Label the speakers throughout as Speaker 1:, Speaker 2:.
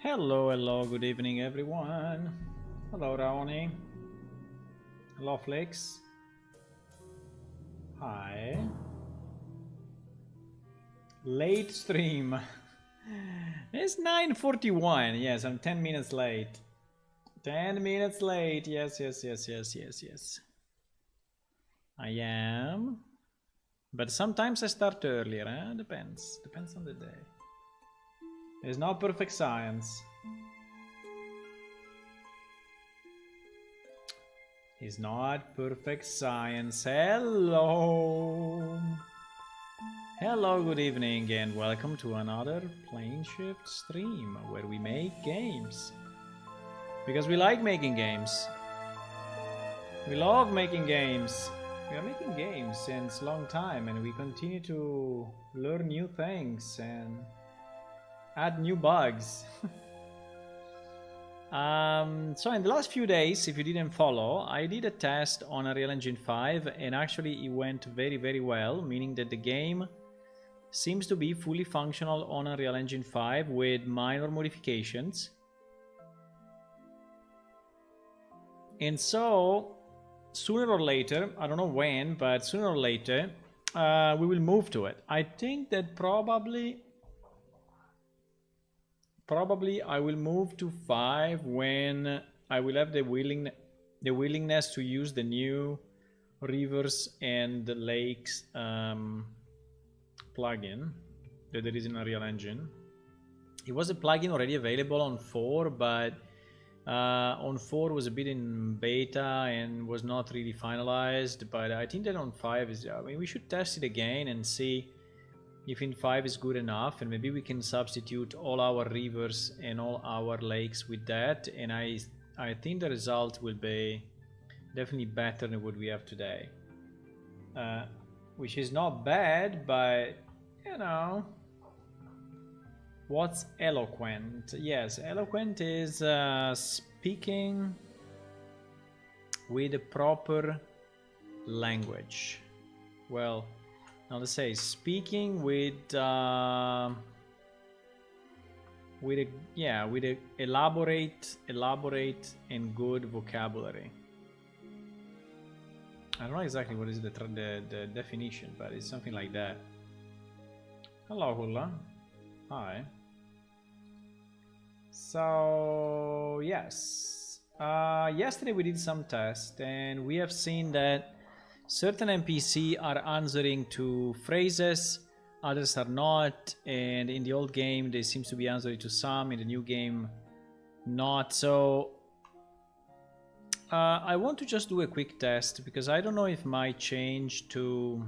Speaker 1: Hello, hello, good evening everyone. Hello Raoni. Hello Flix. Hi. Late stream. It's 9:41. Yes, I'm 10 minutes late. 10 minutes late. Yes. I am. But sometimes I start earlier, eh? Depends on the day. There's no perfect science. It's not perfect science. Hello. Hello, good evening, and welcome to another Plane Shift stream where we make games. Because we like making games. We love making games. We are making games since a long time, and we continue to learn new things and add new bugs. So in the last few days, if you didn't follow, I did a test on Unreal Engine 5 and actually it went very well, meaning that the game seems to be fully functional on Unreal Engine 5 with minor modifications. And so sooner or later, I don't know when, but sooner or later we will move to it. I think that probably I will move to 5 when I will have the willingness to use the new rivers and the lakes plugin that there is in Unreal Engine. It was a plugin already available on 4, but on 4 was a bit in beta and was not really finalized. But I think that on 5 is, I mean, we should test it again and see if in 5 is good enough, and maybe we can substitute all our rivers and all our lakes with that, and I think the result will be definitely better than what we have today, which is not bad, but you know. What's Eloquent? Yes, Eloquent is speaking with a proper language. Well, now let's say speaking with a elaborate and good vocabulary. I don't know exactly what is the definition, but it's something like that. Hello, Hula. Hi. So yes, yesterday we did some tests and we have seen that certain NPC are answering to phrases, others are not, and in the old game they seem to be answering to some, in the new game not. So I want to just do a quick test because I don't know if my change to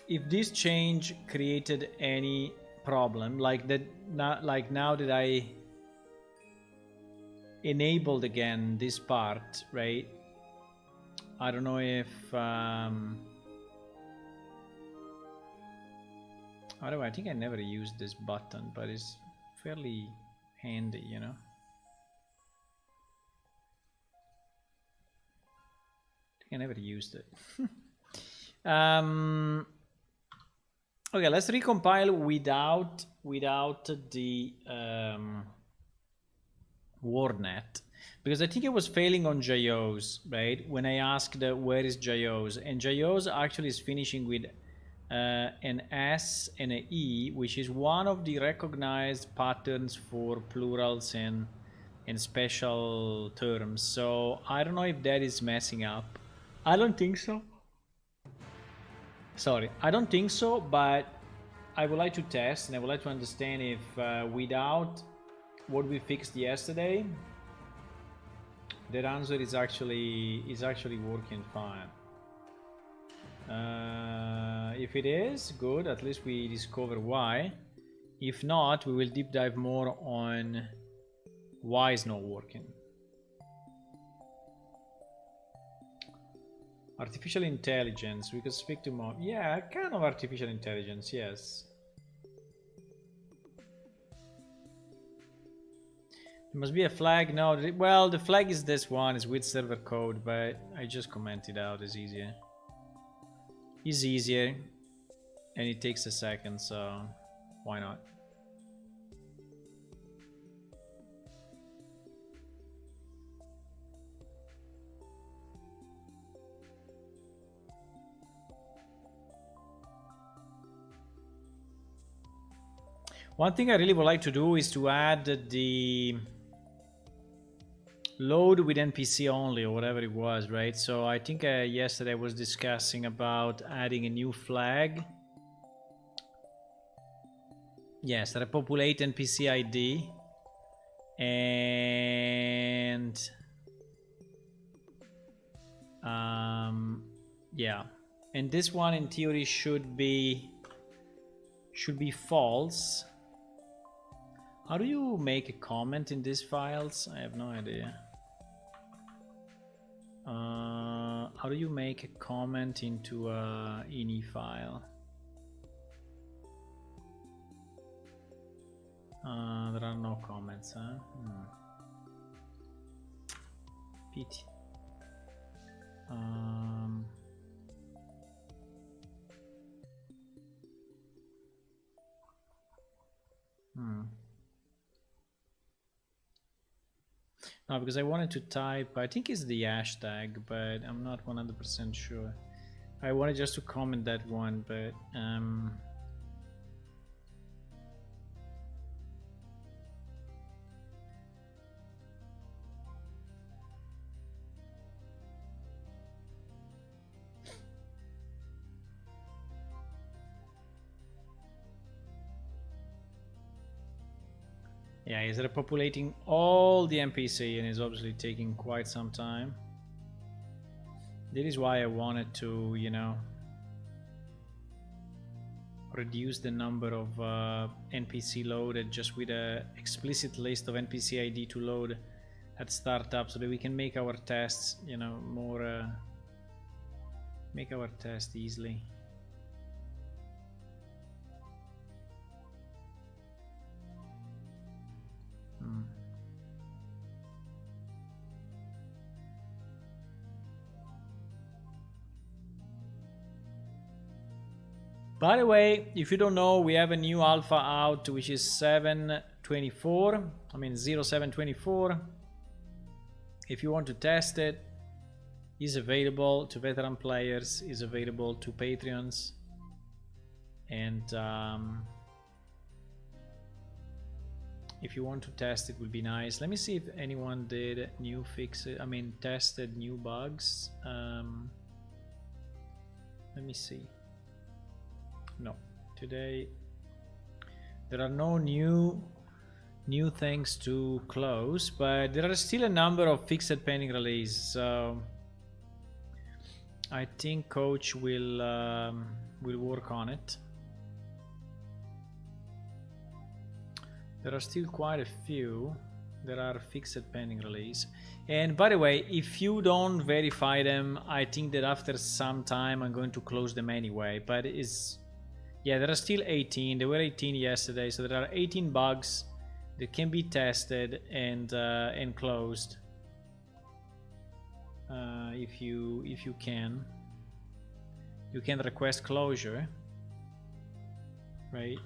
Speaker 1: if this change created any problem, like that, like now that I enabled again this part, right? I don't know if I think I never used this button, but it's fairly handy, you know. I think I never used it. Okay, let's recompile without the WordNet, because I think it was failing on JOs, right? When I asked where is JOs, and JOs actually is finishing with an S and an E, which is one of the recognized patterns for plurals and special terms. So I don't know if that is messing up. I don't think so. Sorry, I don't think so, but I would like to test and I would like to understand if without what we fixed yesterday, that answer is actually working fine. If it is good, at least we discover why. If not, we will deep dive more on why it's not working. Artificial intelligence. We could speak to more. Yeah, kind of artificial intelligence. Yes. There must be a flag. No, well, the flag is this one. It's with server code, but I just commented out. It's easier. It's easier, and it takes a second, so why not? One thing I really would like to do is to add the load with NPC only, or whatever it was, right? So I think yesterday I was discussing about adding a new flag. Yes, repopulate NPC ID. And yeah, and this one in theory should be false. How do you make a comment in these files? I have no idea. How do you make a comment into a ini file? There are no comments, huh? Pity. No, because I wanted to type, I think it's the hashtag, but I'm not 100% sure. I wanted just to comment that one, but yeah, he's repopulating all the NPC and is obviously taking quite some time. That is why I wanted to, you know, reduce the number of NPC loaded just with a explicit list of NPC ID to load at startup, so that we can make our tests, you know, more make our test easily. By the way, if you don't know, we have a new alpha out, which is 724. I mean 0724. If you want to test it, is available to veteran players, is available to Patreons, and if you want to test it, would be nice. Let me see if anyone did new fixes. I mean, tested new bugs. Let me see. No, today there are no new things to close, but there are still a number of fixed pending release. So I think Coach will work on it. There are still quite a few that are fixed pending release. And by the way, if you don't verify them, I think that after some time I'm going to close them anyway. But it's, yeah, there are still 18. There were 18 yesterday, so there are 18 bugs that can be tested and closed. If you can request closure, right?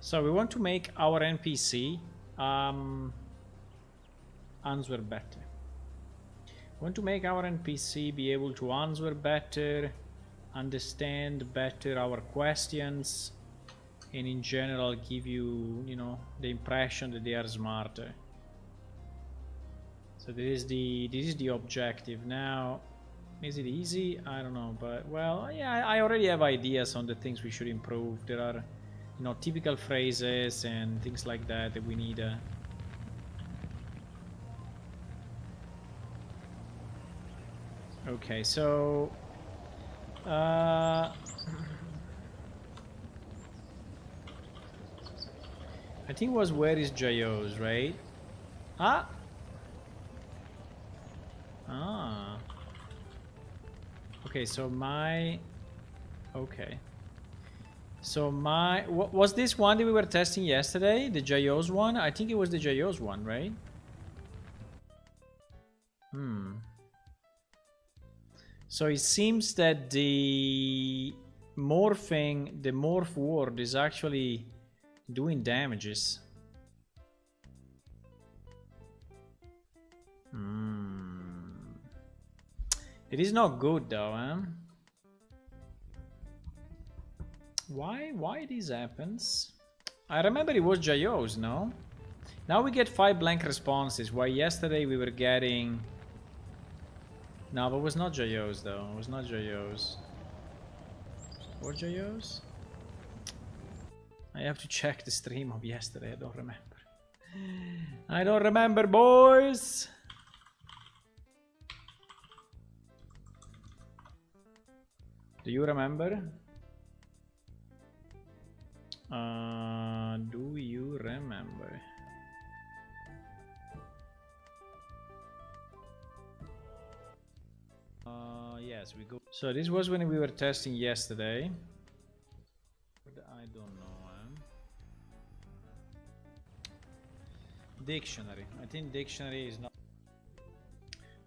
Speaker 1: So we want to make our NPC answer better. We want to make our NPC be able to answer better, understand better our questions, and in general give you, you know, the impression that they are smarter. So this is the objective. Now, is it easy? I don't know, but well, yeah, I already have ideas on the things we should improve. There are you know, typical phrases and things like that that we need. Okay, so I think it was where is Jayos, right? Ah. Okay, so my... Okay. So my... Was this one that we were testing yesterday? The Jayos one? I think it was the Jayos one, right? So it seems that the morph word is actually doing damages. It is not good though, huh? Why this happens? I remember it was Jayos, no? Now we get 5 blank responses, while yesterday we were getting... No, but it was not Jayos though. It was not Jayos. Or Jayos? I have to check the stream of yesterday. I don't remember. I don't remember, boys. Do you remember? Do you remember? Yes, we go. So this was when we were testing yesterday. But I don't know. Dictionary. I think dictionary is not.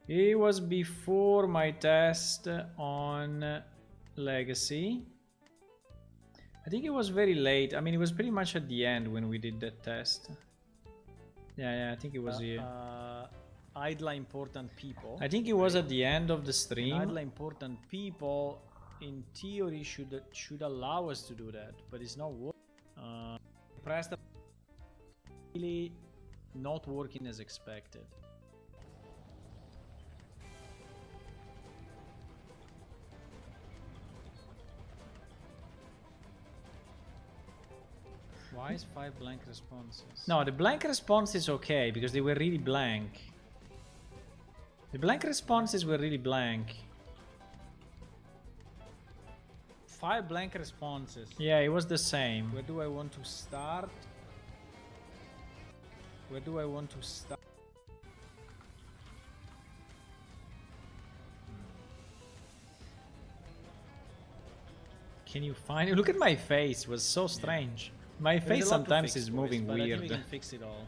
Speaker 1: It was before my test on Legacy. I think it was very late. I mean, it was pretty much at the end when we did that test. Yeah, I think it was here. Idle important people. I think it was at the end of the stream. Idle important people, in theory, should allow us to do that, but it's not working. Pressed really not working as expected. Why is 5 blank responses? No, the blank response is okay because they were really blank. The blank responses were really blank. 5 blank responses. Yeah, it was the same. Where do I want to start? Where do I want to start? Can you find it? Look at my face. It was so strange. My face sometimes is moving weird. I think we can fix it all.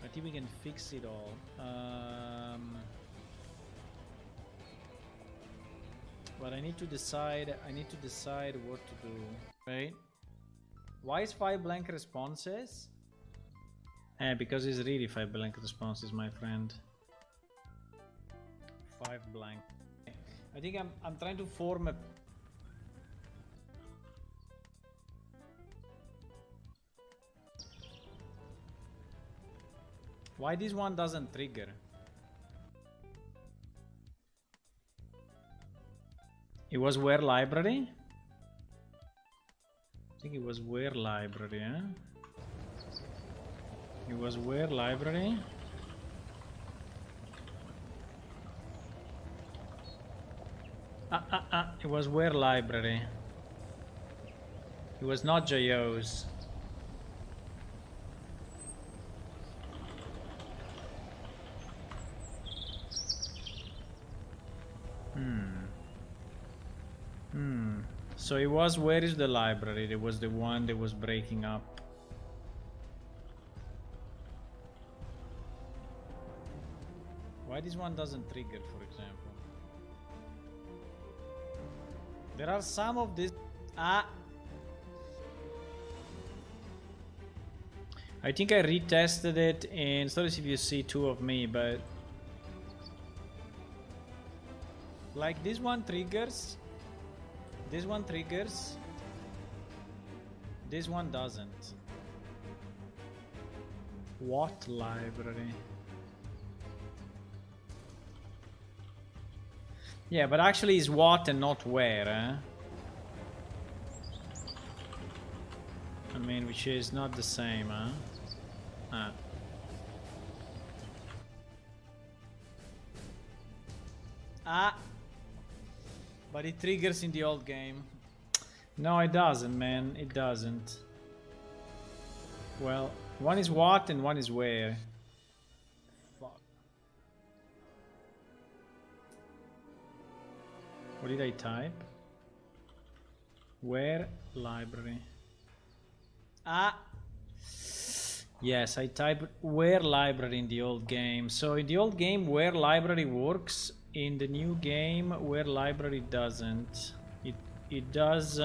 Speaker 1: I think we can fix it all. But I need to decide. I need to decide what to do. Right? Why is 5 blank responses? Because it's really 5 blank responses, my friend. 5 blank. I think I'm trying to form a. Why this one doesn't trigger? It was where library? I think it was where library, huh? It was where library? It was where library. It was not JOs. So it was where is the library? There was the one that was breaking up. Why this one doesn't trigger, for example? There are some of this. I think I retested it in. Sorry if you see 2 of me, but like this one triggers. This one triggers. This one doesn't. What library? Yeah, but actually it's what and not where, eh? I mean, which is not the same, huh? Ah. Ah! But it triggers in the old game. No, it doesn't, man. It doesn't. Well, one is what and one is where. Fuck. What did I type? Where library? Ah! Yes, I typed where library in the old game. So in the old game, where library works. In the new game, where library doesn't. It does.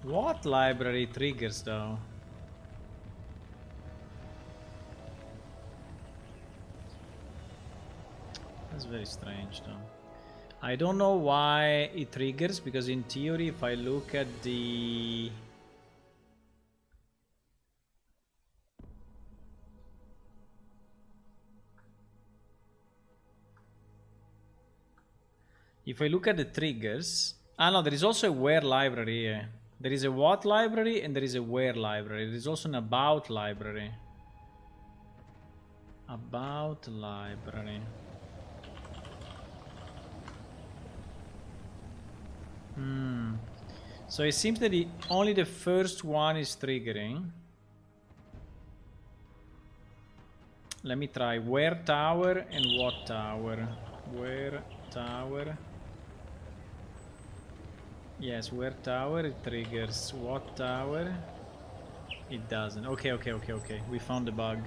Speaker 1: What library triggers though? That's very strange though. I don't know why it triggers, because in theory, if I look at the... If I look at the triggers... Ah no, there is also a where library here. There is a what library and there is a where library. There is also an about library. About library. So it seems that only the first one is triggering. Let me try where tower and what tower. Where tower. Yes, where tower it triggers. What tower? It doesn't. Okay. We found the bug.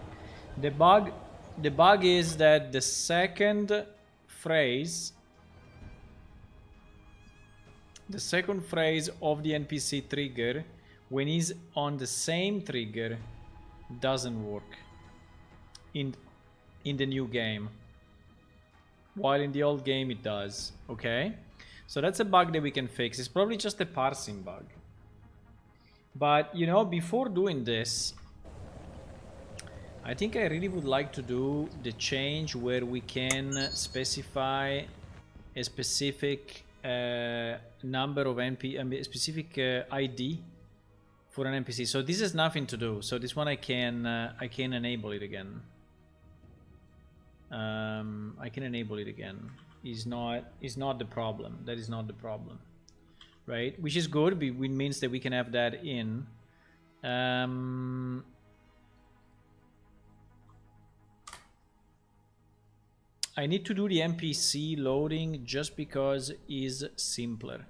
Speaker 1: The bug is that the second phrase of the NPC trigger, when he's on the same trigger, doesn't work in the new game, while in the old game it does. Okay, so that's a bug that we can fix. It's probably just a parsing bug, but you know, before doing this, I think I really would like to do the change where we can specify a specific number of a specific ID for an NPC. So this has nothing to do. So this one I can enable it again. I can enable it again. Is not the problem. That is not the problem, right? Which is good. It means that we can have that in. I need to do the NPC loading just because is simpler.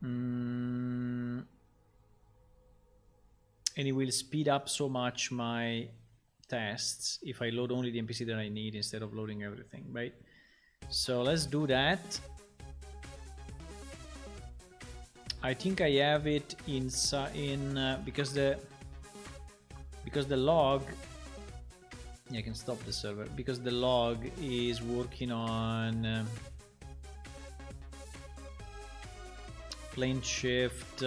Speaker 1: And it will speed up so much my tests if I load only the NPC that I need instead of loading everything, right? So let's do that. I think I have it because the log. I can stop the server because the log is working on plane shift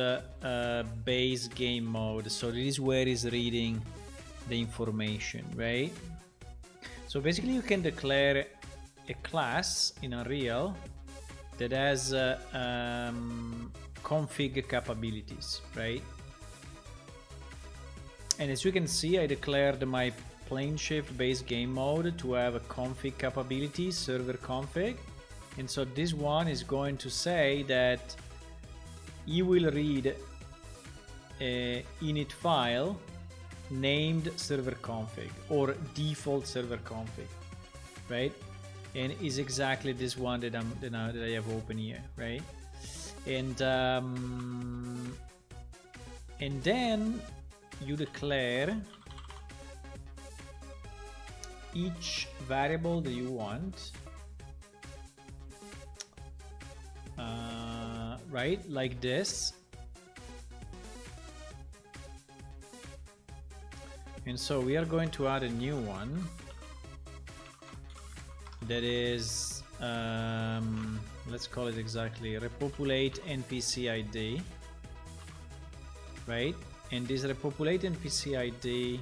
Speaker 1: base game mode. So this is where it's reading the information, right? So basically you can declare a class in Unreal that has config capabilities, right? And as you can see, I declared my plane shift base game mode to have a config capability, server config. And so this one is going to say that you will read a init file named server config or default server config, right? And is exactly this one that I have open here, right? And then you declare each variable that you want, right, like this. And so we are going to add a new one that is let's call it exactly repopulate NPC ID, right? And this repopulate NPC ID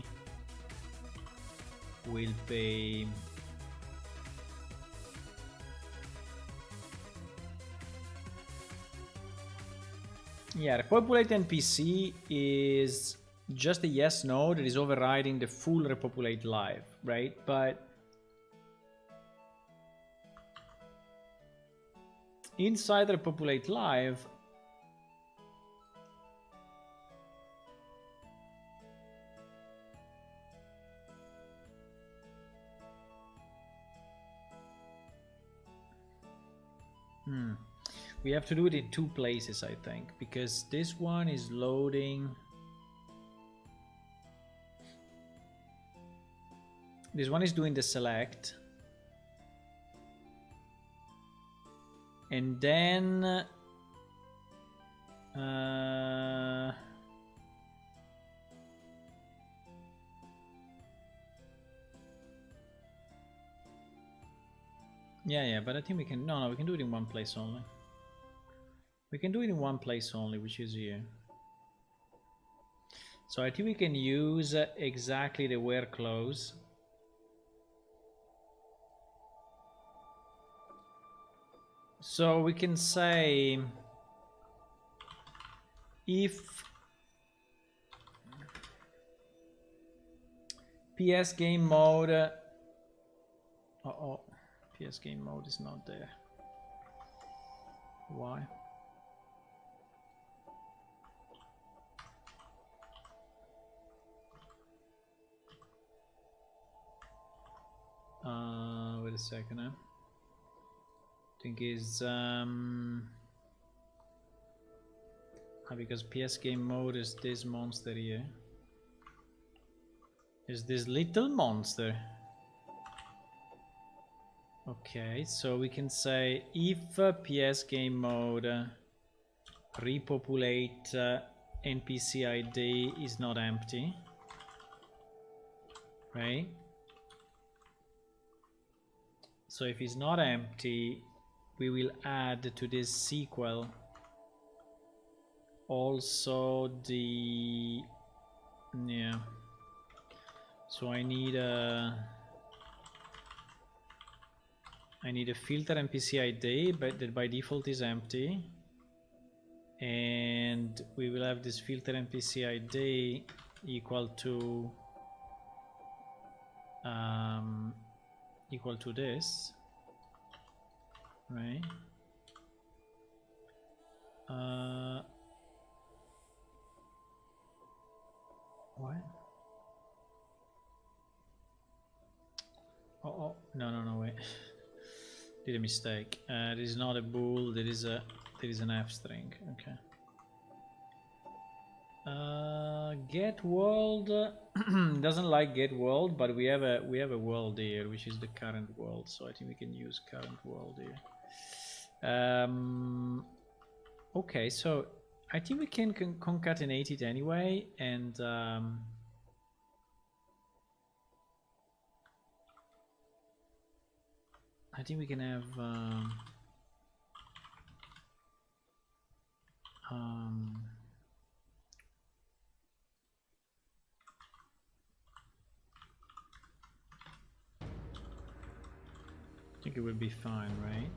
Speaker 1: will be Yeah, repopulate NPC is just a yes no that is overriding the full repopulate live, right? But inside repopulate live, we have to do it in two places, I think, because this one is loading. This one is doing the select. And then yeah, but I think we can, no, we can do it in one place only. We can do it in one place only, which is here. So I think we can use exactly the where close. So we can say if PS game mode, PS game mode is not there. Why? Wait a second. I think is because PS game mode is this monster here. Is this little monster? Okay, so we can say if PS game mode repopulate NPC ID is not empty, right? So if it's not empty, we will add to this sequel also the, yeah. So I need a filter NPC ID, but that by default is empty, and we will have this filter NPC ID equal to this, right? What? Oh, no, wait. Did a mistake. This is not a bool, there is an F string. Okay. Get world doesn't like get world, but we have a world here, which is the current world, so I think we can use current world here. Okay, so I think we can concatenate it anyway, and I think we can have I think it will be fine, right?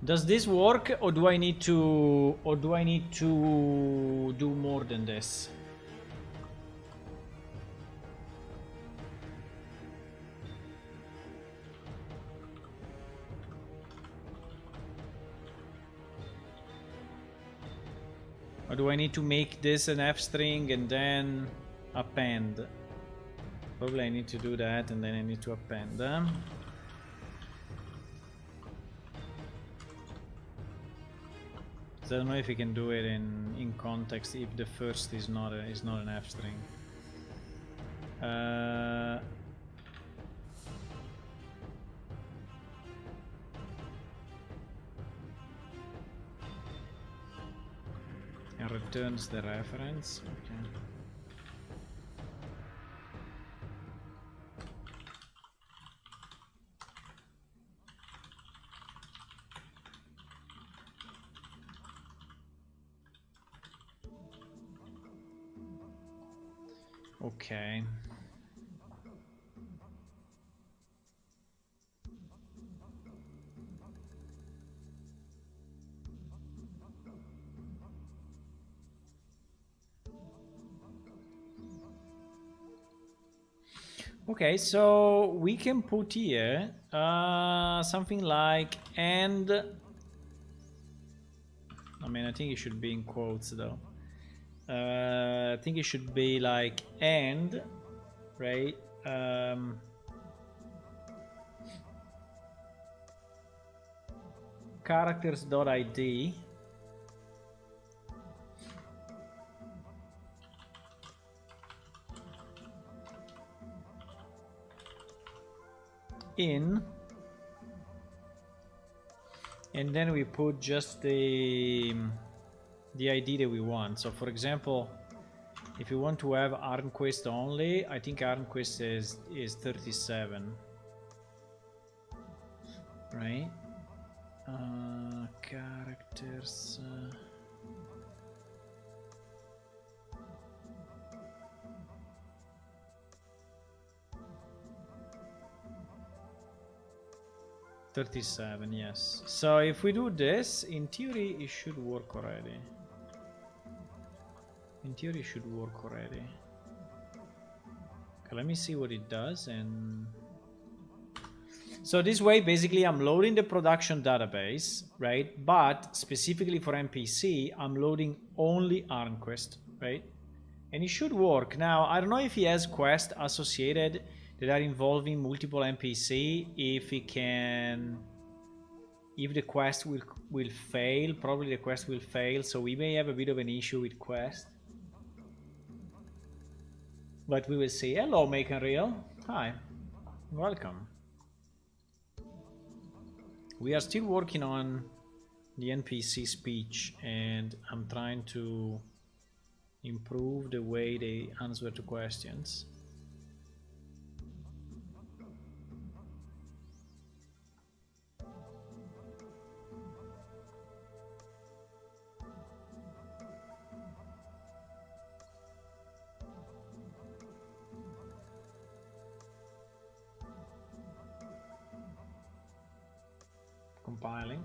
Speaker 1: Does this work, or do I need to do more than this? Or do I need to make this an F string and then append? Probably I need to do that, and then I need to append them. I don't know if you can do it in context if the first is not an F string. And returns the reference. Okay. Okay. Okay, so we can put here something like and. I mean, I think it should be in quotes though. I think it should be like and, right? Characters.id in, and then we put just the ID that we want. So for example, if you want to have ArmQuest only, I think ArmQuest is 37, right? Characters. 37, yes. So if we do this, in theory it should work already. In theory it should work already. Okay, let me see what it does. And so this way basically I'm loading the production database, right? But specifically for NPC, I'm loading only ArmQuest, right? And it should work. Now, I don't know if he has quests associated that are involving multiple NPC, if it can, if the quest will fail. Probably the quest will fail, so we may have a bit of an issue with quest, but we will see. Hello, Make Unreal. Hi, welcome. We are still working on the NPC speech, and I'm trying to improve the way they answer to questions. Compiling.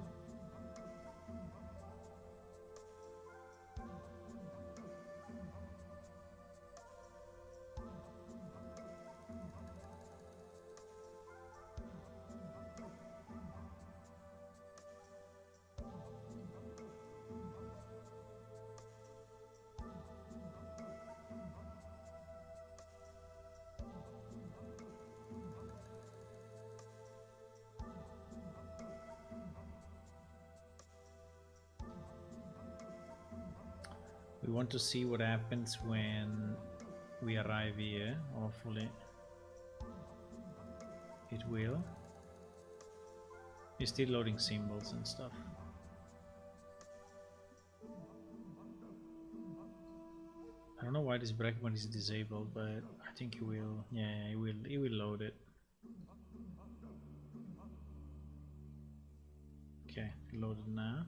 Speaker 1: We want to see what happens when we arrive here. Hopefully it will. It's still loading symbols and stuff. I don't know why this breakpoint is disabled, but I think it will. Yeah, it will load it. Okay, loaded now.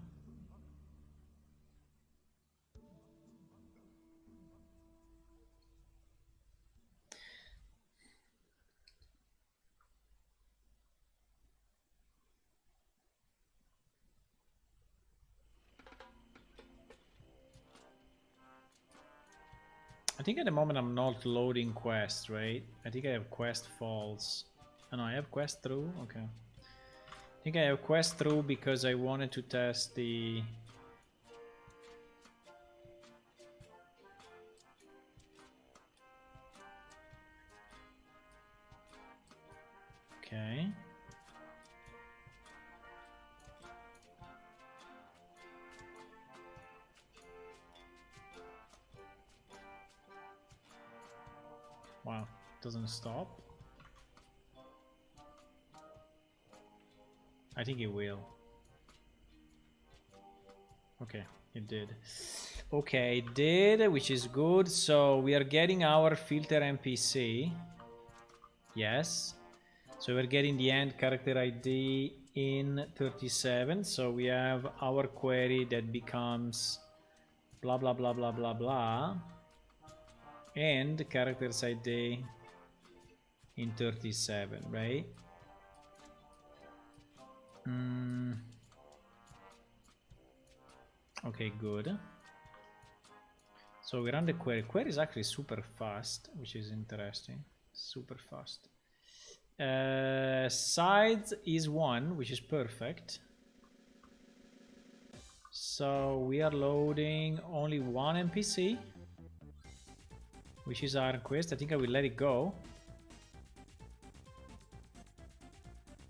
Speaker 1: I think at the moment I'm not loading quest, right? I think I have quest false. Oh no, I have quest through? Okay. I think I have quest through because I wanted to test the... Okay. Wow, doesn't stop. I think it will. Okay, it did. Okay, it did, which is good. So we are getting our filter NPC. Yes. So we're getting the end character ID in 37. So we have our query that becomes blah blah blah blah blah blah. And characters ID in 37, right? Okay, good. So we run the query. Query is actually super fast, which is interesting. Super fast. Size is 1, which is perfect. So we are loading only one NPC, which is Iron Quest. I think I will let it go.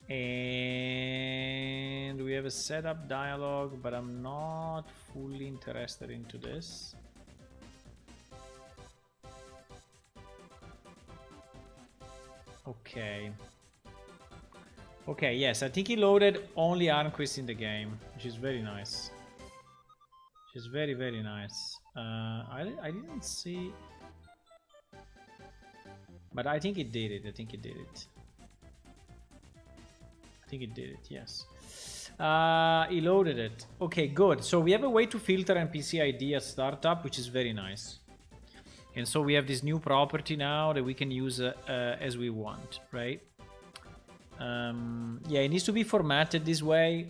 Speaker 1: And we have a setup dialogue, but I'm not fully interested into this. Okay. Okay, yes, I think he loaded only Iron Quest in the game, which is very nice. Which is very, very nice. I didn't see... But I think it did it. I think it did it. I think it did it, yes. He loaded it. Okay, good. So we have a way to filter NPC ID at startup, which is very nice. And so we have this new property now that we can use as we want, right? Yeah, it needs to be formatted this way,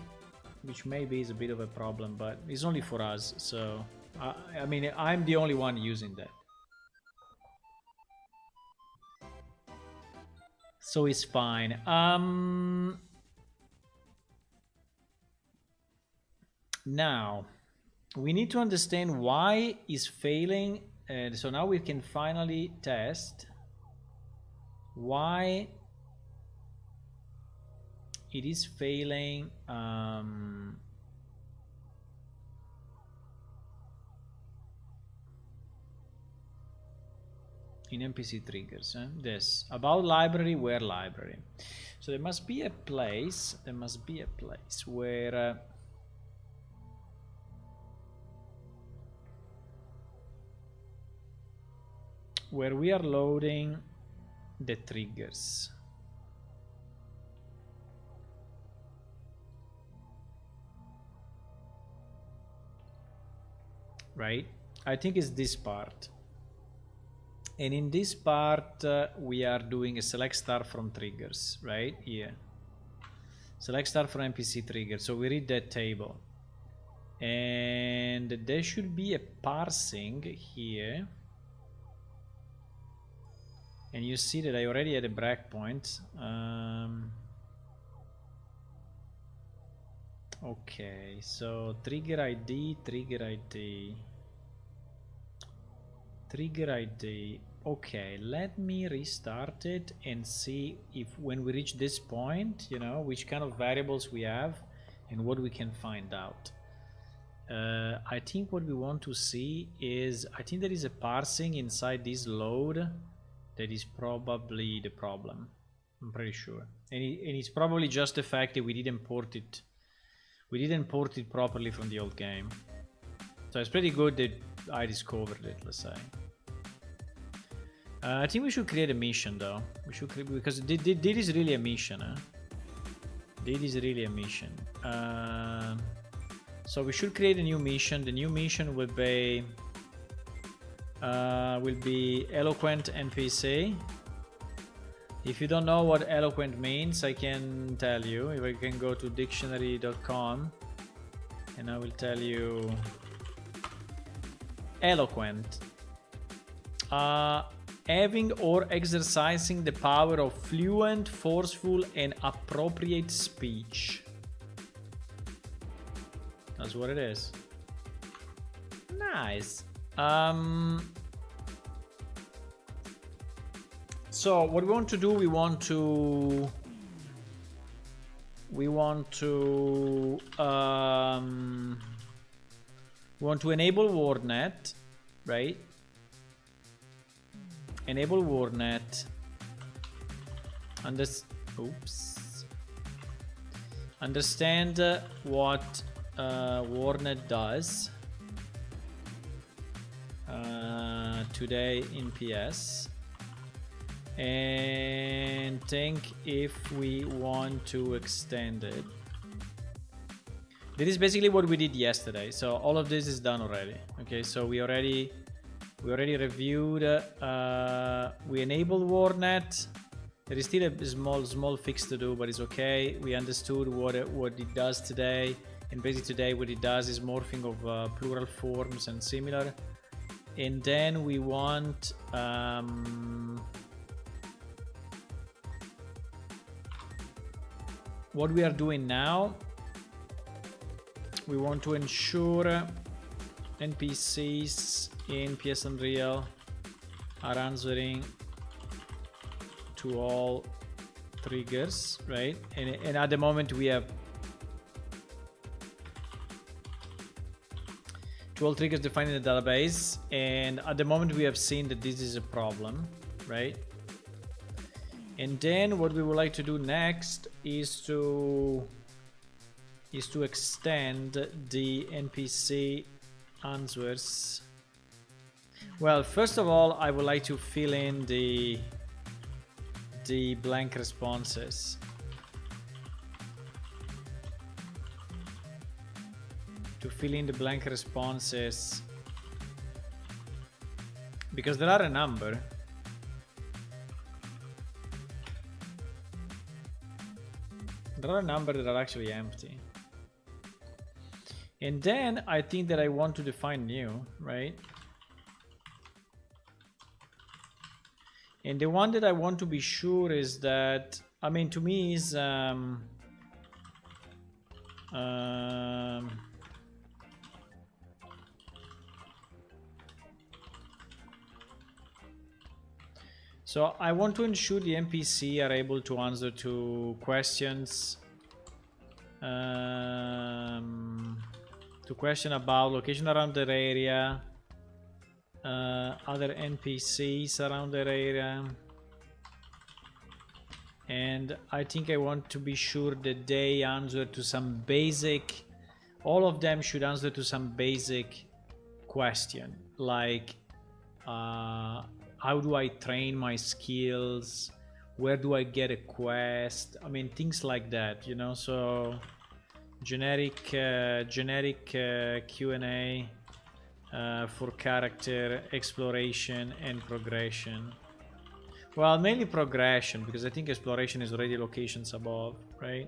Speaker 1: which maybe is a bit of a problem, but it's only for us. So, I mean, I'm the only one using that. So it's fine. Now, we need to understand why it's failing. So now we can finally test why it is failing in NPC triggers. This about library, where library. So there must be a place. There must be a place where we are loading the triggers. Right? I think it's this part. And in this part, we are doing a select star from triggers, right? Here. Select star from NPC triggers. So we read that table. And there should be a parsing here. And you see that I already had a breakpoint. Okay, so trigger ID, trigger ID. Trigger ID. Okay, let me restart it and see if when we reach this point, you know, which kind of variables we have and what we can find out. I think what we want to see is, I think there is a parsing inside this load that is probably the problem. I'm pretty sure. And it's probably just the fact that we didn't import it. We didn't import it properly from the old game. So it's pretty good that I discovered it, let's say. I think we should create a mission though. We should create, because this is really a mission. This is really a mission. So we should create a new mission. The new mission will be Eloquent NPC. If you don't know what Eloquent means, I can tell you. If I can go to dictionary.com and I will tell you Eloquent. Having or exercising the power of fluent, forceful and appropriate speech. That's what it is. Nice. So what we want to do, we want to enable WordNet, right? Enable WordNet. Understand what WordNet does today in PS, and think if we want to extend it. This is basically what we did yesterday. So all of this is done already. Okay, so we already reviewed. We enabled WordNet. There is still a small fix to do, but it's okay. We understood what it does today, and basically today what it does is morphing of plural forms and similar. And then we want what we are doing now, we want to ensure NPCs in PS Unreal are answering to all triggers, right? And at the moment we have 12 triggers defined in the database, and at the moment we have seen that this is a problem, right? And then what we would like to do next is to extend the NPC answers. Well, first of all, I would like to fill in the blank responses. To fill in the blank responses, because there are a number. There are a number that are actually empty. And then I think that I want to define new, right? And the one that I want to be sure is that, I mean, to me is so I want to ensure the NPC are able to answer to questions, to question about location around their area, other NPCs around their area, and I think I want to be sure that they answer to some basic, all of them should answer to some basic question, like how do I train my skills? Where do I get a quest? I mean, things like that, you know. So generic Q&A for character exploration and progression. Well, mainly progression, because I think exploration is already locations above, right?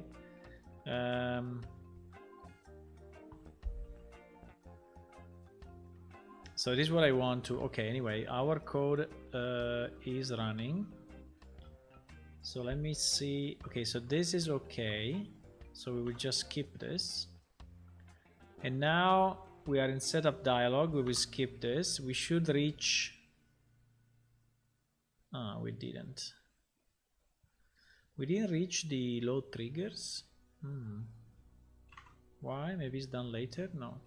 Speaker 1: So this is what I want to. Okay, anyway, our code is running. So let me see. Okay, so this is okay. So we will just skip this. And now we are in setup dialog. We will skip this. We should reach. Ah, we didn't. We didn't reach the load triggers. Why? Maybe it's done later? No.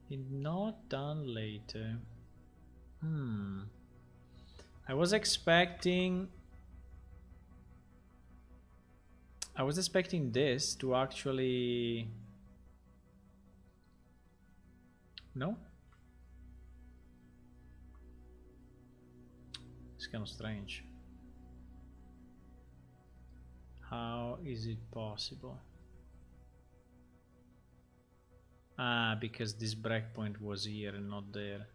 Speaker 1: It's not done later. I was expecting this to actually. No? It's kind of strange. How is it possible? Ah, because this breakpoint was here and not there.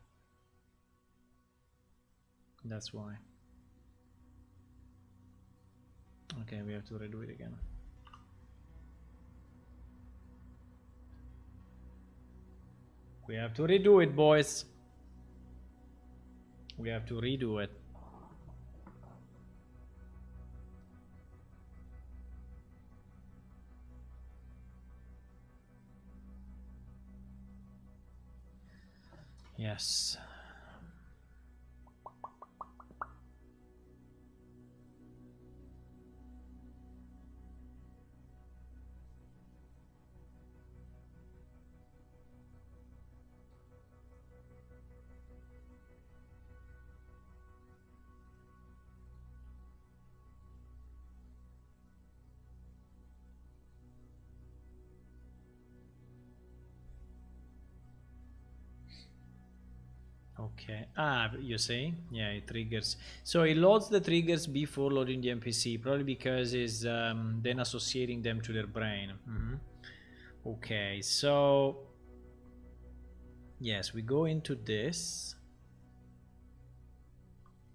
Speaker 1: That's why. Okay, we have to redo it again. We have to redo it, boys. We have to redo it. Yes. Okay. Ah, you see? Yeah, it triggers. So it loads the triggers before loading the NPC, probably because it's then associating them to their brain. Okay, so yes, we go into this,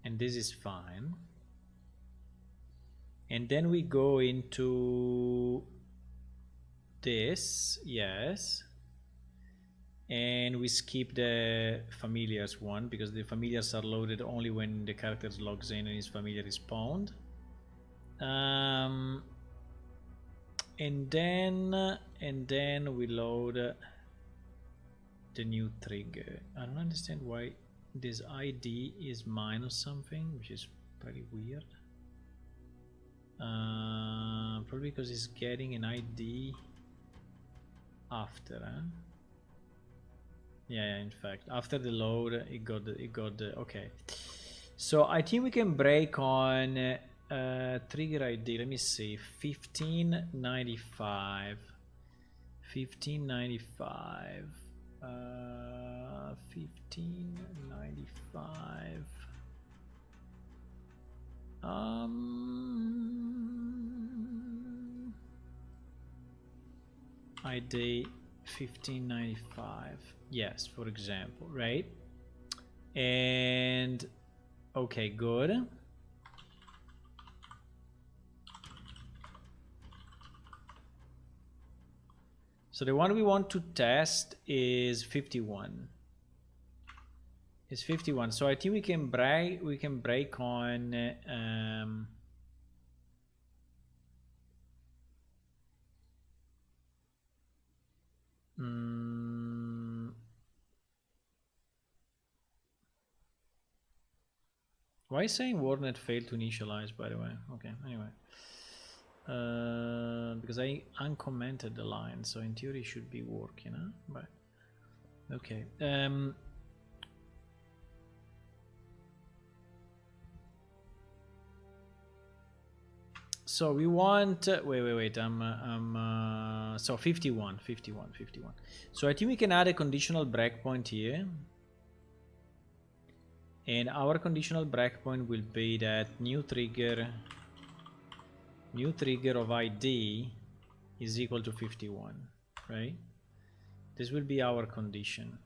Speaker 1: and this is fine. And then we go into this, yes. And we skip the familiars one, because the familiars are loaded only when the character logs in and his familiar is spawned. and then we load the new trigger. I don't understand why this ID is minus something, which is pretty weird. Probably because it's getting an ID after, huh? Yeah, in fact, after the load, it got the okay. So I think we can break on trigger ID. Let me see, 1595. 1595. 1595. ID 1595. Yes, for example, right? And okay, good. So the one we want to test is 51. It's 51. So I think we can break on why is saying WordNet failed to initialize, by the way? Okay, anyway. Because I uncommented the line, so in theory it should be working, huh? But okay. So we want wait. So 51. So I think we can add a conditional breakpoint here. And our conditional breakpoint will be that new trigger of ID is equal to 51, right? This will be our condition.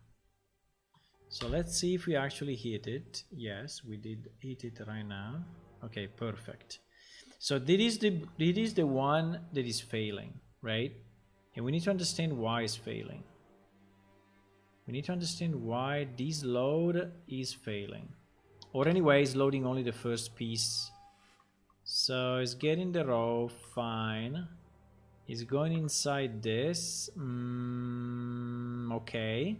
Speaker 1: So let's see if we actually hit it. Yes, we did hit it right now. Okay, perfect. So this is the one that is failing, right? And we need to understand why it's failing. We need to understand why this load is failing. Or anyway, it's loading only the first piece. So it's getting the row, fine. It's going inside this. Okay.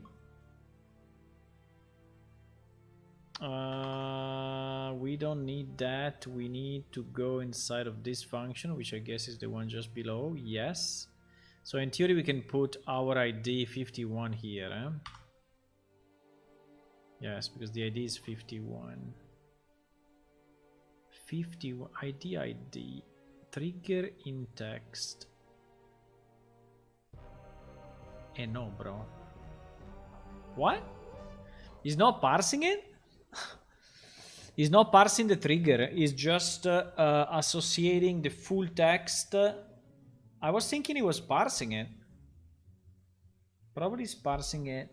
Speaker 1: We don't need that. We need to go inside of this function, which I guess is the one just below. Yes. So in theory, we can put our ID 51 here. Huh? Yes, because the ID is 51. 51 ID trigger in text. No, bro. What? He's not parsing it? He's not parsing the trigger. He's just associating the full text. I was thinking he was parsing it. Probably he's parsing it.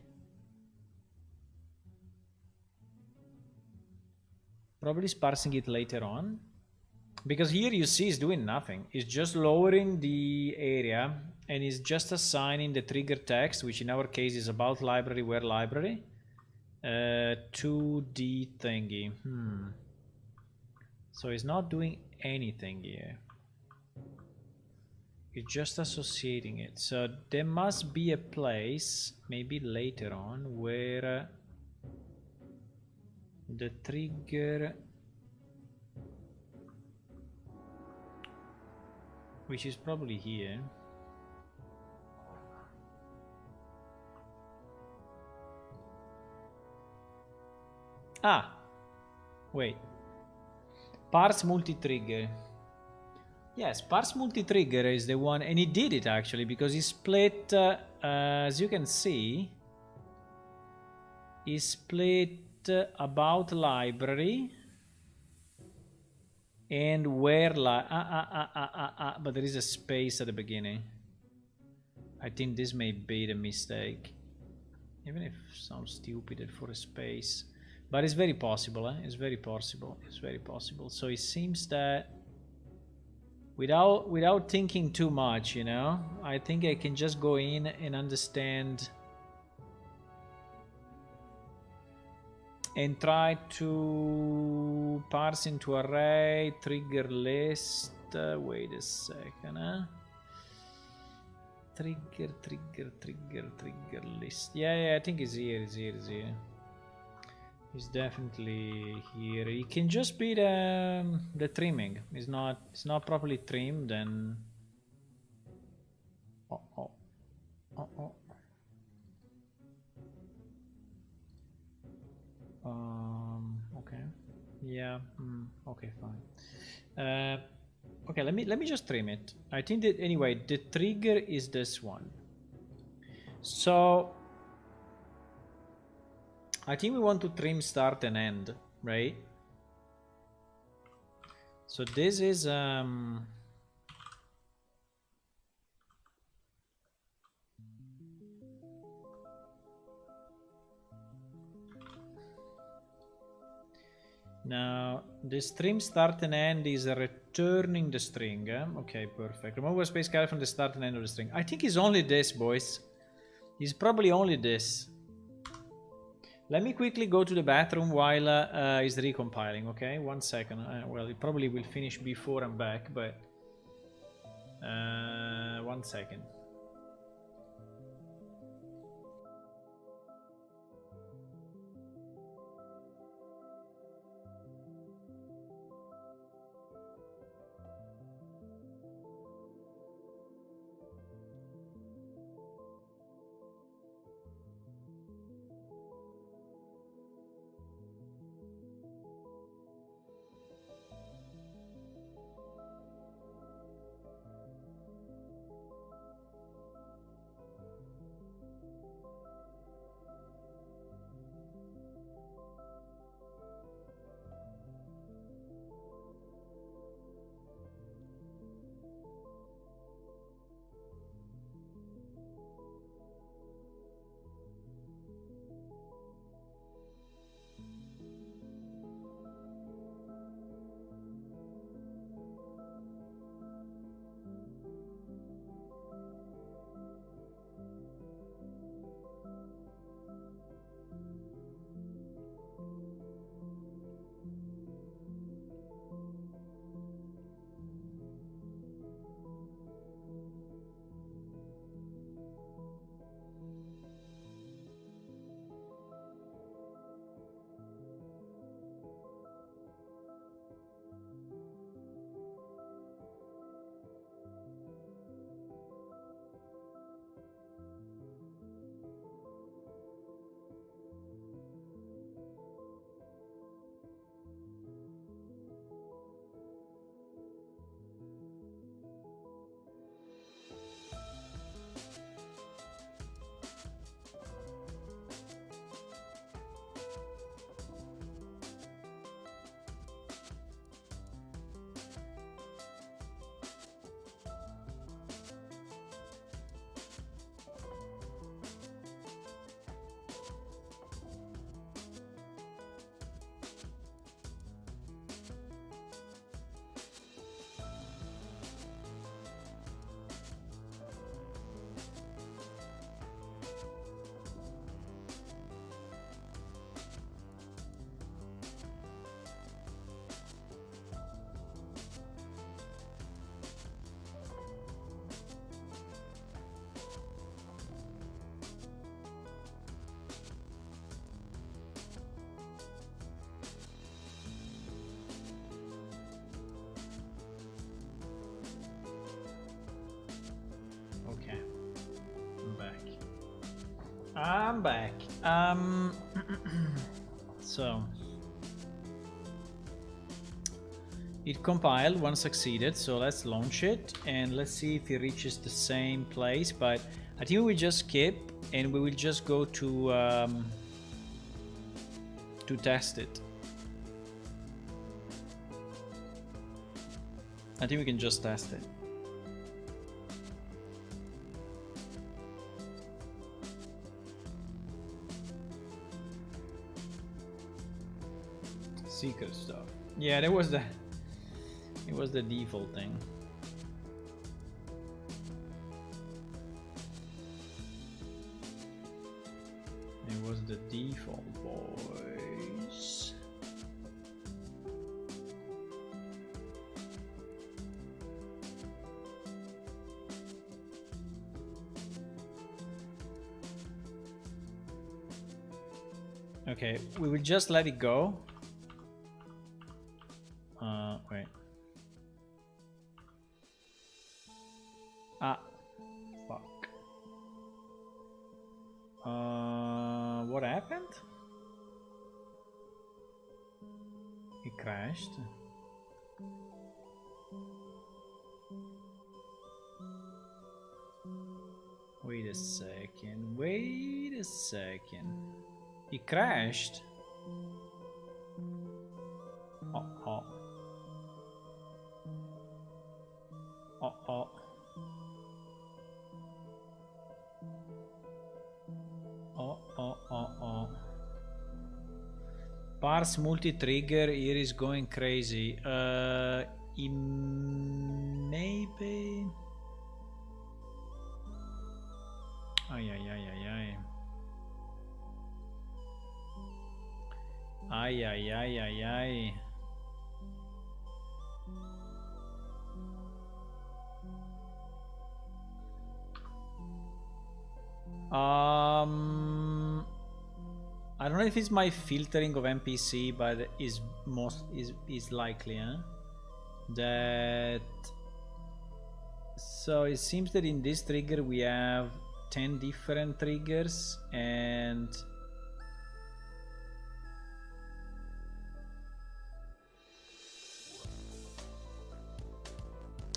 Speaker 1: Probably he's parsing it later on. Because here you see he's doing nothing. He's just lowering the area and he's just assigning the trigger text, which in our case is about library, where library, to the thingy. So he's not doing anything here. He's just associating it. So there must be a place, maybe later on, where the trigger, which is probably here. Ah, wait. Parse multi-trigger. Yes, parse multi-trigger is the one, and he did it actually, because he split, as you can see, he split about library and where but there is a space at the beginning. I think this may be the mistake, even if it sounds stupid for a space, but it's very possible. It's very possible. So it seems that without thinking too much, you know, I think I can just go in and understand and try to parse into array, trigger list. Wait a second. Trigger list. Yeah, I think it's here. It's definitely here. It can just be the trimming. It's not properly trimmed, and oh. Okay. Yeah. Okay, fine. Okay, let me just trim it. I think that anyway, the trigger is this one. So I think we want to trim start and end, right? So this is now the stream start and end is returning the string. Okay, perfect. Remove a space character from the start and end of the string. I think it's only this, boys. It's probably only this. Let me quickly go to the bathroom while it's recompiling, okay? 1 second. Well, it probably will finish before I'm back, but 1 second. I'm back. So it compiled, one succeeded, so let's launch it and let's see if it reaches the same place. But I think we will just skip and we will just go to test it. I think we can just test it. Secret stuff. Yeah, that was the it was the default thing. It was the default, boys. Okay, we will just let it go. Wait. Ah, fuck. What happened? It crashed. Wait a second. Wait a second. It crashed. Uh-oh. Uh-oh. Oh. Parse multi-trigger here is going crazy. Maybe. Ay. I don't know if it's my filtering of NPC, but is likely, huh? That. So it seems that in this trigger we have 10 different triggers, and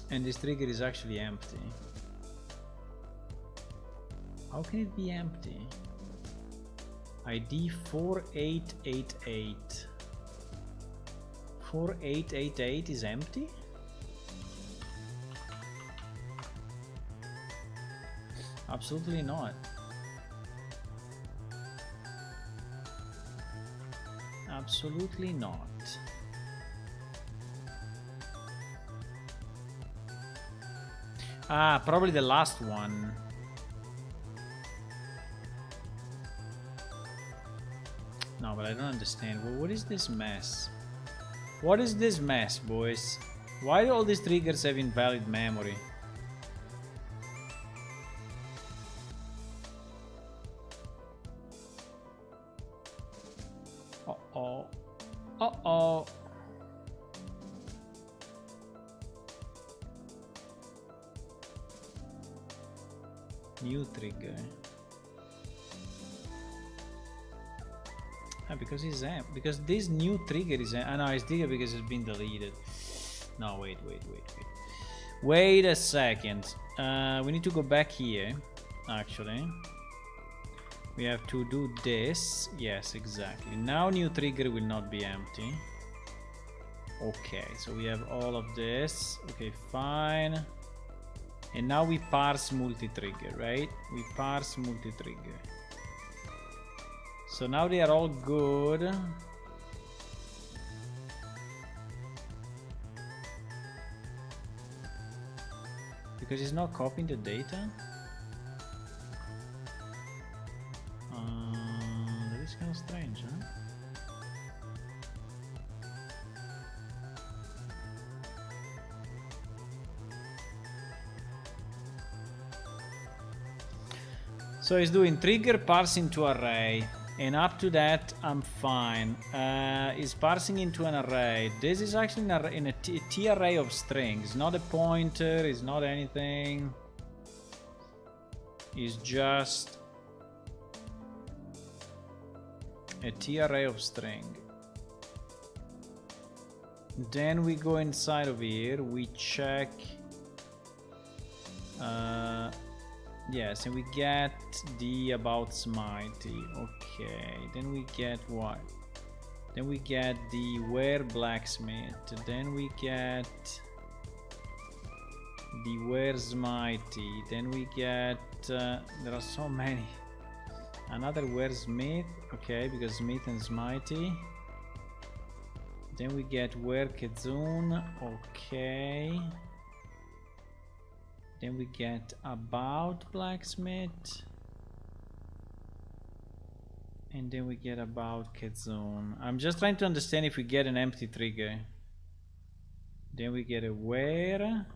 Speaker 1: this trigger is actually empty. How can it be empty? ID 4888. 4888 is empty? Absolutely not. Absolutely not. Ah, probably the last one. No, but I don't understand. Well, what is this mess? What is this mess, boys? Why do all these triggers have invalid memory? Uh-oh. Uh-oh. New trigger. Because it's because this new trigger is no, it's trigger because it's been deleted. No, wait. Wait a second. We need to go back here. Actually, we have to do this. Yes, exactly. Now new trigger will not be empty. Okay, so we have all of this. Okay, fine. And now we parse multi-trigger, right? We parse multi-trigger. So now they are all good. Because it's not copying the data. That is kind of strange, huh? So it's doing trigger parse into array. And up to that, I'm fine. It's parsing into an array. This is actually in a T array of strings. Not a pointer, it's not anything. It's just a T array of string. Then we go inside of here, we check. Yes, and we get the about Smitey. Okay, then we get what? Then we get the where blacksmith. Then we get the where Smitey. Then we get there are so many. Another where Smith. Okay, because Smith and Smitey. Then we get where Kizun. Okay. Then we get about blacksmith. And then we get about Kizun. I'm just trying to understand if we get an empty trigger. Then we get a where.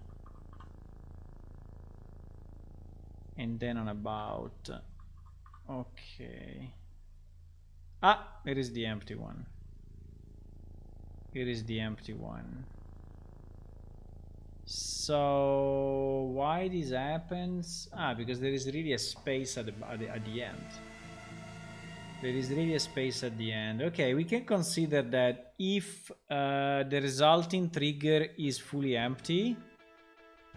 Speaker 1: And then an about. Okay. Ah, it is the empty one. It is the empty one. So why this happens? Ah, because there is really a space at the end. There is really a space at the end. Okay, we can consider that if the resulting trigger is fully empty,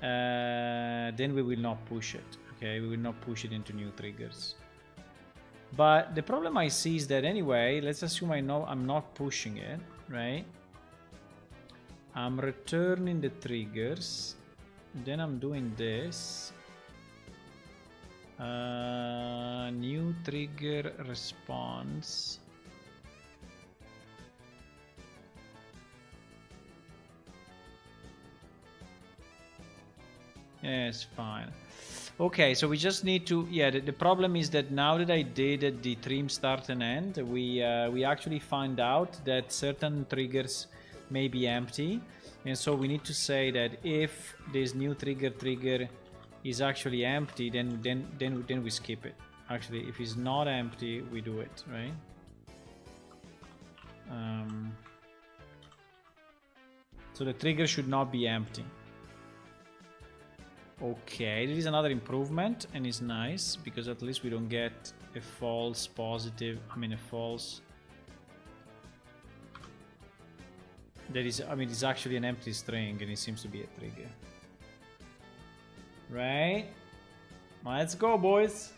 Speaker 1: then we will not push it. Okay, we will not push it into new triggers. But the problem I see is that anyway, let's assume I'm not pushing it, right? I'm returning the triggers, then I'm doing this. New trigger response. Yes, fine. Okay, so we just need to, yeah, the problem is that now that I did the trim start and end, we actually find out that certain triggers may be empty, and so we need to say that if this new trigger is actually empty, then we skip it. Actually, if it's not empty, we do it, right? So the trigger should not be empty. Okay, this is another improvement, and it's nice because at least we don't get a false positive. I mean, a false. That is, I mean, it's actually an empty string, and it seems to be a trigger. Right? Let's go, boys.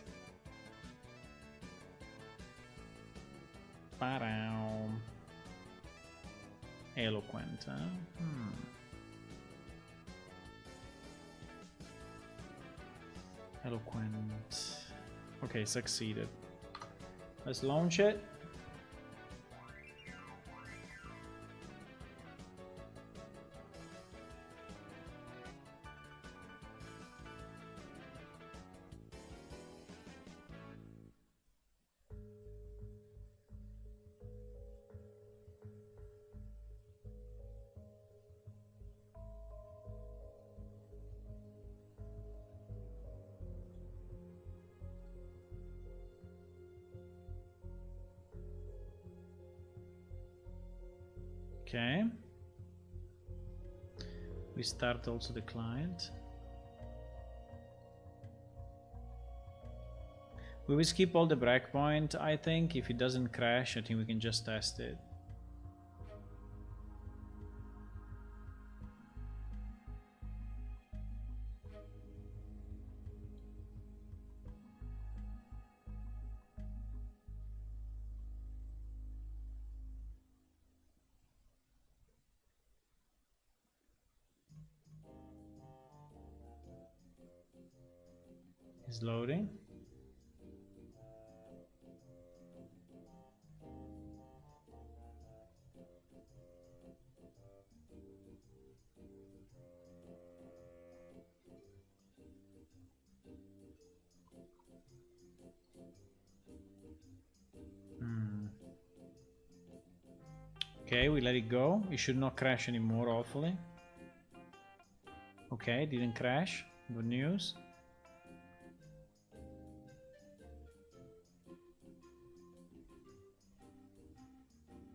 Speaker 1: Eloquent, huh? Eloquent. Okay, succeeded. Let's launch it. Okay. We start also the client. We will skip all the breakpoint, I think. If it doesn't crash, I think we can just test it. It's loading. Okay, we let it go. It should not crash anymore, hopefully. Okay, didn't crash. Good news.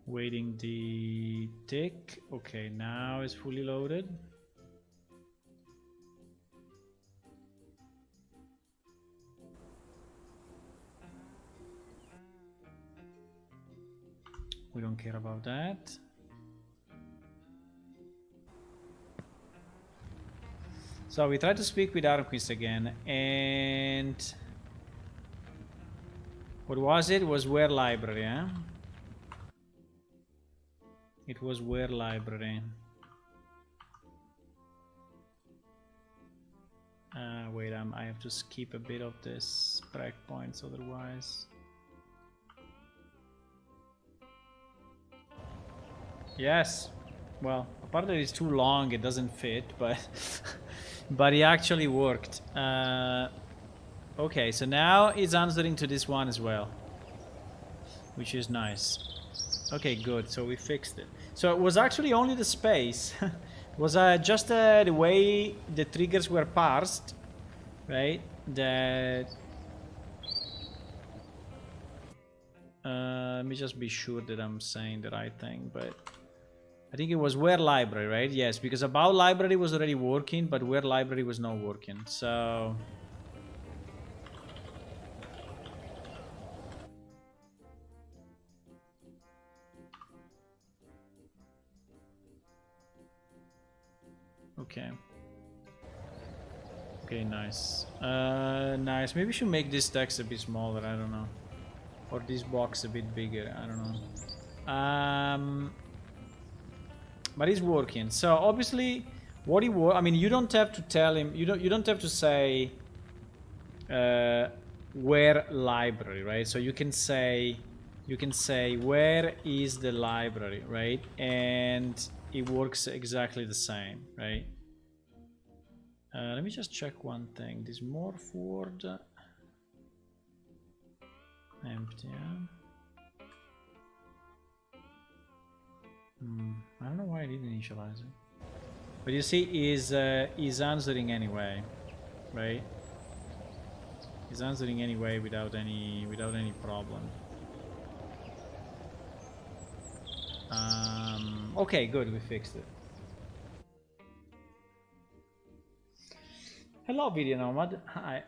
Speaker 1: Waiting the tick. Okay, now it's fully loaded. We don't care about that. So we try to speak with Arquist again, and what was it? It was where library, huh? It was where library. Wait, I have to skip a bit of this breakpoints otherwise. Yes. Well, apart that it's too long, it doesn't fit, but but it actually worked. Okay, so now it's answering to this one as well, which is nice. Okay, good. So we fixed it. So it was actually only the space. Was just the way the triggers were parsed, right? That Let me just be sure that I'm saying the right thing, but I think it was where library, right? Yes, because about library was already working, but where library was not working. So okay. Okay, nice. Nice. Maybe we should make this text a bit smaller, I don't know. Or this box a bit bigger, I don't know. But it's working. So obviously what he I mean, you don't have to tell him, you don't have to say where library, right? So you can say where is the library, right? And it works exactly the same, right? Let me just check one thing. This morph word empty. Yeah? I don't know why I didn't initialize it. But you see, is answering anyway, right? He's answering anyway without any problem. Okay, good. We fixed it. Hello, Video Nomad. Hi.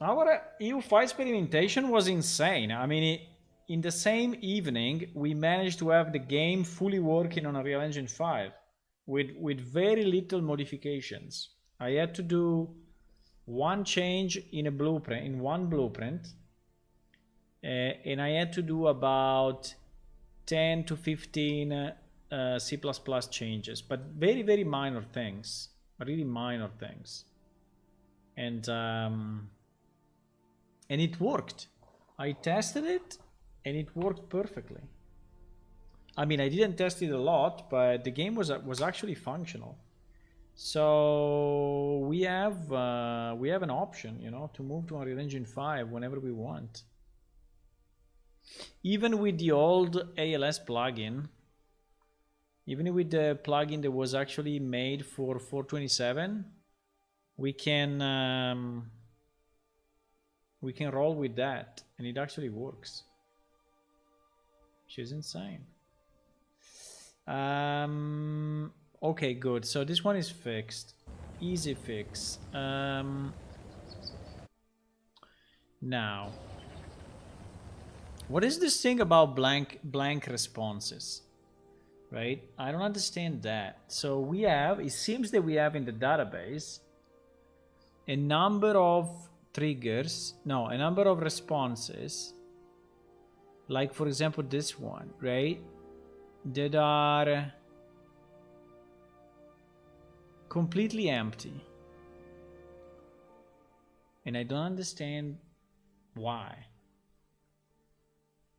Speaker 1: Our EU5 experimentation was insane. I mean, in the same evening, we managed to have the game fully working on Unreal Engine 5 with very little modifications. I had to do one change in a blueprint, in one blueprint, and I had to do about 10 to 15 C++ changes, but very, very minor things, really minor things. And it worked. I tested it and it worked perfectly. I mean, I didn't test it a lot, but the game was actually functional. So we have an option, you know, to move to Unreal Engine 5 whenever we want. Even with the old ALS plugin, even with the plugin that was actually made for 427, we can roll with that, and it actually works. She's insane. Okay, good. So this one is fixed. Easy fix. Now, what is this thing about blank responses? Right? I don't understand that. So we have, it seems that we have in the database a number of triggers, no, a number of responses, like for example this one, right, that are completely empty, and I don't understand why.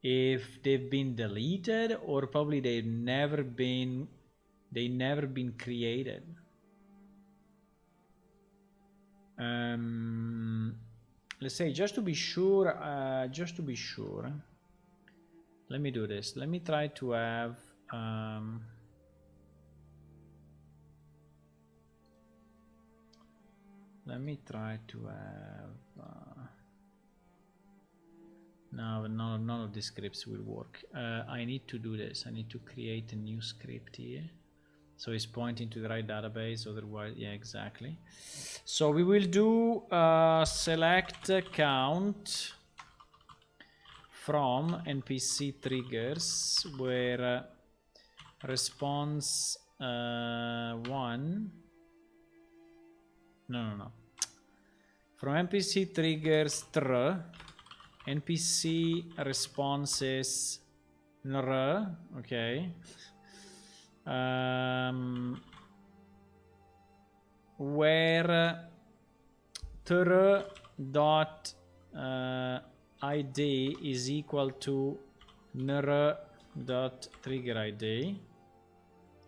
Speaker 1: If they've been deleted, or probably they've never been created. Let's say, just to be sure, let me do this. Let me try to have no, none of the scripts will work. I need to do this. I need to create a new script here, so it's pointing to the right database. Otherwise, yeah, exactly. So we will do select count from NPC triggers, where response 1. No. From NPC triggers NPC responses nr, okay. Where tr dot id is equal to nr dot trigger id,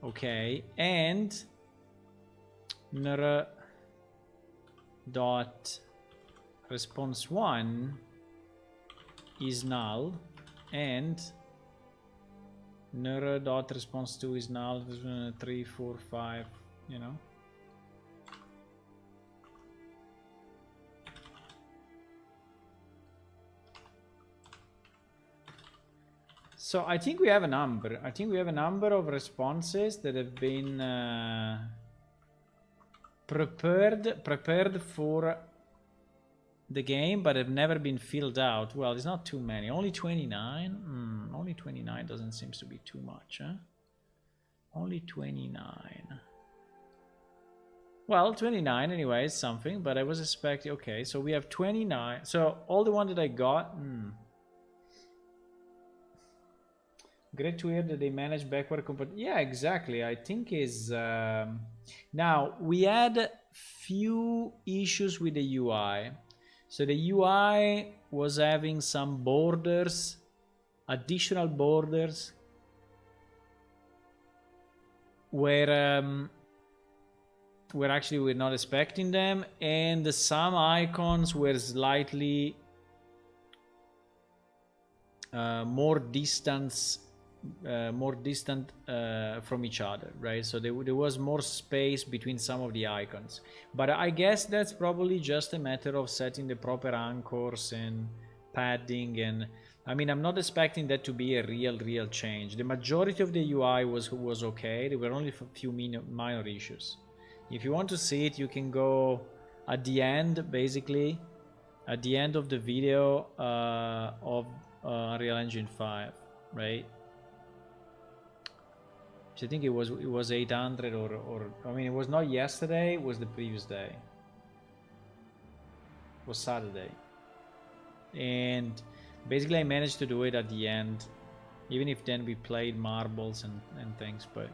Speaker 1: okay, and nr dot response 1 is null, and nr dot response 2 is null. 3, 4, 5, you know. So I think we have a number. I think we have a number of responses that have been prepared for the game, but have never been filled out. Well, it's not too many. Only 29. Only 29 doesn't seem to be too much, huh? Only 29. Well, 29 anyway is something, but I was expecting... Okay, so we have 29. So all the one that I got... Great to hear that they manage backward compatibility. Yeah, exactly. I think is... Now, we had few issues with the UI. So the UI was having some borders, additional borders, where actually we're not expecting them, and some icons were slightly more distant from each other, right? So there was more space between some of the icons, but I guess that's probably just a matter of setting the proper anchors and padding. And I mean, I'm not expecting that to be a real change. The majority of the UI was okay. There were only a few minor issues. If you want to see it, you can go at the end, basically at the end of the video of Unreal Engine 5, right? I think it was 800 or I mean, it was not yesterday, it was the previous day. It was Saturday. And basically I managed to do it at the end, even if then we played marbles and things, but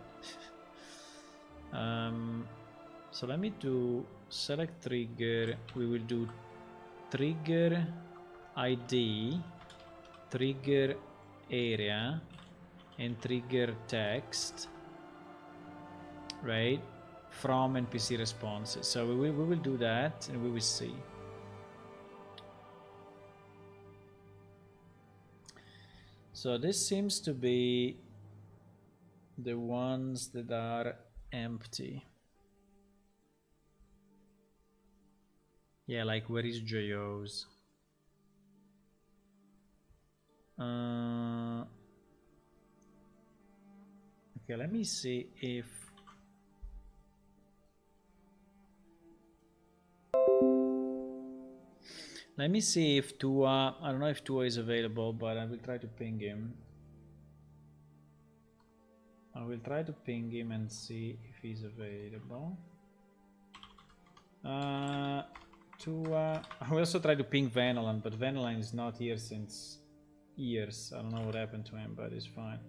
Speaker 1: so let me do select trigger. We will do trigger ID, trigger area, and trigger text, right, from NPC responses. So we will do that and we will see. So this seems to be the ones that are empty. Yeah, like where is JOs? Okay, let me see if Tua, I don't know if Tua is available, but I will try to ping him. I will try to ping him and see if he's available. Tua, I will also try to ping Venolan, but Venolan is not here since years. I don't know what happened to him, but it's fine.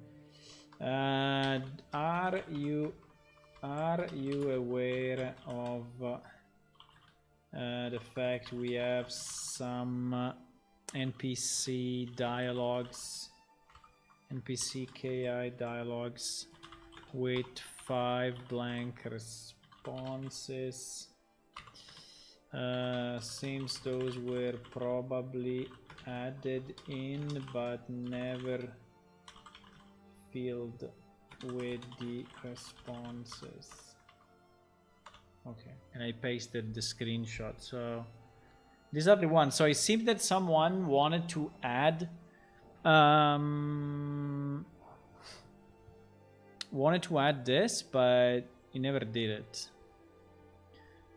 Speaker 1: Are you aware of the fact we have some NPC dialogues, NPC KI dialogues with 5 blank responses? Seems those were probably added in but never filled with the responses. Okay, and I pasted the screenshot. So these are the ones. So it seems that someone wanted to add this, but he never did it.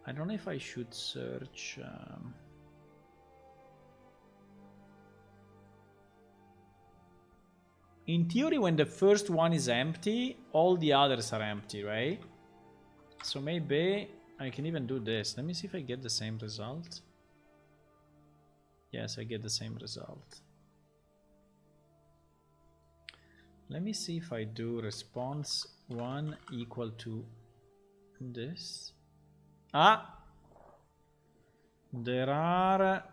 Speaker 1: I don't know if I should search. In theory, when the first one is empty, all the others are empty, right? So maybe I can even do this. Let me see if I get the same result. Yes, I get the same result. Let me see if I do response 1 equal to this. There are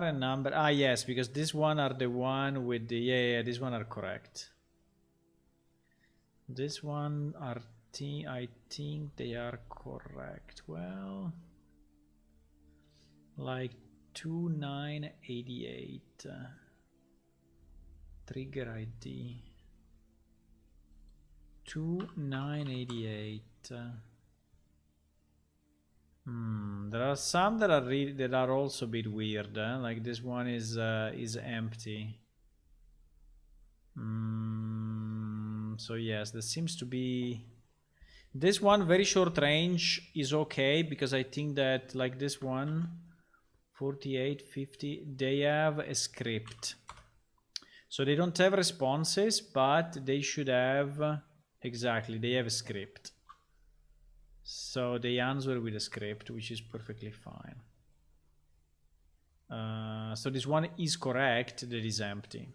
Speaker 1: a number. Yes, because this one are the one with the yeah, this one are correct. This one are I think they are correct. Well, like 2988 trigger ID 2988. There are some that are also a bit weird. Like this one is empty. So yes, there seems to be this one very short range is okay, because I think that like this one 48 50 they have a script, so they don't have responses, but they should have exactly, they have a script, so they answer with a script, which is perfectly fine. So this one is correct, that is empty.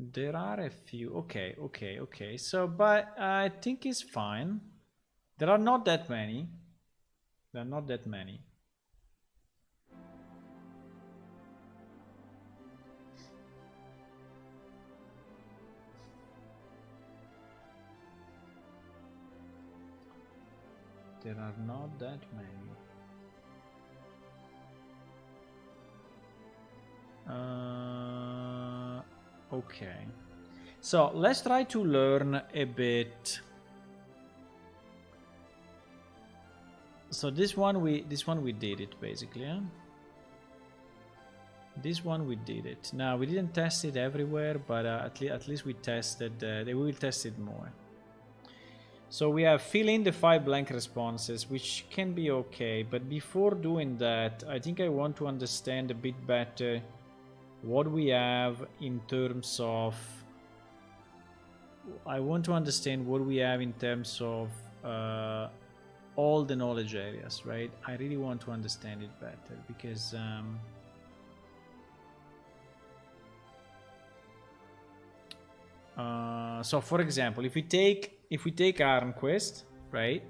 Speaker 1: There are a few. Okay. So, but I think it's fine. There are not that many. There are not that many. There are not that many. Okay. So let's try to learn a bit. So this one we did it basically. Huh? This one we did it. Now we didn't test it everywhere, but at least we tested. We will test it more. So we have fill in the 5 blank responses, which can be okay. But before doing that, I think I want to understand a bit better what we have in terms of. I want to understand what we have in terms of all the knowledge areas, right? I really want to understand it better, because so for example, if we take ArmQuest, right?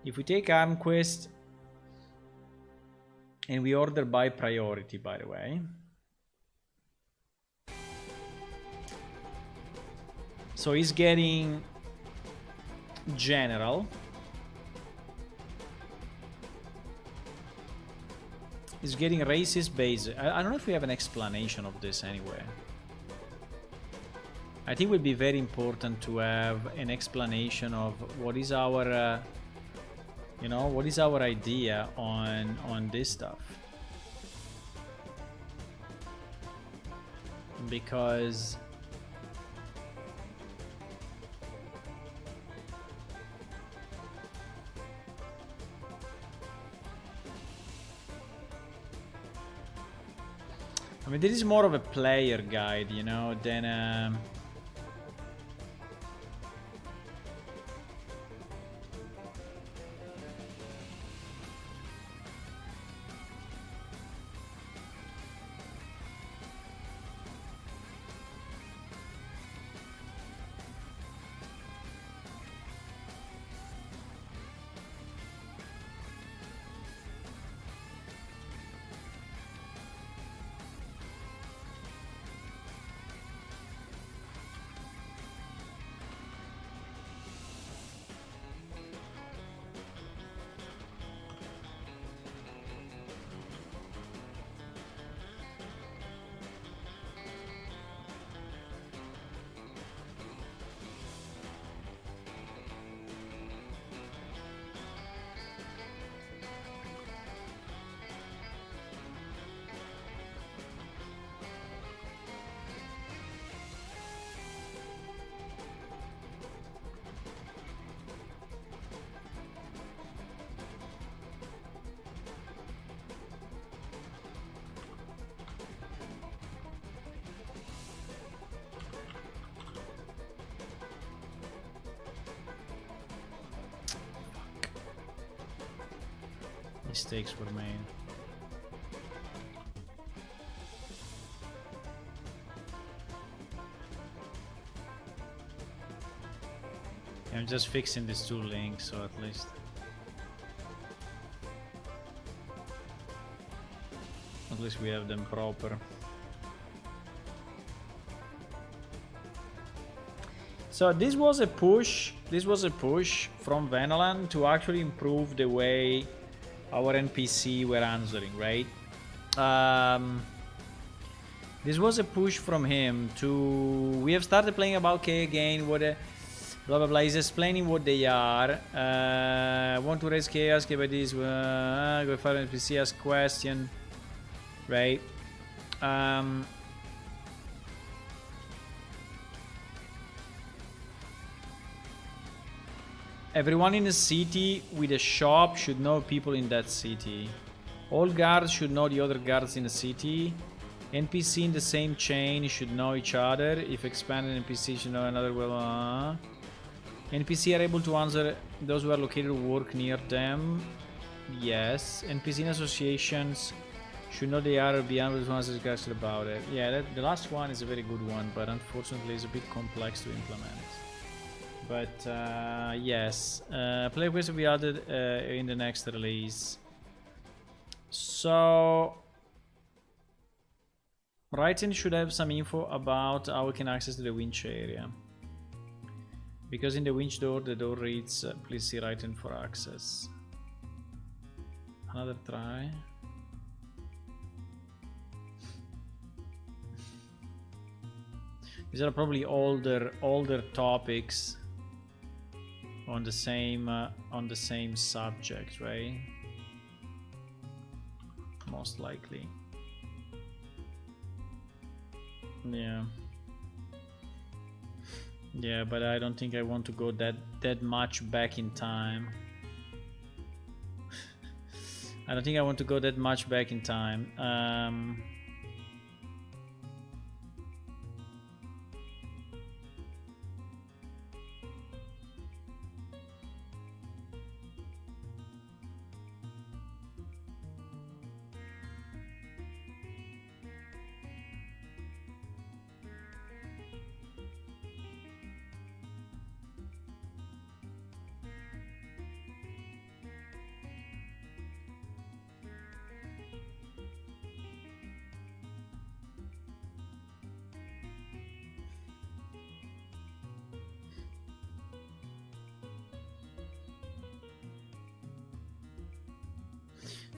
Speaker 1: If we take ArmQuest and we order by priority, by the way. So he's getting general. He's getting racist base. I don't know if we have an explanation of this anywhere. I think it would be very important to have an explanation of what is our, you know, what is our idea on this stuff. Because I mean, this is more of a player guide, you know, than mistakes were made. I'm just fixing these 2 links, so at least we have them proper. So this was a push from Veneland to actually improve the way our NPC were answering, right? This was a push from him to. We have started playing about K again. What a blah blah blah. He's explaining what they are. Want to raise K, ask about this. Go find NPC, ask question, right? Everyone in a city with a shop should know people in that city. All guards should know the other guards in the city. NPC in the same chain should know each other. If expanded, NPC should know another. Well, NPC are able to answer those who are located or work near them. Yes. NPC in associations should know they are beyond to answer questions about it. Yeah, the last one is a very good one, but unfortunately it's a bit complex to implement. But yes, player quests will be added in the next release. So Writing should have some info about how we can access the winch area. Because in the winch door, the door reads, please see Writing for access. Another try. These are probably older topics on the same subject, right? Most likely. Yeah. Yeah, but I don't think I want to go that much back in time. I don't think I want to go that much back in time.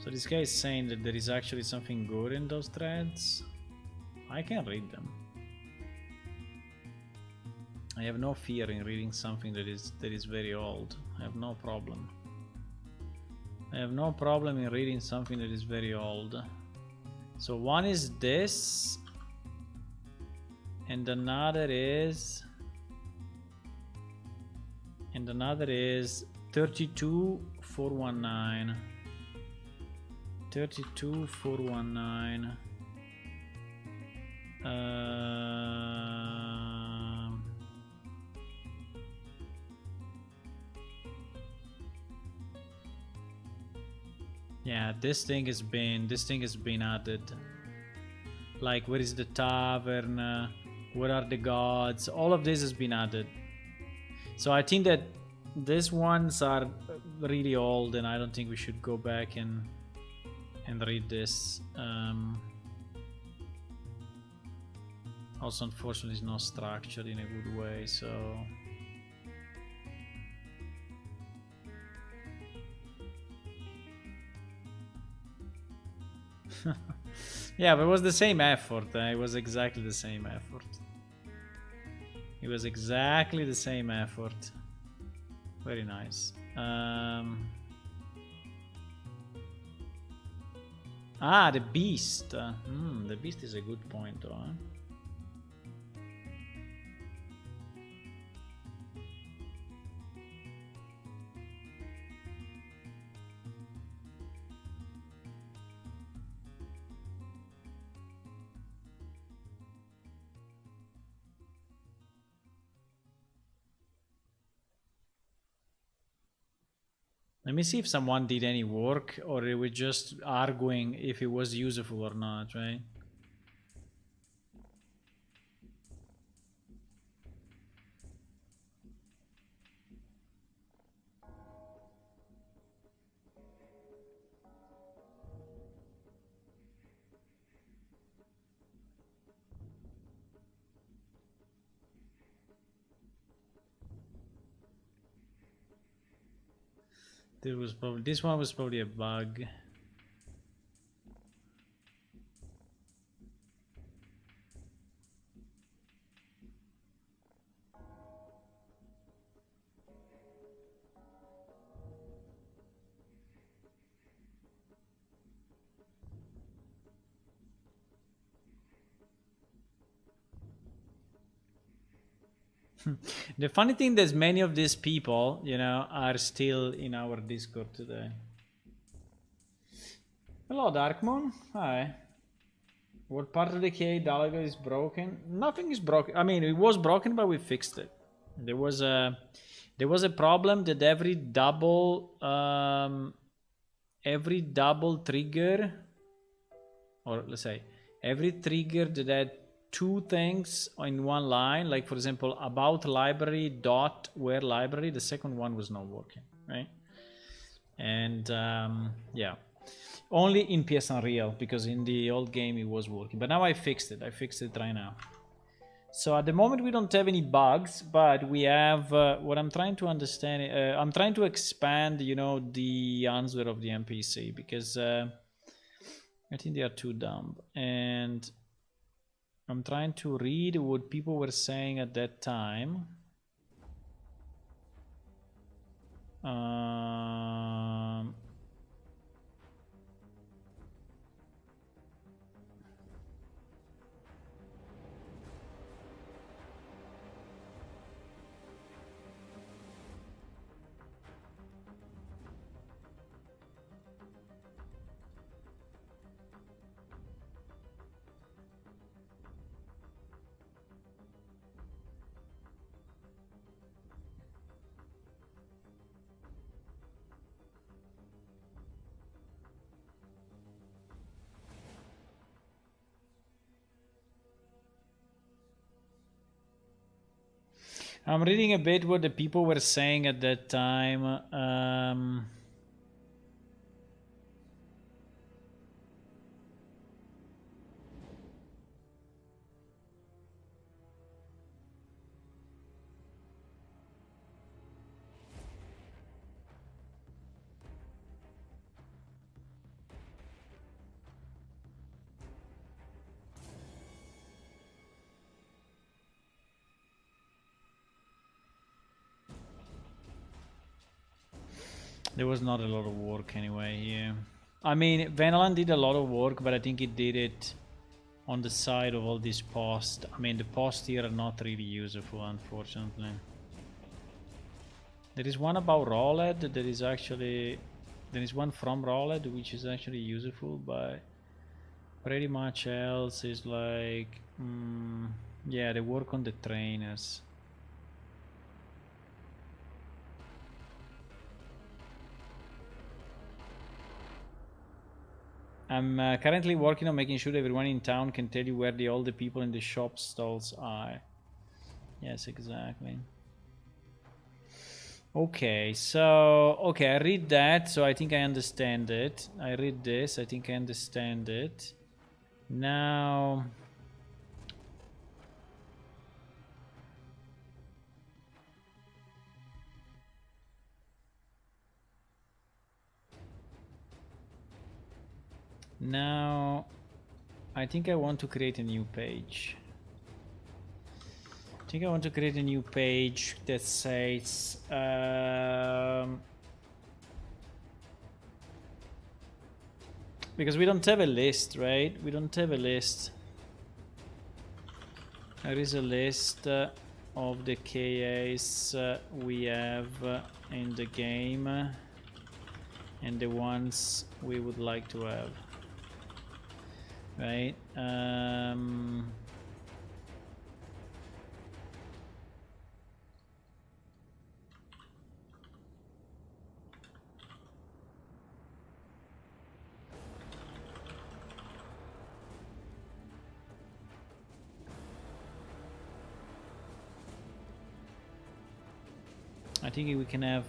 Speaker 1: So this guy is saying that there is actually something good in those threads. I can read them. I have no fear in reading something that is very old. I have no problem. I have no problem in reading something that is very old. So one is this, and another is 32419. 32419. Yeah, this thing has been added. Like, where is the tavern? Where are the gods? All of this has been added. So I think that these ones are really old, and I don't think we should go back and read this. Also, unfortunately, it's not structured in a good way, so yeah, but it was the same effort. It was exactly the same effort. It was exactly the same effort. Very nice. Ah, the beast. The beast is a good point, though. Huh? Let me see if someone did any work, or they were just arguing if it was useful or not, right? This one was probably a bug. The funny thing is many of these people, you know, are still in our Discord today. Hello, Darkmoon. Hi. What part of the KA Dalaga is broken? Nothing is broken. I mean, it was broken, but we fixed it. There was a problem that every double trigger, or let's say every trigger that had two things in one line, like for example about library dot where library, the second one was not working, right? And yeah, only in PS Unreal, because in the old game it was working, but now I fixed it right now. So at the moment we don't have any bugs, but we have what I'm trying to understand. I'm trying to expand, you know, the answer of the NPC, because I think they are too dumb, and I'm trying to read what people were saying at that time. I'm reading a bit what the people were saying at that time. There was not a lot of work anyway here. I mean, Venalan did a lot of work, but I think he did it on the side of all these posts. I mean, the posts here are not really useful, unfortunately. There is one about Rolled. There is one from Rolled, which is actually useful, but pretty much else is like, yeah, they work on the trainers. I'm currently working on making sure everyone in town can tell you where all the people in the shop stalls are. Yes, exactly. Okay, so, okay, I read that, so I think I understand it. I read this, I think I understand it. Now... Now, I think I want to create a new page. I think I want to create a new page that says because we don't have a list, right? We don't have a list. There is a list of the KAs we have in the game and the ones we would like to have. Right? I think we can have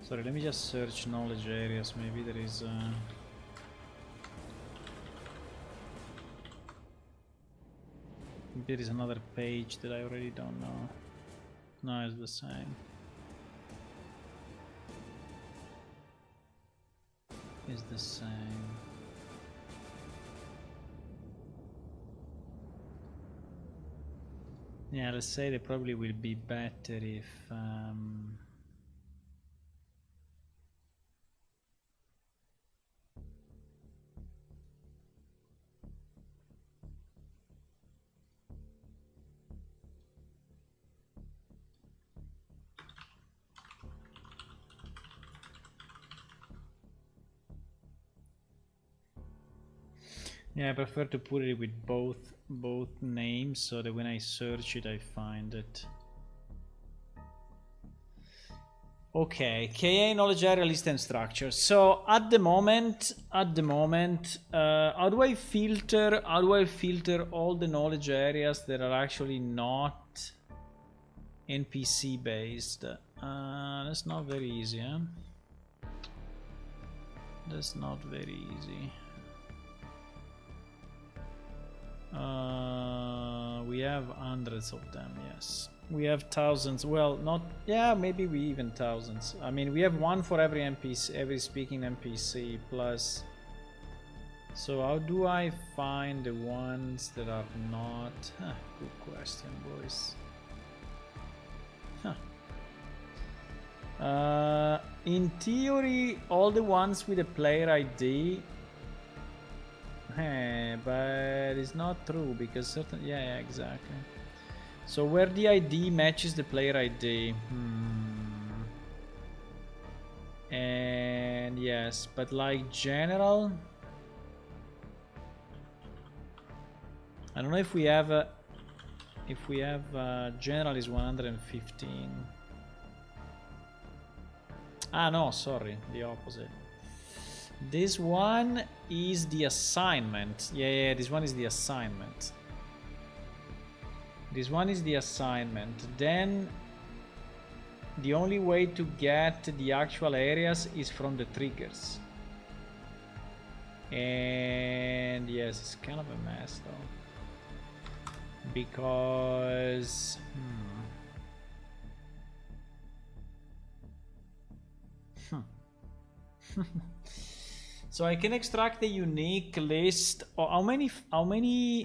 Speaker 1: sorry, let me just search knowledge areas. Maybe there is maybe there is another page that I already don't know. No, it's the same. It's the same. Yeah, let's say they probably will be better if Yeah, I prefer to put it with both names so that when I search it I find it. Okay, KA knowledge area list and structure. So at the moment, how do I filter all the knowledge areas that are actually not NPC based? That's not very easy, huh? That's not very easy. We have hundreds of them, yes. We have thousands. Well, not, yeah, maybe we even thousands. I mean, we have one for every NPC, every speaking NPC plus. So how do I find the ones that are not? Huh, good question, boys. Huh. In theory, all the ones with a player ID. But it's not true because certain. Yeah, exactly. So where the ID matches the player ID. And yes, but like general, I don't know if we have a, general is 115. Ah no, sorry, the opposite. This one is the assignment. Yeah, this one is the assignment. This one is the assignment. Then the only way to get the actual areas is from the triggers. And yes, it's kind of a mess though. Because so I can extract a unique list. Or how many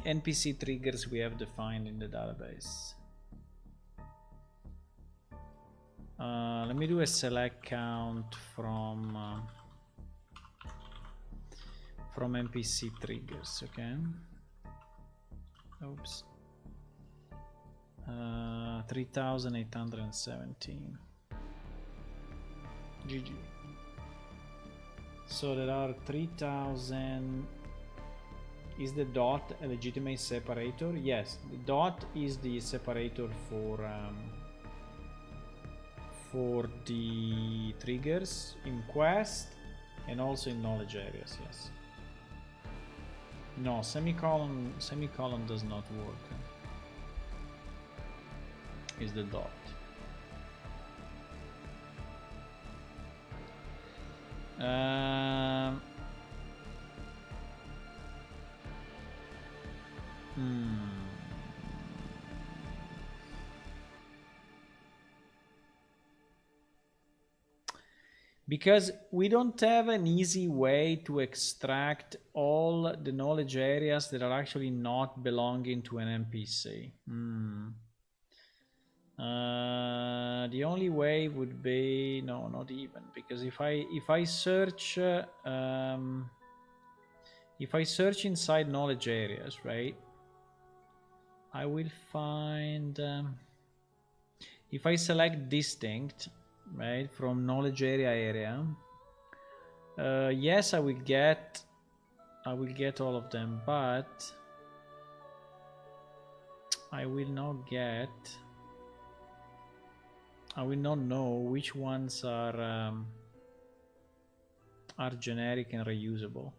Speaker 1: NPC triggers we have defined in the database? Let me do a select count from NPC triggers. Okay. Oops. 3,817. GG. So there are 3,000. Is the dot a legitimate separator? Yes, the dot is the separator for the triggers in quest and also in knowledge areas. Yes. No, semicolon does not work. Is the dot. Because we don't have an easy way to extract all the knowledge areas that are actually not belonging to an NPC. The only way would be, no, not even, because if I search inside knowledge areas, right, I will find if I select distinct, right, from knowledge area, yes, I will get all of them, but I will not know which ones are generic and reusable.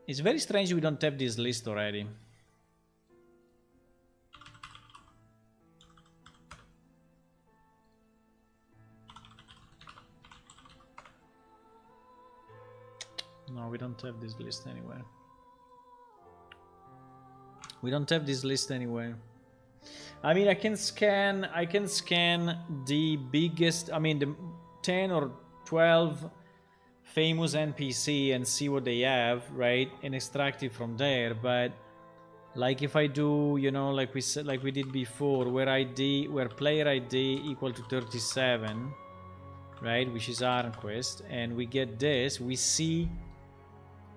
Speaker 1: It's very strange we don't have this list already. No, we don't have this list anywhere. We don't have this list anywhere. I mean, I can scan the biggest, I mean, the 10 or 12 famous NPC and see what they have, right, and extract it from there. But like if I do, you know, like we did before, where player ID equal to 37, right, which is Arnquist, and we get this, we see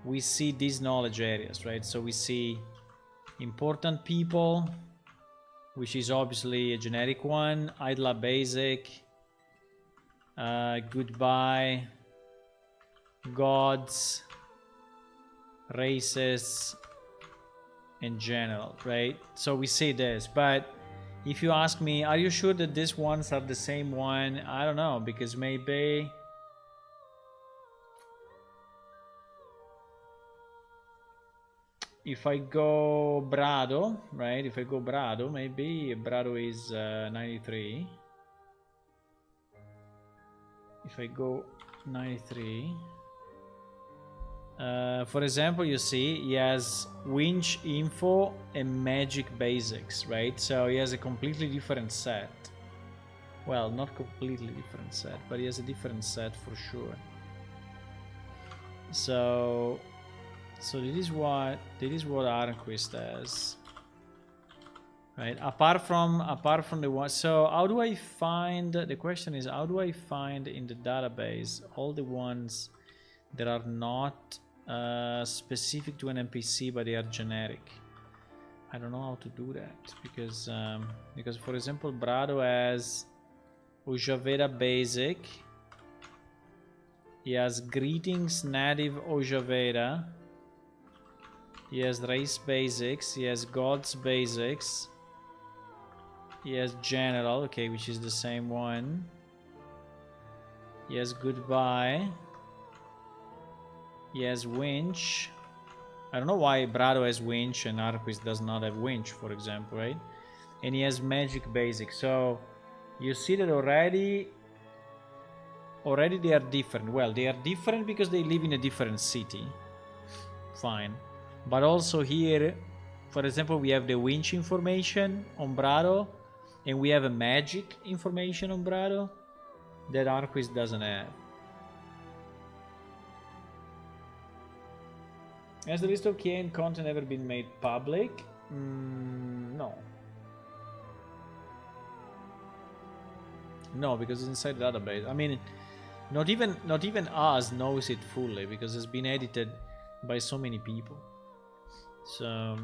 Speaker 1: these knowledge areas, right? So we see important people, which is obviously a generic one, Idla basic, goodbye, gods, races, in general, right? So we see this, but if you ask me, are you sure that these ones are the same one? I don't know, because maybe if I go Brado, right? If I go Brado, maybe Brado is 93. If I go 93, for example, you see he has winch info and magic basics, right? So he has a completely different set. Well, not completely different set, but he has a different set for sure. So this is what Arnquist has, right? Apart from the one. So how do I find? The question is, how do I find in the database all the ones that are not specific to an NPC, but they are generic? I don't know how to do that, because for example, Brado has Ojaveda basic. He has greetings native Ojaveda. He has race basics. He has gods basics. He has general, okay, which is the same one. He has goodbye. He has winch. I don't know why Brado has winch and Arquist does not have winch, for example, right? And he has magic basic. So you see that already they are different. Well, they are different because they live in a different city. Fine. But also here, for example, we have the winch information on Brado, and we have a magic information on Brado that Arquist doesn't have. Has the list of KN content ever been made public? No. No, because it's inside the database. I mean, not even us knows it fully, because it's been edited by so many people. So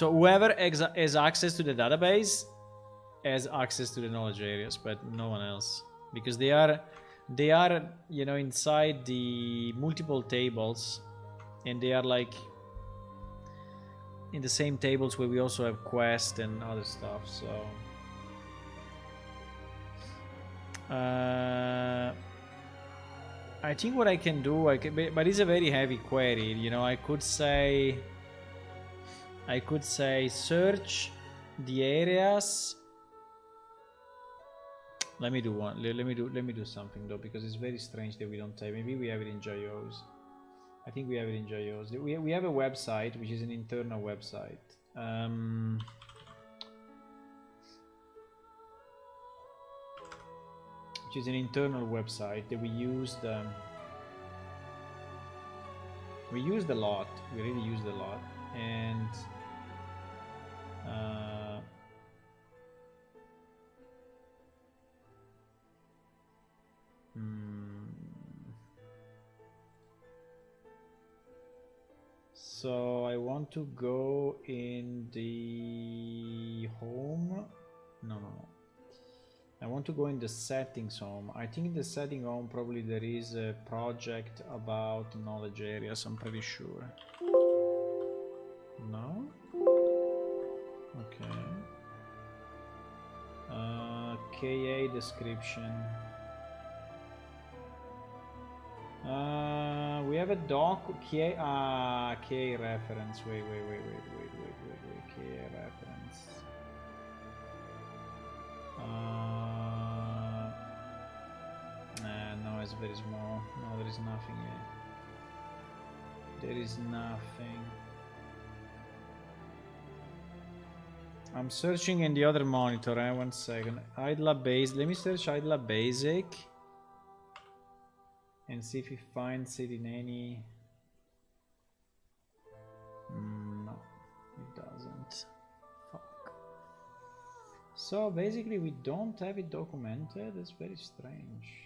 Speaker 1: whoever has access to the database has access to the knowledge areas, but no one else, because they are inside the multiple tables, and they are like in the same tables where we also have quest and other stuff. So I think what I can do, but it's a very heavy query. I could say search the areas. Let me do one. Let me do something though, because it's very strange that we don't have. Maybe we have it in JOs. I think we have it in JOs. We have a website which is an internal website. Which is an internal website that we used. We used a lot. We really used a lot, and so I want to go in the home. No. I want to go in the settings home. I think in the setting home probably there is a project about knowledge areas. I'm pretty sure. No? Okay. KA description. We have a doc. KA reference. Wait. KA reference. No, it's very small. No, there is nothing here. There is nothing. I'm searching in the other monitor. 1 second. Idla base. Let me search Idla basic and see if he finds it in any. No, it doesn't. Fuck. So basically, we don't have it documented. That's very strange.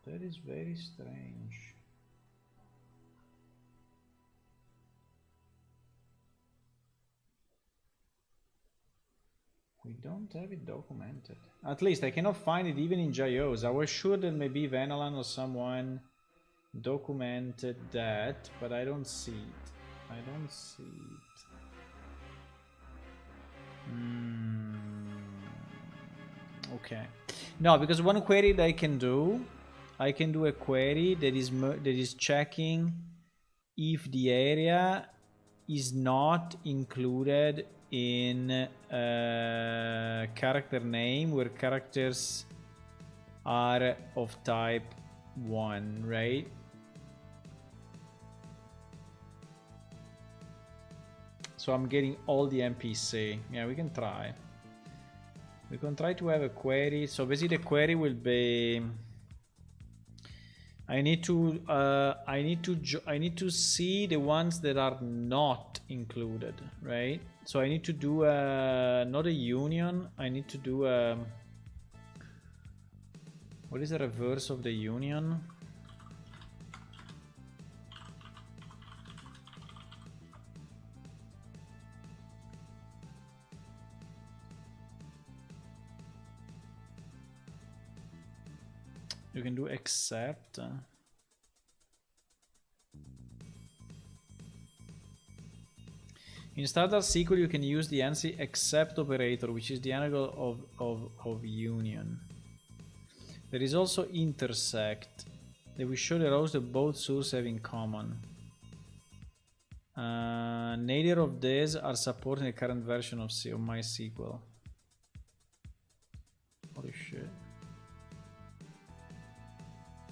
Speaker 1: That is very strange. we don't have it documented. At least I cannot find it even in JOs. I was sure that maybe Venalan or someone documented that, but I don't see it. I don't see it. Okay. No, because one query that I can do a query that is checking if the area is not included in character name where characters are of type 1, right? So I'm getting all the NPC. Yeah, we can try. We can try to have a query. So basically the query will be I need to see the ones that are not included, right? So I need to do not a union. I need to do what is the reverse of the union? You can do except. In Standard SQL, you can use the ANSI except operator, which is the analog of union. There is also intersect that will show the rows that both sources have in common. Neither of these are supported in the current version of MySQL. Holy shit.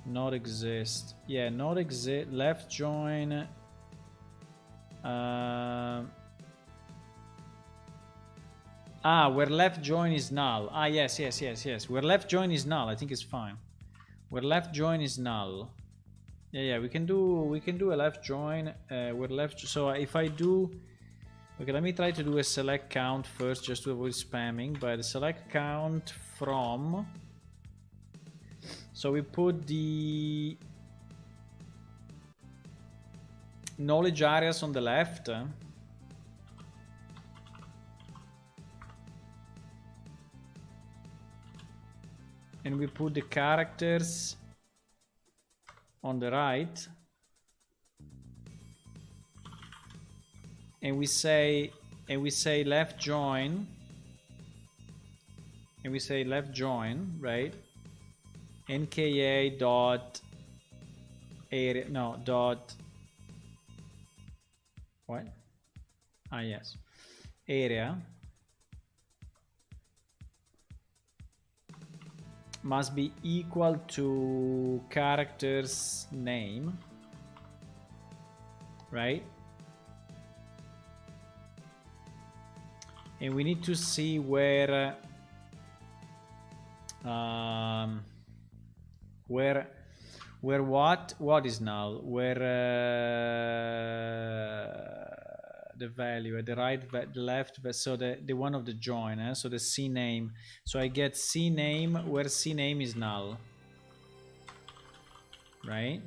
Speaker 1: Not exist. Yeah, not exist. Left join. Where left join is null. Yes. Where left join is null. I think it's fine. Where left join is null. Yeah. We can do a left join. Where left. So if I do. Okay, let me try to do a select count first, just to avoid spamming. But select count from. So we put the knowledge areas on the left. And we put the characters on the right. And we say left join. And we say left join, right? NKA dot area, no, dot what? Yes, area must be equal to character's name, right? And we need to see where what is null, where the value at the right, the left, so the one of the join, so the C name. So I get C name where C name is null, right?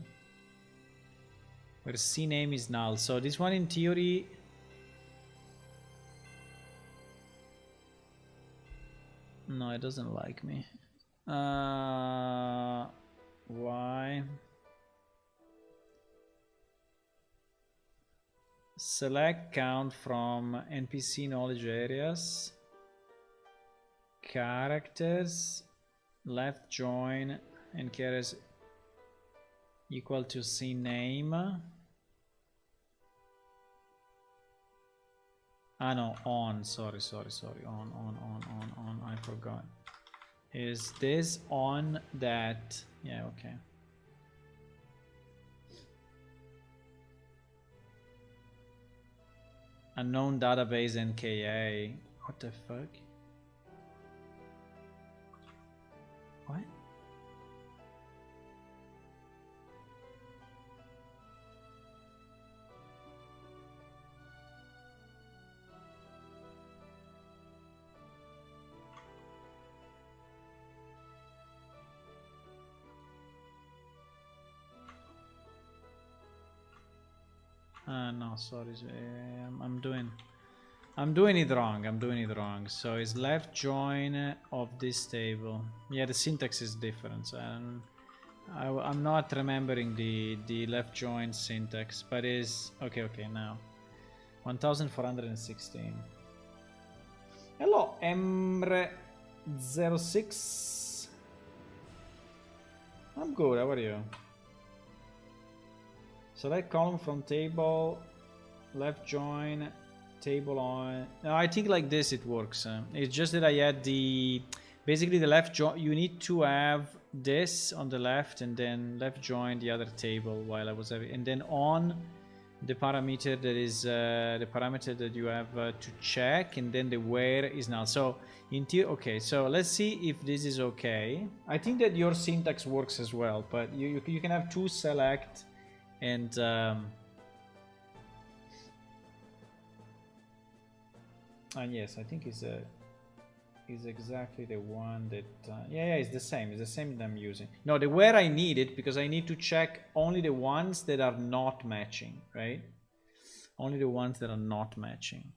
Speaker 1: Where C name is null. So this one in theory. No, it doesn't like me. Why? Select count from NPC knowledge areas, characters, left join, and characters equal to C name. No, on, sorry, on, I forgot. Is this on that? Yeah, okay. Unknown database NKA. What the fuck? What? No, sorry, I'm doing. I'm doing it wrong. I'm doing it wrong. So it's left join of this table. Yeah, the syntax is different. So I'm not remembering the left join syntax, but is okay. Okay, now 1416. Hello, Emre06. I'm good. How are you? Select column from table, left join. Table on. No, I think like this it works. It's just that I had basically the left join. You need to have this on the left and then left join the other table while I was having, and then on the parameter that is the parameter that you have to check, and then the where is null. So okay, so let's see if this is okay. I think that your syntax works as well, but you can have two select and and yes, I think is exactly the one that yeah, it's the same. It's the same that I'm using. No, the where I need it because I need to check only the ones that are not matching, right? Only the ones that are not matching.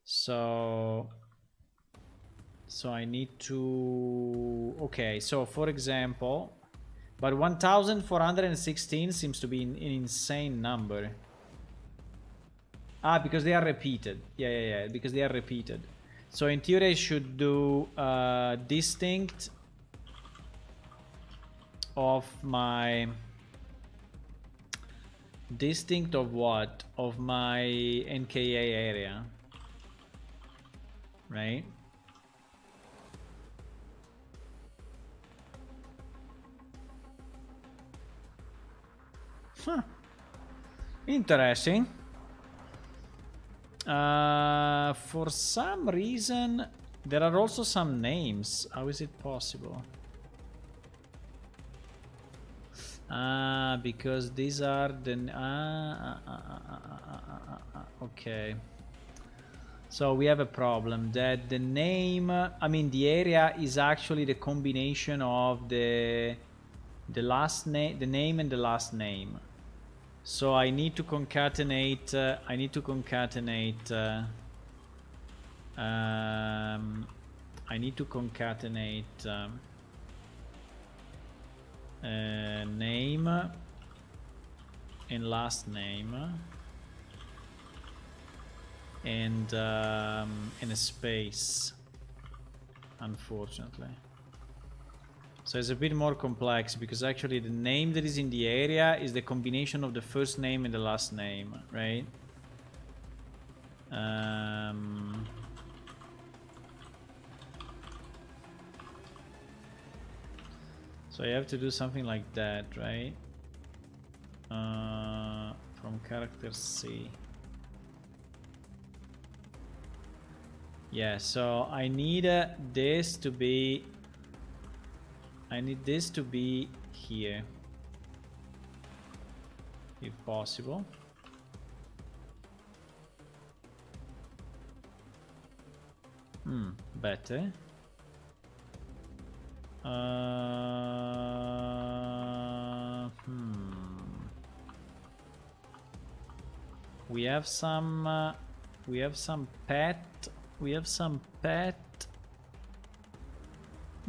Speaker 1: So I need to okay. So for example, but 1416 seems to be an insane number. Ah, because they are repeated. Yeah, because they are repeated. So in theory I should do distinct of my... Distinct of what? Of my NKA area. Right? Huh. Interesting. For some reason, there are also some names. How is it possible? Because these are the... okay. So we have a problem that the name... I mean, the area is actually the combination of the last name, the name and the last name. So I need to concatenate. I need to concatenate name and last name and a space. Unfortunately. So it's a bit more complex because actually the name that is in the area is the combination of the first name and the last name, right? So I have to do something like that, right? From character C. Yeah, so I need this to be... I need this to be here, if possible. Better. We have some pet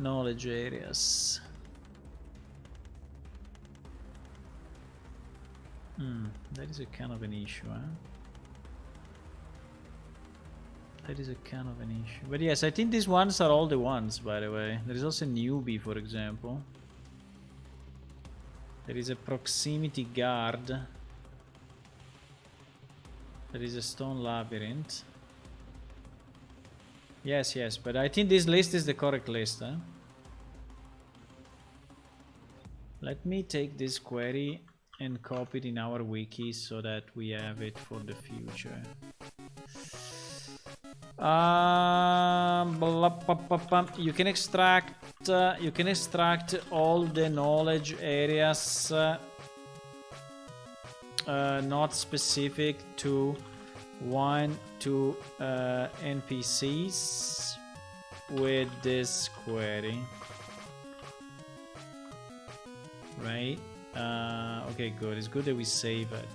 Speaker 1: knowledge areas. That is a kind of an issue, huh? That is a kind of an issue. But yes, I think these ones are all the ones, by the way. There is also a newbie, for example. There is a proximity guard. There is a stone labyrinth. Yes, but I think this list is the correct list, huh? Let me take this query and copy it in our wiki so that we have it for the future. You can extract all the knowledge areas not specific to NPCs with this query, right? Okay, good. It's good that we save it.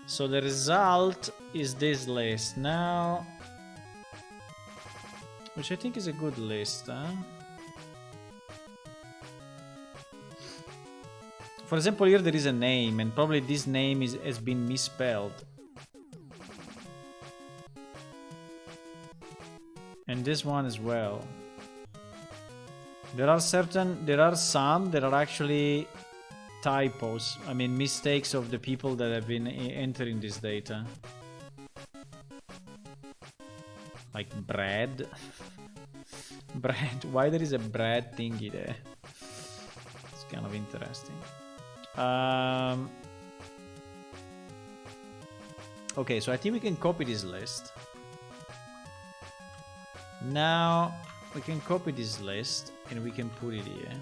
Speaker 1: So the result is this list. Now Which I think is a good list, huh? For example, here there is a name, and probably this name has been misspelled. And this one as well. There are some that are actually typos. I mean, mistakes of the people that have been entering this data. Like Brad. Brad. Why there is a Brad thingy there? It's kind of interesting. Okay, so I think we can copy this list. Now we can copy this list and we can put it here.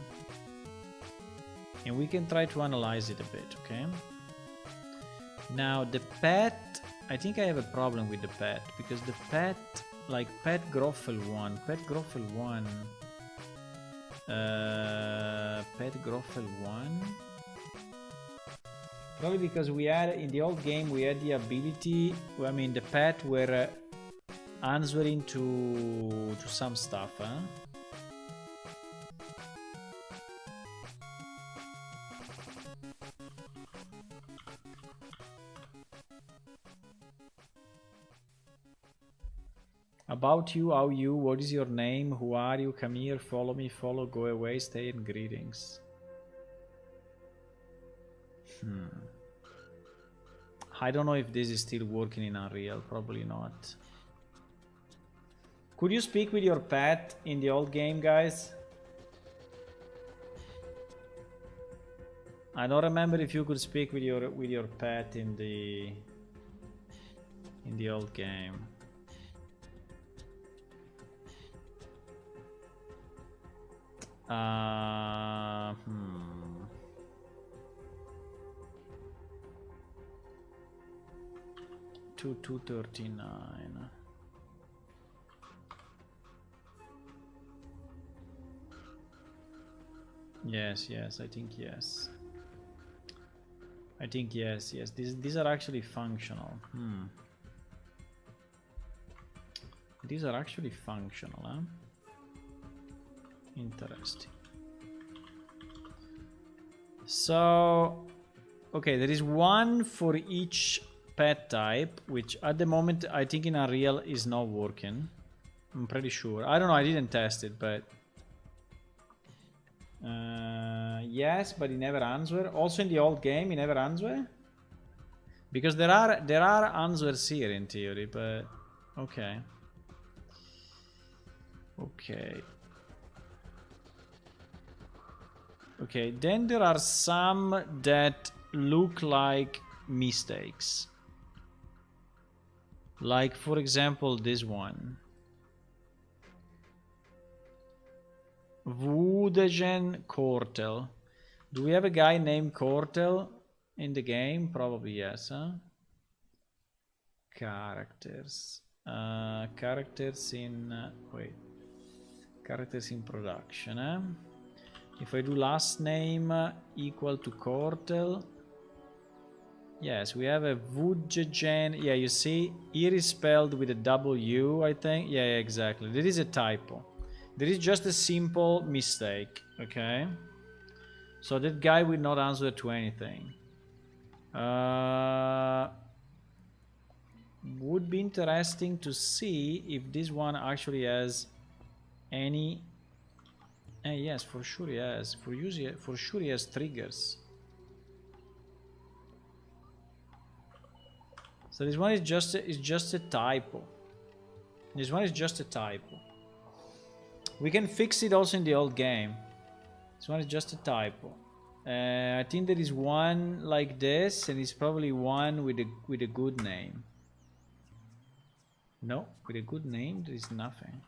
Speaker 1: And we can try to analyze it a bit, okay? Now the pet, I think I have a problem with the pet, because the pet, like pet Groffel 1, pet Groffel 1, pet Groffel 1, probably because we had, in the old game, we had the ability, I mean the pet were answering to some stuff, huh? About you, how you, what is your name, who are you, come here, follow me, follow, go away, stay, and greetings. I don't know if this is still working in Unreal, probably not. Could you speak with your pet in the old game, guys? I don't remember if you could speak with your pet in the old game. To 239. Yes, I think yes. I think yes. These are actually functional. These are actually functional, huh? Interesting. So, okay, there is one for each pet type, which at the moment I think in Unreal is not working. I'm pretty sure. I don't know, I didn't test it, but yes, but he never answer. Also in the old game, he never answer. Because there are answers here in theory, but okay. Okay, then there are some that look like mistakes. Like, for example, this one. Woodagen Cortel. Do we have a guy named Cortel in the game? Probably yes, huh? Characters. Characters in... wait. Characters in production, eh? If I do last name equal to Cortel... Yes, we have a Woodagen. Yeah, you see, here is spelled with a W, I think. Yeah, exactly. There is a typo. There is just a simple mistake, okay? So that guy will not answer to anything. Would be interesting to see if this one actually has any... yes, for sure he has. For sure he has triggers. So this one is just a typo. This one is just a typo. We can fix it also in the old game. This one is just a typo. I think there is one like this, and it's probably one with a good name. No, with a good name there is nothing.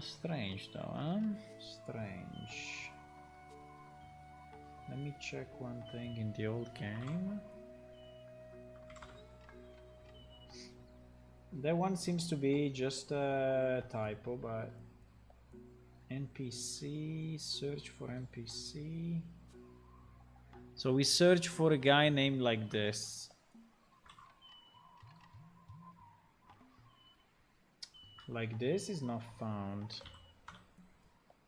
Speaker 1: Strange though, huh? Strange. Let me check one thing in the old game. That one seems to be just a typo, but NPC, search for NPC. So we search for a guy named like this. Like this is not found.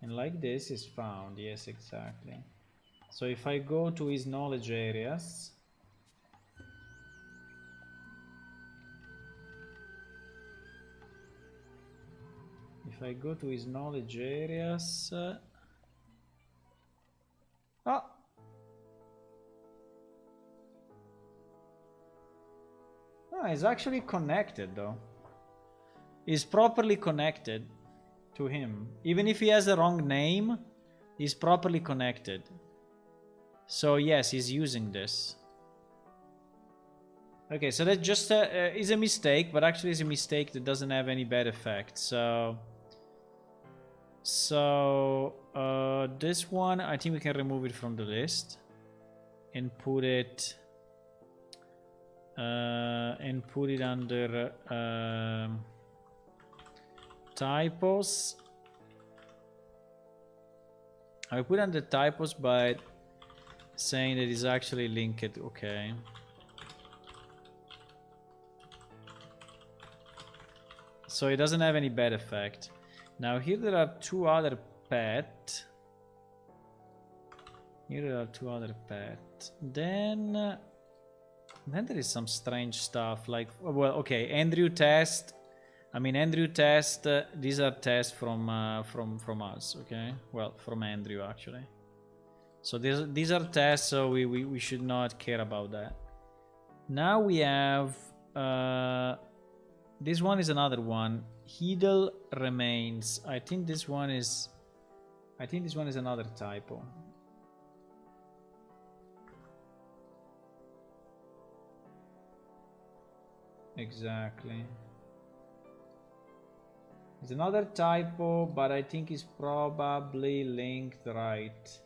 Speaker 1: And like this is found. Yes, exactly. So if I go to his knowledge areas, if I go to his knowledge areas, oh, it's actually connected though. It's properly connected to him. Even if he has the wrong name, he's properly connected. So yes, he's using this. Okay, so that just is a mistake, but actually is a mistake that doesn't have any bad effect. So this one, I think we can remove it from the list and put it under typos. I put under typos by saying that it's actually linked. Okay. So it doesn't have any bad effect. Now here there are two other pet. Here there are two other pet. Then there is some strange stuff like, well, okay, Andrew test. I mean, Andrew test. These are tests from us. Okay, well, from Andrew actually. So these are tests. So we should not care about that. Now we have this one is another one. Heedle remains. I think this one is another typo. Exactly. It's another typo, but I think it's probably linked right.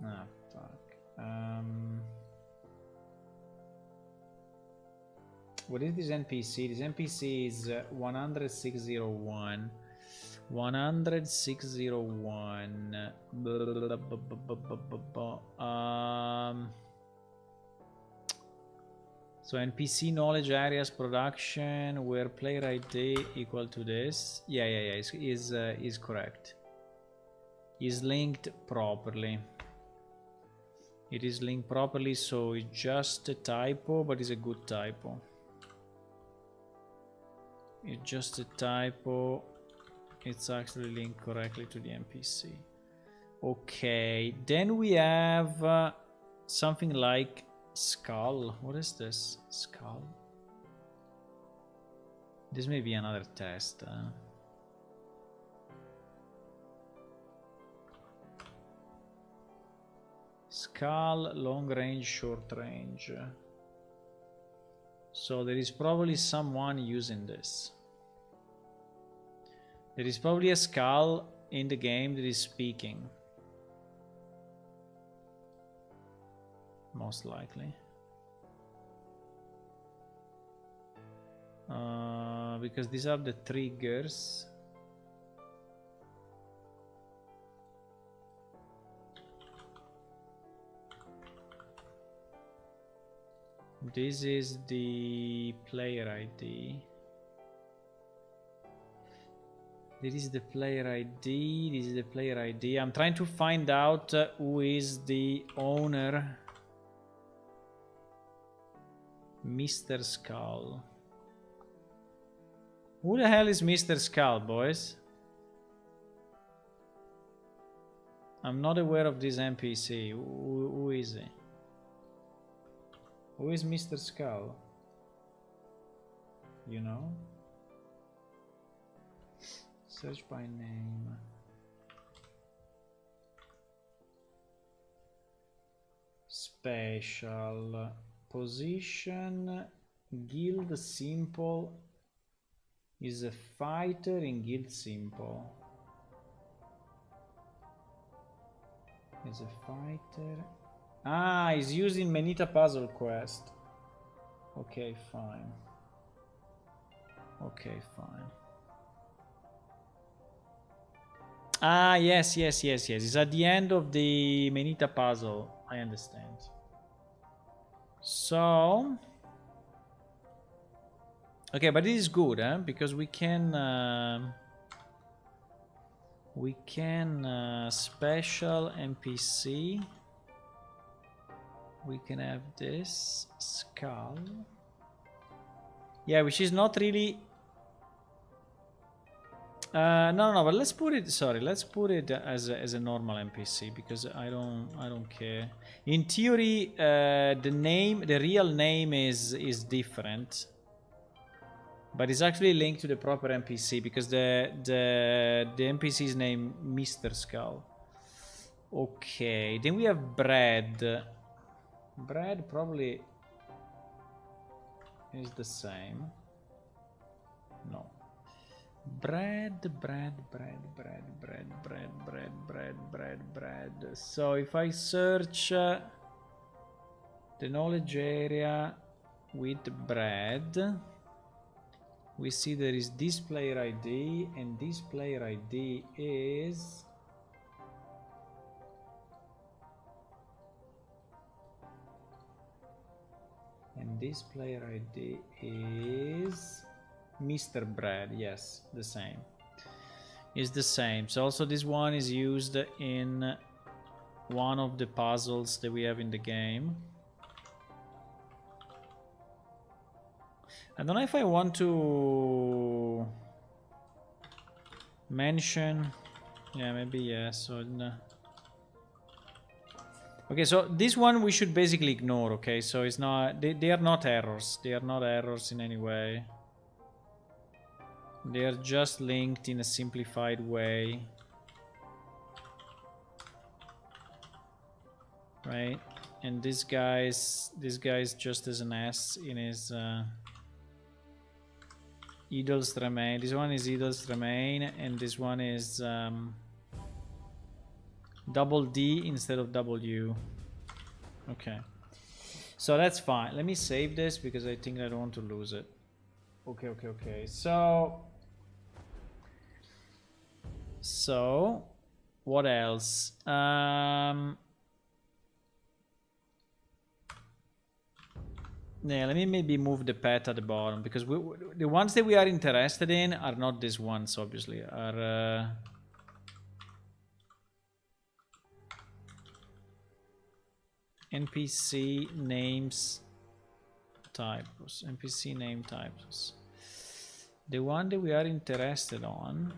Speaker 1: Ah, fuck. What is this NPC? This NPC is 10601. 10601. So NPC knowledge areas production where player ID equal to this. Yeah. Is correct. Is linked properly. It is linked properly, so it's just a typo, but it's a good typo. It's just a typo. It's actually linked correctly to the NPC. Okay, then we have something like skull. What is this? Skull? This may be another test. Skull, long range, short range. So there is probably someone using this. There is probably a skull in the game that is speaking. Most likely. Because these are the triggers. This is the player ID. This is the player ID. This is the player ID. I'm trying to find out who is the owner. Mr. Skull. Who the hell is Mr. Skull, boys? I'm not aware of this NPC. Who is he? Who is Mr. Skull? You know? Search by name. Special. Position. Guild simple. Is a fighter in guild simple. Is a fighter. Ah, he's using Menita Puzzle Quest. Okay, fine. Okay, fine. Ah, yes. It's at the end of the Menita puzzle. I understand. So okay, but it is good, because we can special NPC. We can have this skull. Yeah, which is not really. No, but let's put it. Sorry, let's put it as a normal NPC because I don't care. In theory, the real name is different, but it's actually linked to the proper NPC because the NPC is named Mr. Skull. Okay, then we have bread. Bread probably is the same. No. Bread. So if I search the knowledge area with bread, we see there is this player ID, and this player ID is Mr. Bread. Yes, the same. Is the same. So also this one is used in one of the puzzles that we have in the game. I don't know if I want to mention. Yeah, maybe yes. So okay, so this one we should basically ignore. Okay, so it's not. They are not errors. They are not errors in any way. They are just linked in a simplified way. Right? And this guy's just as an S in his Idol's Remain. This one is Idol's Remain, and this one is double D instead of W. Okay. So that's fine. Let me save this because I think I don't want to lose it. Okay. So what else? Yeah, let me maybe move the pet at the bottom because the ones that we are interested in are not these ones, obviously. Are NPC names types. NPC name types. The one that we are interested on,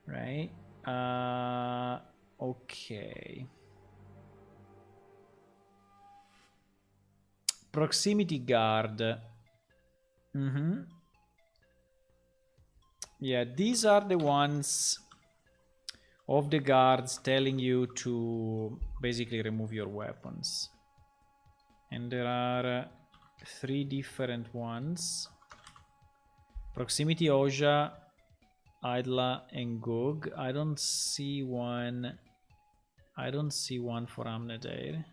Speaker 1: right? Okay. Proximity guard. Yeah, these are the ones of the guards telling you to basically remove your weapons. And there are 3 different ones. Proximity Oja, Idla, and Gug. I don't see one for Amnedale.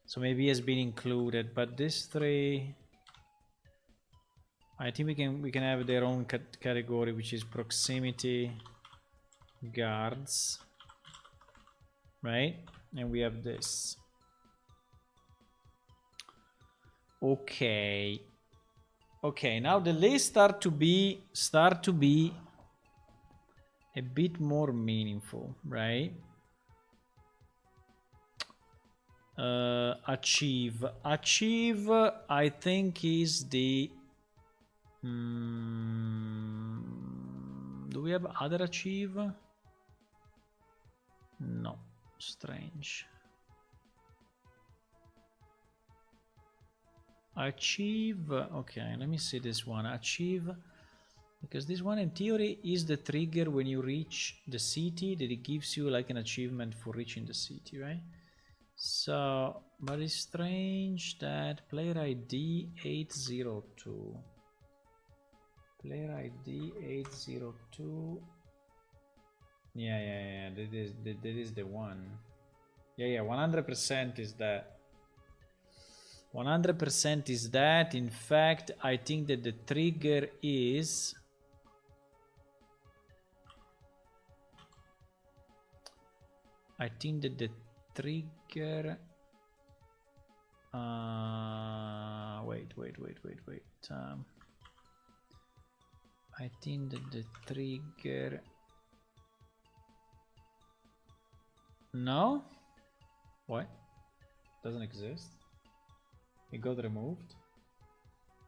Speaker 1: So maybe it has been included, but these 3, I think we can have their own category, which is proximity guards, right? And we have this. Okay. Now the list start to be a bit more meaningful, right? Achieve, I think is the do we have other achieve? No, strange. Achieve, okay, let me see this one. Achieve, because this one in theory is the trigger when you reach the city, that it gives you like an achievement for reaching the city, right? So, but it's strange that player ID 802. Player ID 802. Yeah. That is the one. Yeah. 100% is that. 100% is that. In fact, I think that the trigger is. I think that the trigger trigger. Wait. I think that the trigger. No? What? Doesn't exist? It got removed?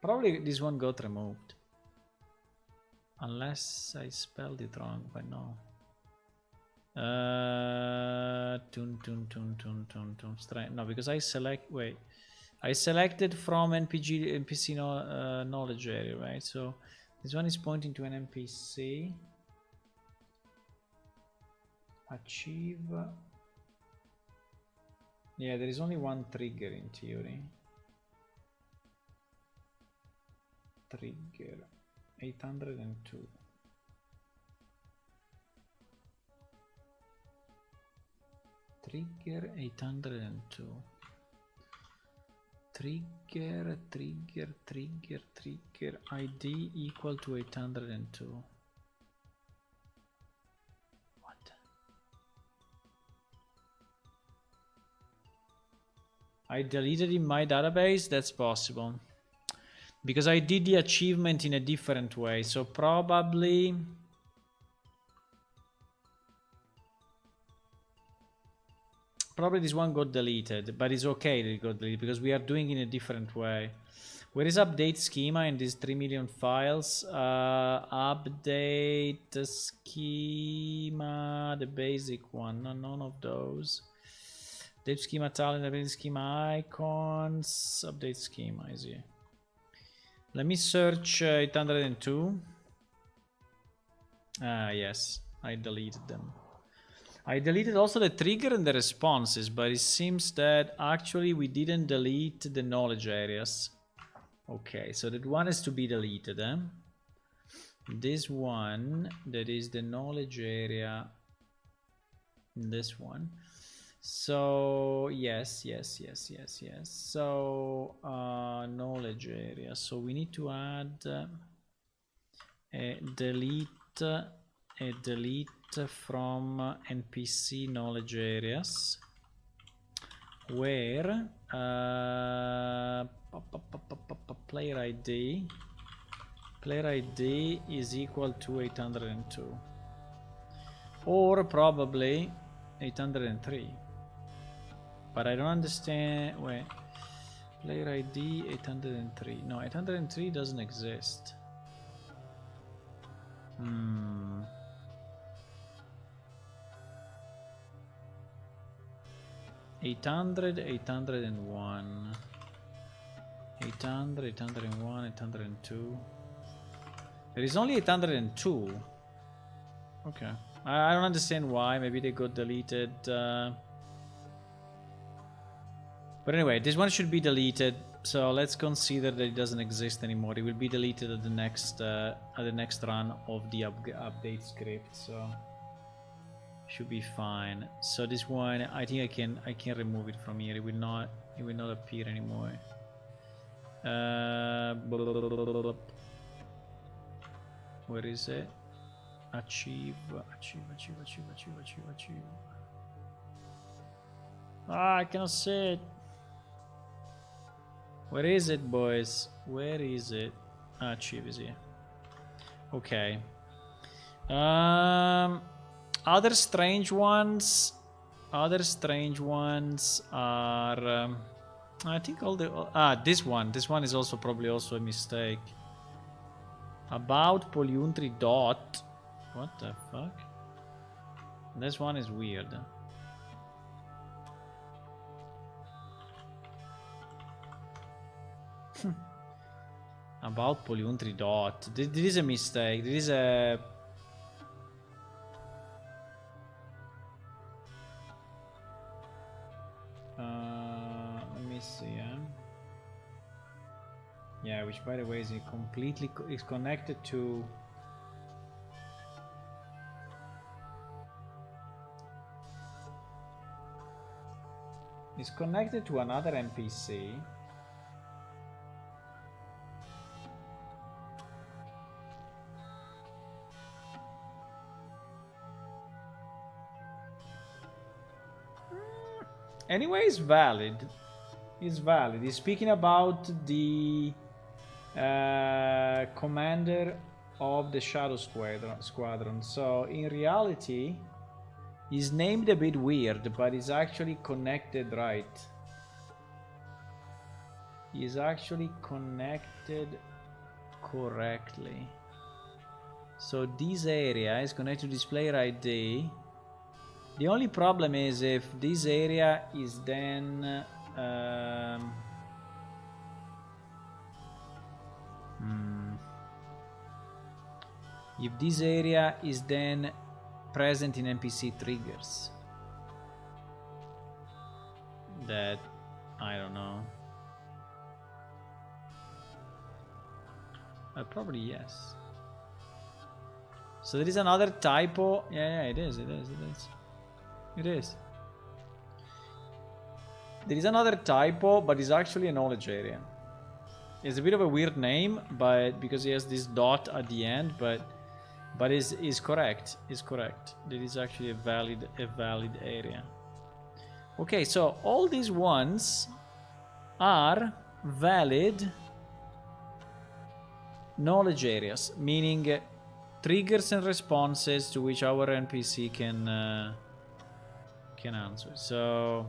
Speaker 1: Probably this one got removed. Unless I spelled it wrong, but no. No, because I select. Wait, I selected from NPC knowledge area, right? So this one is pointing to an NPC. Achieve. Yeah, there is only one trigger in theory. Trigger 802. Trigger 802. Trigger ID equal to 802. What? I deleted in my database? That's possible. Because I did the achievement in a different way, so probably this one got deleted, but it's okay that it got deleted because we are doing it in a different way. Where is update schema in these 3 million files? Update schema, the basic one. No, none of those. Update schema talent, update schema icons, update schema is here. Let me search 802. Yes, I deleted them. I deleted also the trigger and the responses, but it seems that actually we didn't delete the knowledge areas. Okay, so that one is to be deleted. This one, that is the knowledge area. This one. So yes. So knowledge area. So we need to add a delete from NPC knowledge areas where player ID is equal to 802 or probably 803. But I don't understand. Wait, player ID 803. No, 803 doesn't exist. 800, 801. 800, 801, 802. There is only 802. Okay. I don't understand why. Maybe they got deleted. But anyway, this one should be deleted. So let's consider that it doesn't exist anymore. It will be deleted at the next run of the update script. So should be fine. So this one, I think I can remove it from here. It will not appear anymore. Where is it? Achieve. Ah, I cannot see it. Where is it, boys? Where is it? Achieve is here. Okay. Other strange ones are I think all the this one is also probably also a mistake. About polyuntry dot. What the fuck? This one is weird. About polyuntry dot. This is a mistake. This is a let me see. Yeah, which by the way is completely is connected to. It's connected to another NPC. Anyway, it's valid. It's valid. He's speaking about the commander of the Shadow Squadron. So in reality, he's named a bit weird, but he's actually connected right. He's actually connected correctly. So this area is connected to displayer ID. The only problem is if this area is then if this area is then present in NPC triggers, that I don't know. Probably yes. So there is another typo. Yeah, it is. It is. There is another typo, but it's actually a knowledge area. It's a bit of a weird name, but because he has this dot at the end, but is correct. Is correct. There is actually a valid area. Okay, so all these ones are valid knowledge areas, meaning triggers and responses to which our NPC can answer. So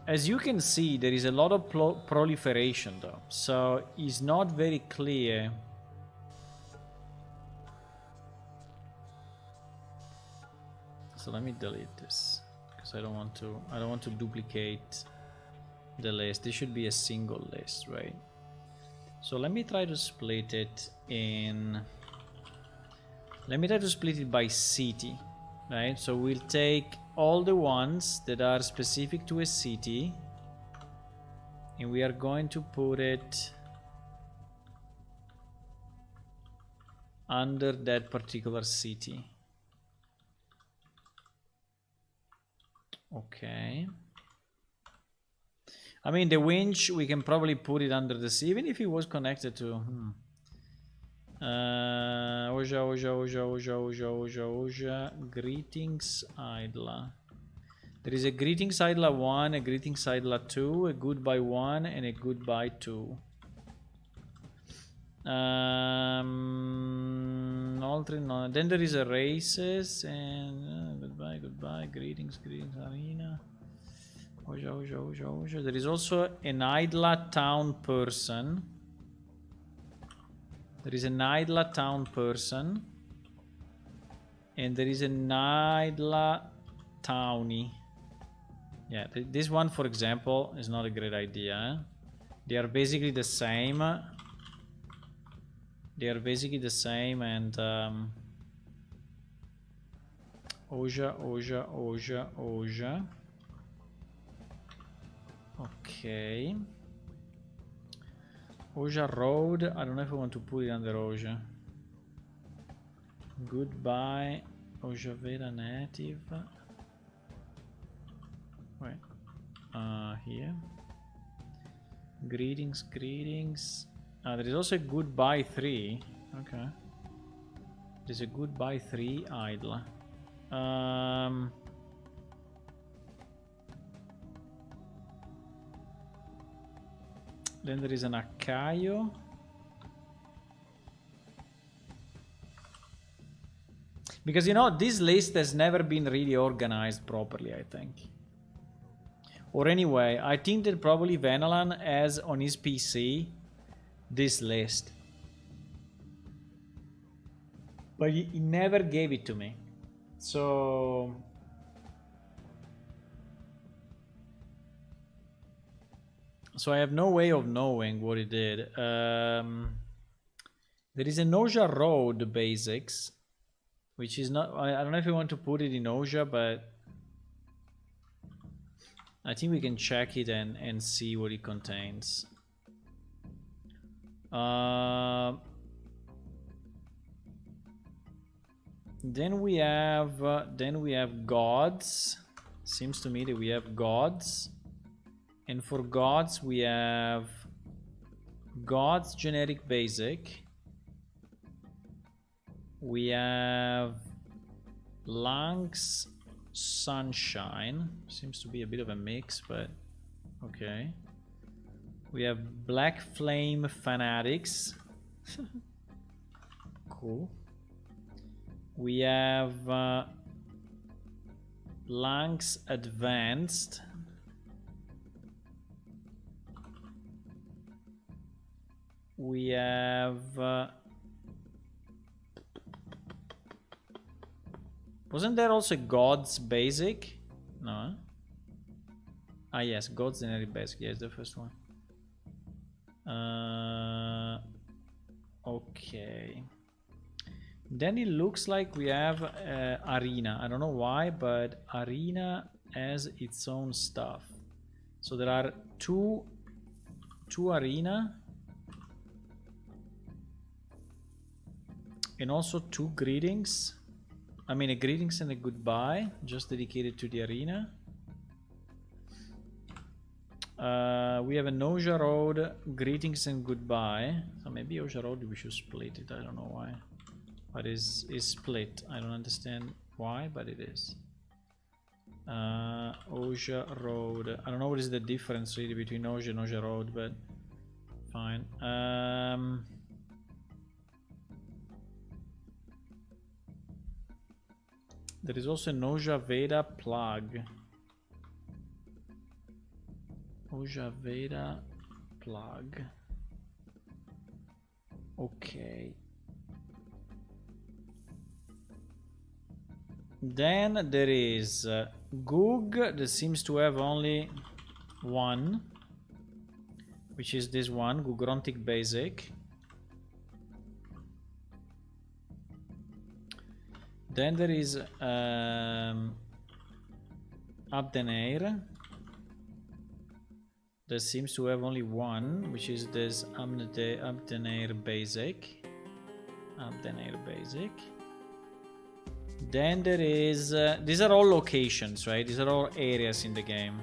Speaker 1: as you can see, there is a lot of proliferation though, so it's not very clear. So let me delete this because I don't want to duplicate the list. This should be a single list, right? So let me try to split it in. Let me try to split it by city, right? So we'll take all the ones that are specific to a city, and we are going to put it under that particular city. Okay. I mean, the winch, we can probably put it under the sea, even if it was connected to... Oja. Greetings, Idla. There is a Greetings, Idla 1, a Greetings, Idla 2, a Goodbye 1, and a Goodbye 2. All three, no. Then there is a Races, and goodbye, greetings, Arena. Oja. There is also an Idla town person. There is an Idla town person. And there is an Idla townie. Yeah, this one, for example, is not a great idea. They are basically the same. And Oja. Okay. Oja Road. I don't know if I want to put it under Oja. Goodbye. Oja Vera Native. Wait. Here. Greetings. There is also a Goodbye 3. Okay. There's a Goodbye 3 Idla. Then there is an Akayo. Because, you know, this list has never been really organized properly, I think. Or anyway, I think that probably Venalan has on his PC this list. But he never gave it to me. So... So I have no way of knowing what he did. There is an Oja Road basics, which is not... I don't know if you want to put it in Oja, but I think we can check it and see what it contains. Then we have gods. Seems to me that we have gods. And for gods, we have gods generic basic. We have Lungs Sunshine. Seems to be a bit of a mix, but okay. We have Black Flame Fanatics. Cool. We have Lungs Advanced. We have wasn't there also Gods Basic? No. Ah yes, Gods Generic Basic. Yes, the first one. Okay. Then it looks like we have Arena. I don't know why, but Arena has its own stuff. So there are two Arena. And also 2 greetings. I mean a greetings and a goodbye, just dedicated to the arena. We have a Noja Road, greetings and goodbye. So maybe Oja Road we should split it, I don't know why. But it's split, I don't understand why, but it is. Oja Road, I don't know what is the difference really between Oja and Oja Road, but fine. There is also an Oja Veda plug. Oja Veda plug. Okay. Then there is Goog that seems to have only one, which is this one, Gugrontic Basic. Then there is Abdenair that seems to have only one, which is this Abdenair Basic. Abdenair Basic. Then there is these are all locations, right? These are all areas in the game.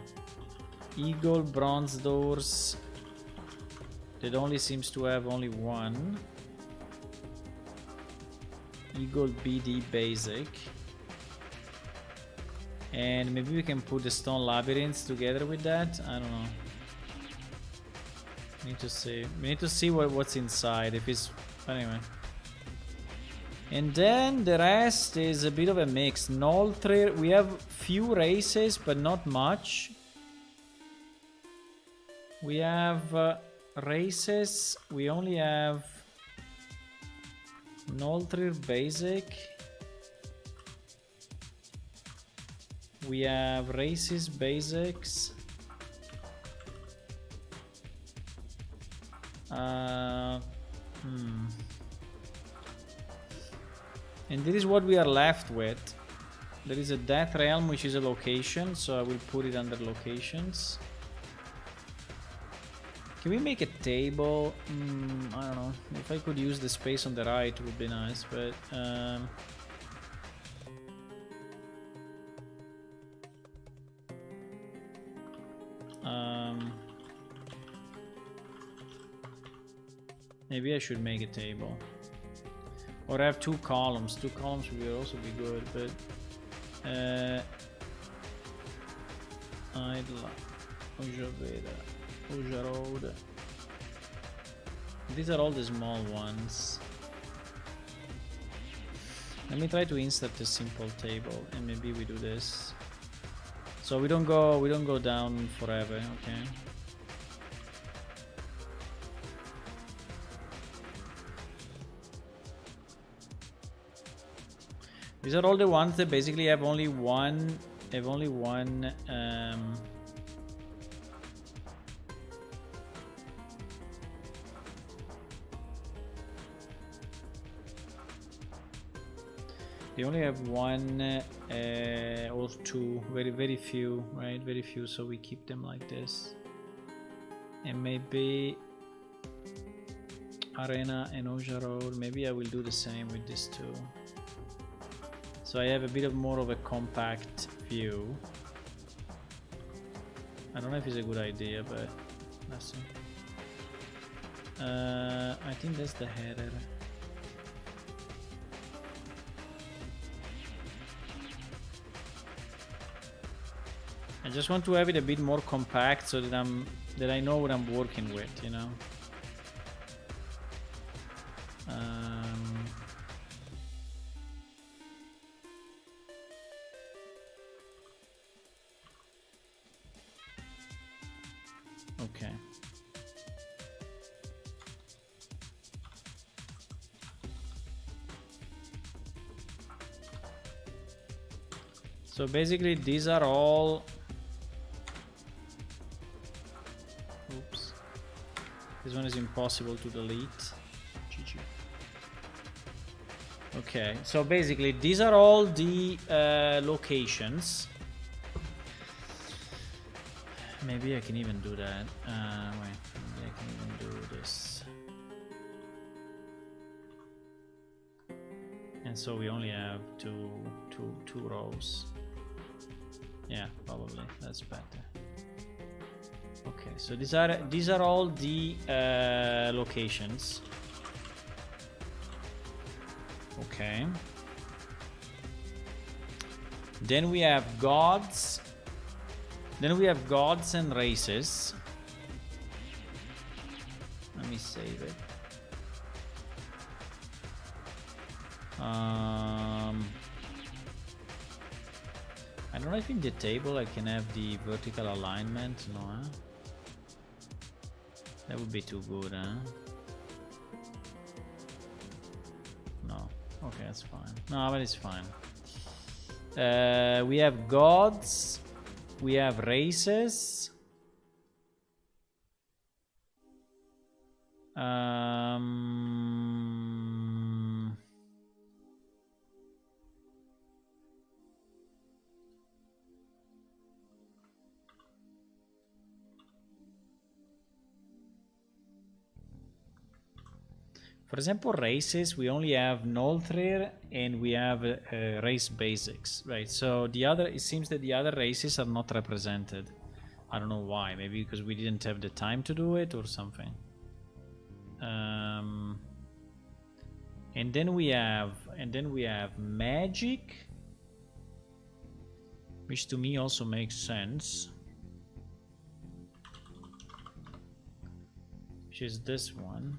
Speaker 1: Eagle Bronze Doors that only seems to have only one. Eagle BD Basic. And maybe we can put the Stone Labyrinths together with that. I don't know. We need to see what's inside. If it's anyway. And then the rest is a bit of a mix. Noltrir, we have few races, but not much. We have races. We only have Noltrir Basic. We have races basics. And this is what we are left with. There is a Death Realm, which is a location, so I will put it under locations. Can we make a table? I don't know. If I could use the space on the right, it would be nice, but maybe I should make a table. Or have 2 columns. 2 columns would also be good, but Idla, Oja Veda, Oja Road. These are all the small ones. Let me try to insert a simple table, and maybe we do this. So we don't go down forever, okay? These are all the ones that basically have only one. They only have one or 2, very few, right? Very few, so we keep them like this. And maybe Arena and Oja Road, maybe I will do the same with these 2. So I have a bit more of a compact view. I don't know if it's a good idea, but let's see. I think that's the header. I just want to have it a bit more compact so that I know what I'm working with, you know. Okay. So basically these are all, oops, this one is impossible to delete. GG. Okay, so basically these are all the locations. Maybe I can even do that. Wait, maybe I can even do this. And so we only have two rows. Yeah, probably that's better. Okay, so these are all the locations. Okay. Then we have gods. Then we have gods and races. Let me save it. I don't know if in the table I can have the vertical alignment. No, huh? That would be too good, huh? No. Okay, that's fine. No, but it's fine. We have gods. We have races. For example, races, we only have Nolthrir and we have race basics, right? So the other, it seems that the other races are not represented. I don't know why. Maybe because we didn't have the time to do it or something. And then we have magic, which to me also makes sense. Which is this one.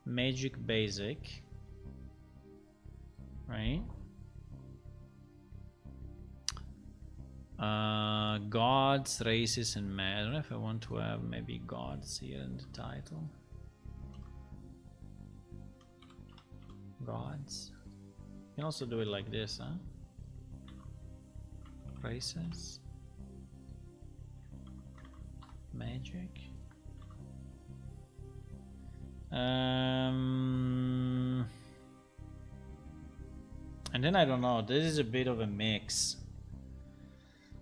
Speaker 1: Magic basic, right? Gods, races, and magic. I don't know if I want to have maybe gods here in the title. Gods. You can also do it like this, huh? Races, magic. And then I don't know, this is a bit of a mix.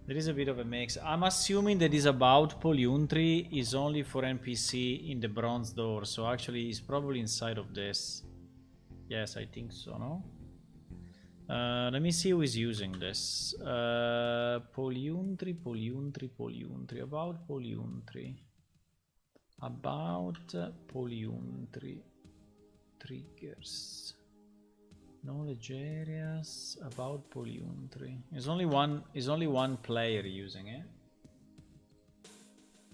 Speaker 1: There is a bit of a mix. I'm assuming that is about Polyuntry is only for NPC in the bronze door, so actually it's probably inside of this. Yes, I think so, no? Let me see who is using this. Polyuntry, about Polyuntry. About Polyuntry triggers, knowledge areas, about Polyuntry. There's only one player using it,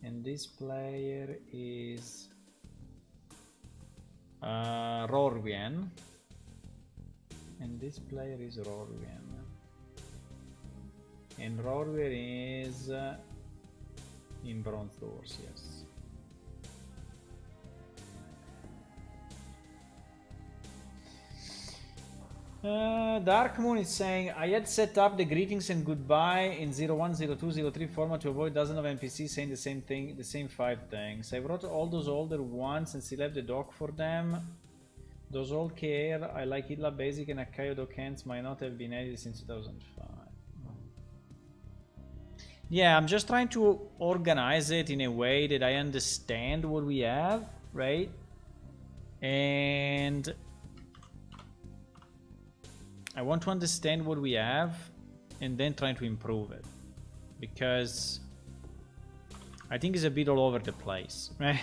Speaker 1: and this player is Rorvien, and this player is Rorvien, and Rorvien is in bronze doors. Yes. Dark Moon is saying, I had set up the greetings and goodbye in 01, 02, 03 format to avoid dozens of NPCs saying the same thing, the same 5 things. I wrote all those older ones and still have the doc for them. Those old KR, I like Idla Basic and Akayo docents might not have been added since 2005. Yeah, I'm just trying to organize it in a way that I understand what we have, right? And I want to understand what we have and then trying to improve it, because I think it's a bit all over the place, right?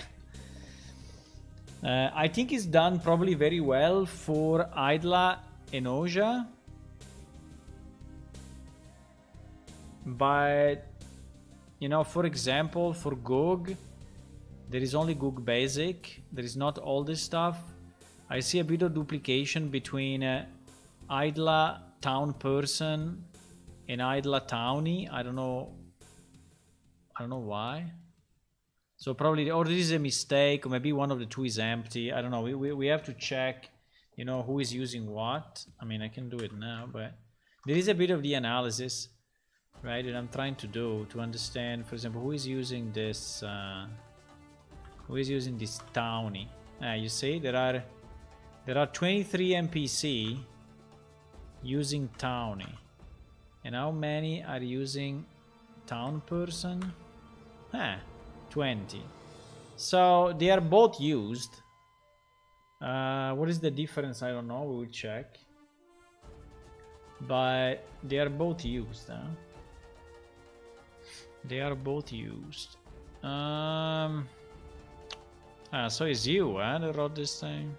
Speaker 1: I think it's done probably very well for Idla and Oja. But, you know, for example, for GOG, there is only GOG Basic. There is not all this stuff. I see a bit of duplication between Idla Town Person and Idla Townie. I don't know why. So probably, or this is a mistake, or maybe one of the two is empty. I don't know. We have to check, you know, who is using what. I mean, I can do it now, but there is a bit of the analysis, right, that I'm trying to do to understand, for example, who is using this Townie. You see, there are 23 NPC using Townie. And how many are using Town Person? 20. So they are both used. What is the difference? I don't know. We will check. But they are both used. They are both used. So it's you, that wrote this thing.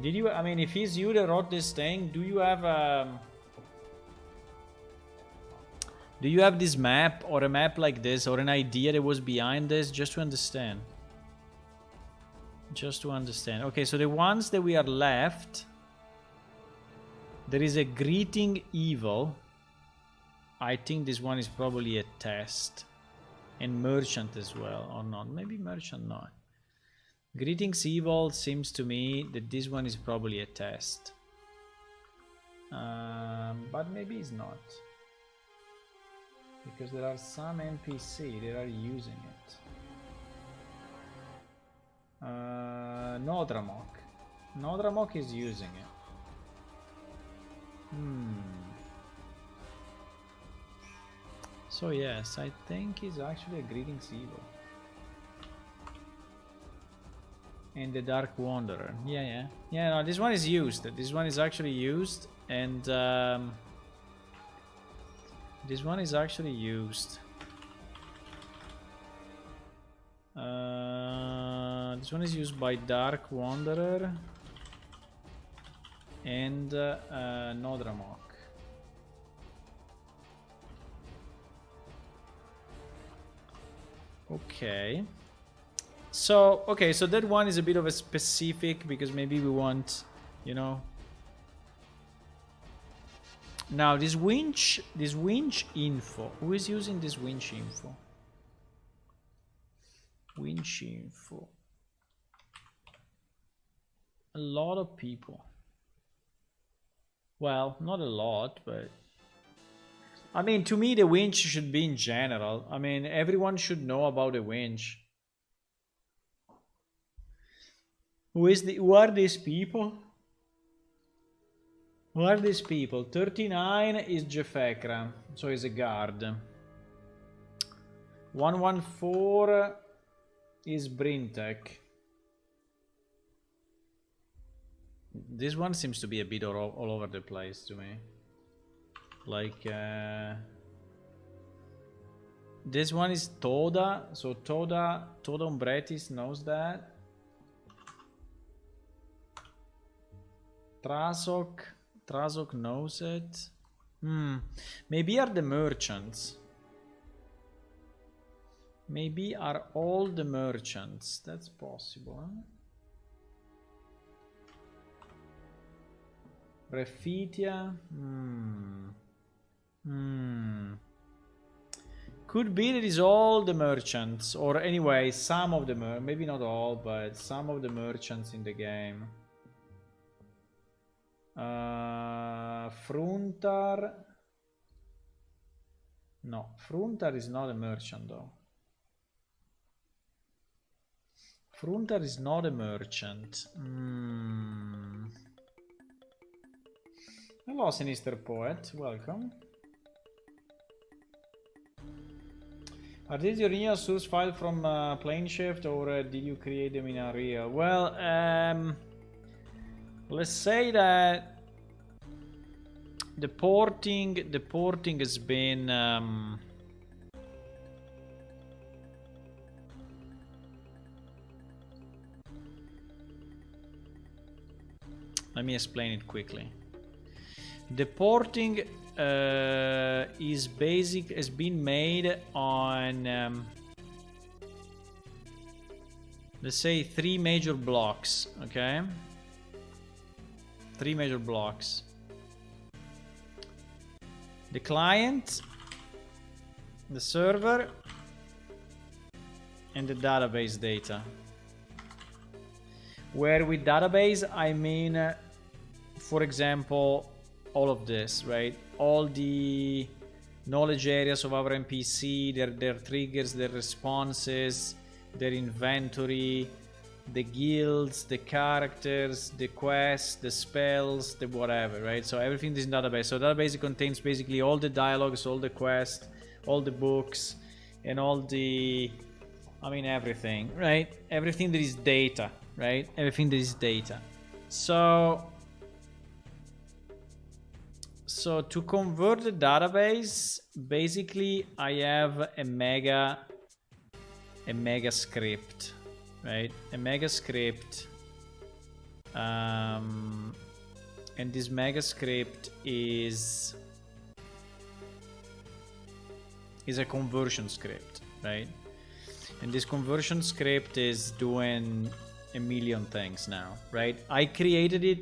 Speaker 1: Did you? I mean, if it's you that wrote this thing, do you have this map or a map like this or an idea that was behind this, just to understand? Just to understand. Okay, so the ones that we are left, there is a Greeting Evil. I think this one is probably a test. And Merchant as well, or not. Maybe Merchant not. Greetings Evil seems to me that this one is probably a test. But maybe it's not. Because there are some NPC that are using it. Nodramok. Nodramok is using it. So yes, I think it's actually a Greetings Evil. And the Dark Wanderer. Yeah, no, this one is used. This one is actually used. And this one is actually used. This one is used by Dark Wanderer and Nodramok. Okay. So, okay, so that one is a bit of a specific because maybe we want, you know. Now this winch info. Who is using this winch info? Winch info. A lot of people. Well, not a lot, but I mean, to me the winch should be in general. I mean, everyone should know about the winch. Who are these people? Who are these people? 39 is Jefekra, so he's a guard. 114 is Brintek. This one seems to be a bit all over the place to me. Like, this one is Toda, so Toda Umbretis knows that. Trasok knows it. Maybe are the merchants. Maybe are all the merchants. That's possible, huh? Refitia. Could be that is all the merchants, or anyway, some of the maybe not all, but some of the merchants in the game. Fruntar. No, Fruntar is not a merchant though. Fruntar is not a merchant. Hello, Sinister Poet. Welcome. Are these your original source file from Planeshift, or did you create them in Unreal? Well, let's say that the porting has been let me explain it quickly. The porting has been made on let's say 3 major blocks. Okay, 3 major blocks: the client, the server, and the database data. Where with database I mean, for example, all of this, right? All the knowledge areas of our NPC, their triggers, their responses, their inventory, the guilds, the characters, the quests, the spells, the whatever, right? So everything is in database. So database contains basically all the dialogues, all the quests, all the books, and all the, I mean, everything, right? Everything that is data, right? Everything that is data. So to convert the database, basically I have a mega script, right? A mega script, and this mega script is a conversion script, right? And this conversion script is doing a million things now, right? I created it,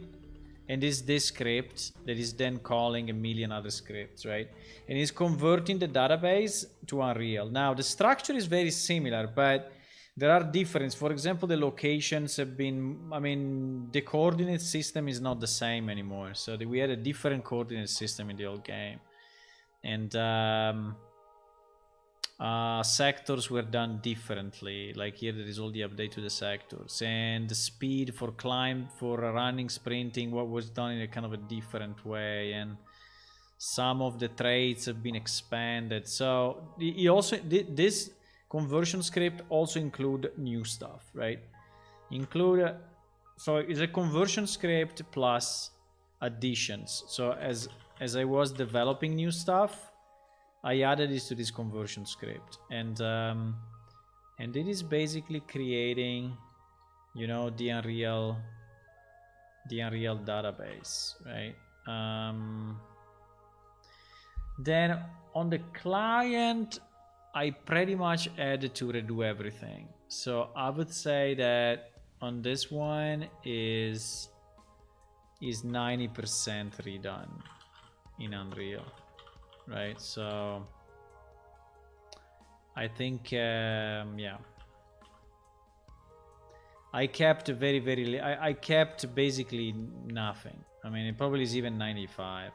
Speaker 1: and it's this script that is then calling a million other scripts, right? And it's converting the database to Unreal. Now, the structure is very similar, but there are differences. For example, the locations have been, I mean, the coordinate system is not the same anymore. So we had a different coordinate system in the old game. And sectors were done differently. Like here there is all the update to the sectors, and the speed for running, sprinting, what was done in a kind of a different way, and some of the traits have been expanded. So this conversion script also include new stuff, right? So it's a conversion script plus additions. So as I was developing new stuff, I added this to this conversion script, and it is basically creating, you know, the Unreal database, right? Then on the client, I pretty much had to redo everything. So I would say that on this one is 90% redone in Unreal. Right, so I think yeah, I kept I kept basically nothing. I mean, it probably is even 95.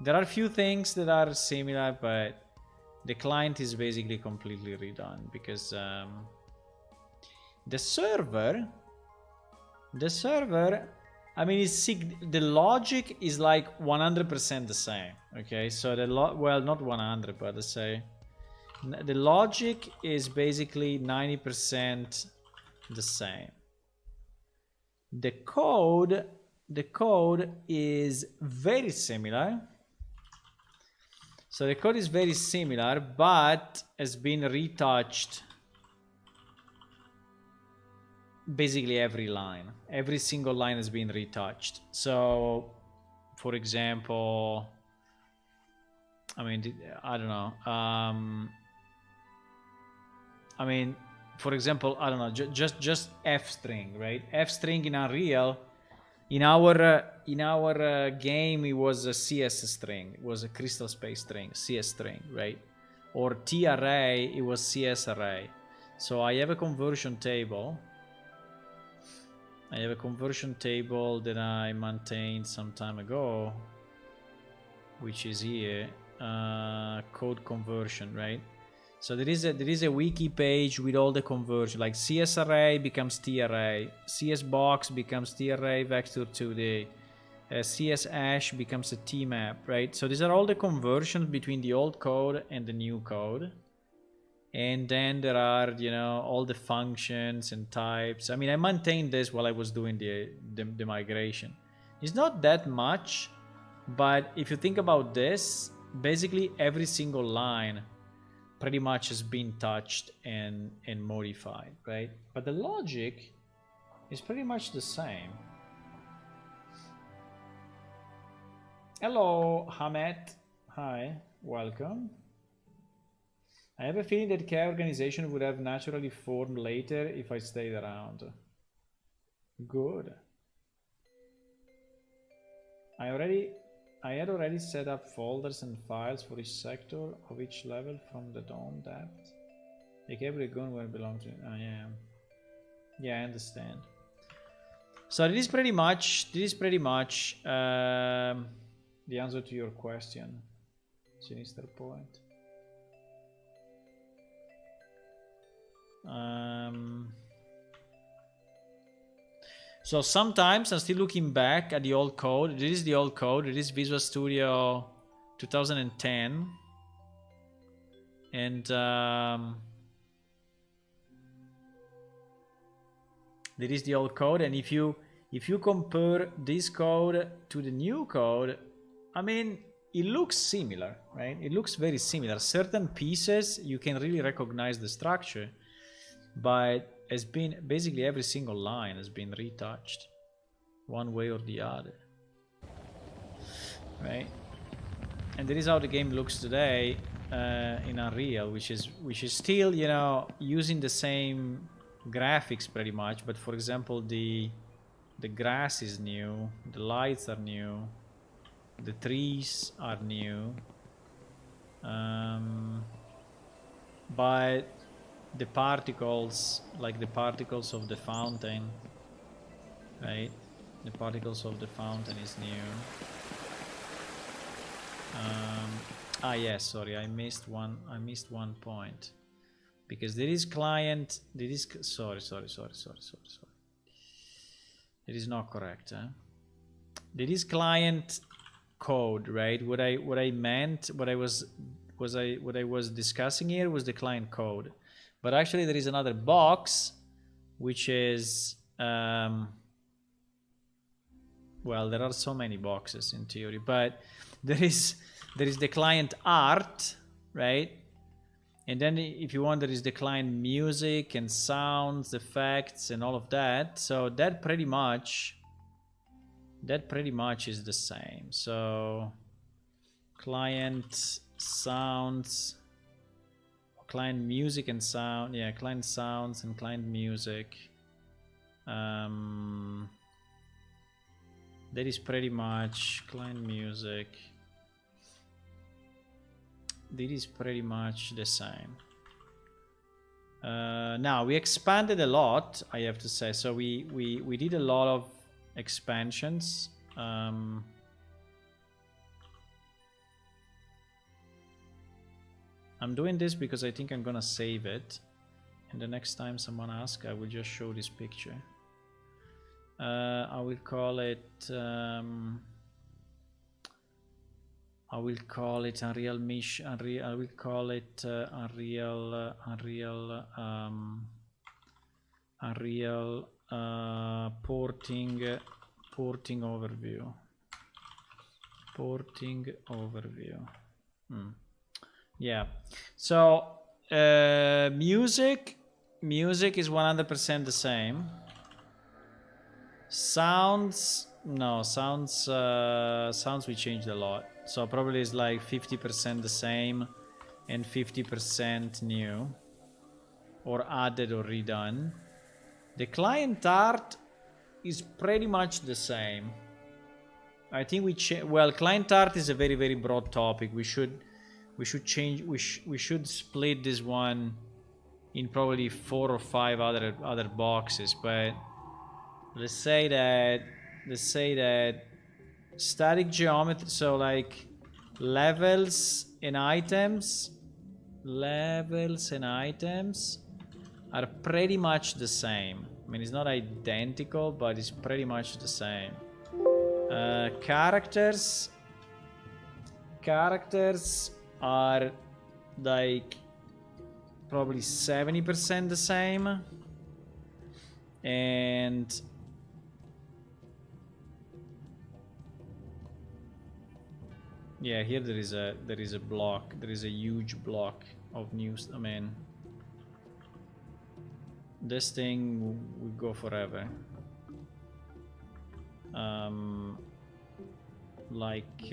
Speaker 1: There are a few things that are similar, but the client is basically completely redone because the server, I mean, the logic is like 100% the same. Okay, so well, not 100, but let's say the logic is basically 90% the same. The code is very similar. So the code is very similar, but has been retouched. Basically every line, every single line has been retouched. So for example, I mean, I don't know, I mean, for example, I don't know, just f string, right? F string in Unreal, in our game, it was a CS string, it was a crystal space string, CS string, right? Or T array, it was CS array. So I have a conversion table. I have a conversion table that I maintained some time ago, which is here, code conversion, right? So there is a wiki page with all the conversion, like CS array becomes T array, CS box becomes T array vector 2D, CS hash becomes a T map, right? So these are all the conversions between the old code and the new code. And then there are, you know, all the functions and types. I mean, I maintained this while I was doing the migration. It's not that much, but if you think about this, basically every single line pretty much has been touched and modified, right? But the logic is pretty much the same. Hello, Hamet. Hi, welcome. I have a feeling that K organization would have naturally formed later if I stayed around. Good. I had already set up folders and files for each sector of each level from the dome depth. Like every gun where it belongs to. Yeah. Yeah, I understand. So this is pretty much the answer to your question, Sinister Point. So sometimes I'm still looking back at the old code. This is the old code. It is Visual Studio 2010, and there is the old code. And if you compare this code to the new code, I mean, it looks similar, right? It looks very similar. Certain pieces you can really recognize the structure, but has been basically every single line has been retouched one way or the other, right? And that is how the game looks today in Unreal, which is still, you know, using the same graphics pretty much, but for example the grass is new, the lights are new, the trees are new, but the particles, like the particles of the fountain, right? The particles of the fountain is new. Yes, sorry, I missed one point, because there is client, there is, sorry. It is not correct, huh? There is client code, right? What I meant, what I was discussing here was the client code. But actually there is another box, which is, well, there are so many boxes in theory, but there is the client art, right? And then if you want, there is the client music and sounds, effects, and all of that. So that pretty much is the same. So client sounds, client music and sound, yeah, client sounds and client music. That is pretty much client music. That is pretty much the same. Now we expanded a lot, I have to say. So we did a lot of expansions. I'm doing this because I think I'm gonna save it, and the next time someone asks, I will just show this picture. I will call it Unreal Mission. I will call it Unreal porting overview. Porting overview. Yeah. So music is 100% the same. Sounds, no, sounds we changed a lot. So probably it's like 50% the same and 50% new, or added or redone. The client art is pretty much the same. I think well, client art is a very, very broad topic. We should change. We should split this one in probably 4 or 5 other boxes. But let's say that static geometry. So like levels and items are pretty much the same. I mean, it's not identical, but it's pretty much the same. Characters are like probably 70% the same, and yeah, here there is a block. There is a huge block of news. I mean, this thing will go forever. like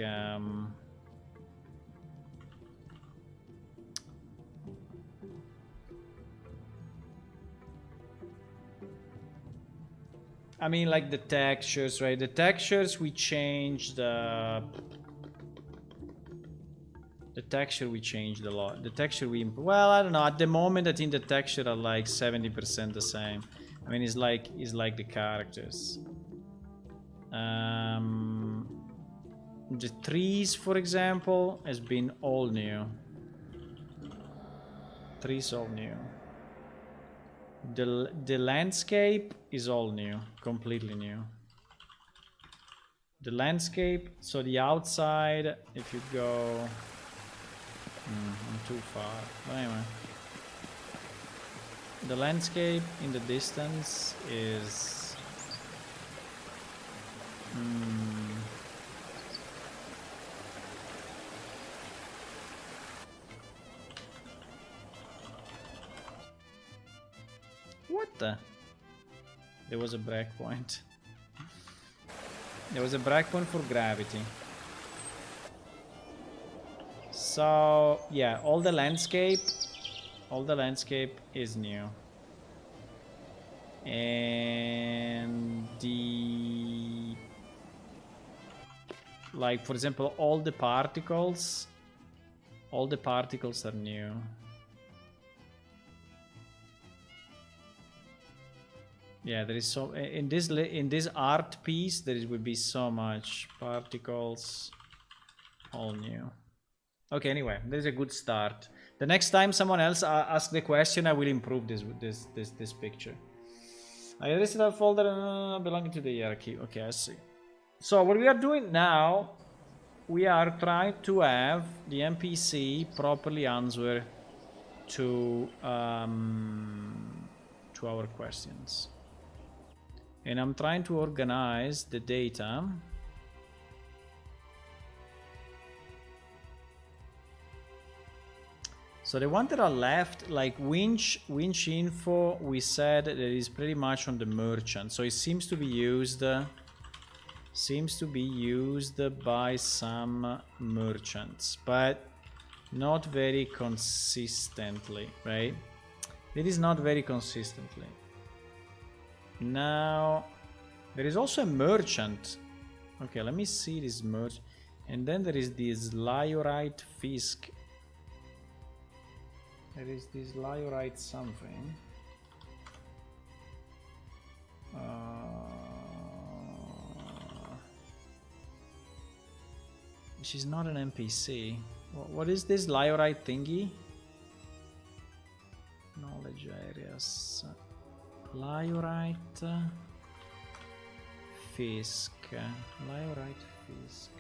Speaker 1: I mean, like the textures, right? The textures we changed. The texture we changed a lot. The texture we well, I don't know. At the moment, I think the texture are like 70% the same. I mean, it's like the characters. The trees, for example, has been all new. Trees all new. The landscape is all new, completely new. The landscape, so the outside, if you go, I'm too far. But anyway, the landscape in the distance is what the? There was a breakpoint. There was a breakpoint for gravity. So yeah, all the landscape is new. And the, like, for example, all the particles are new. Yeah, there is so in this art piece there will be so much particles, all new. Okay, anyway, there's a good start. The next time someone else asks the question, I will improve this picture. I erased that folder belonging to the hierarchy. Okay, I see. So what we are doing now, we are trying to have the NPC properly answer to our questions. And I'm trying to organize the data. So the one that are left, like winch info, we said that it is pretty much on the merchant. So it seems to be used by some merchants, but not very consistently, right? It is not very consistently. Now, there is also a merchant. Okay, let me see this merchant. And then there is this Liorite Fisk. There is this Liorite something. She's not an NPC. What is this Liorite thingy? Knowledge areas. Liorite Fisk. Liorite Fisk.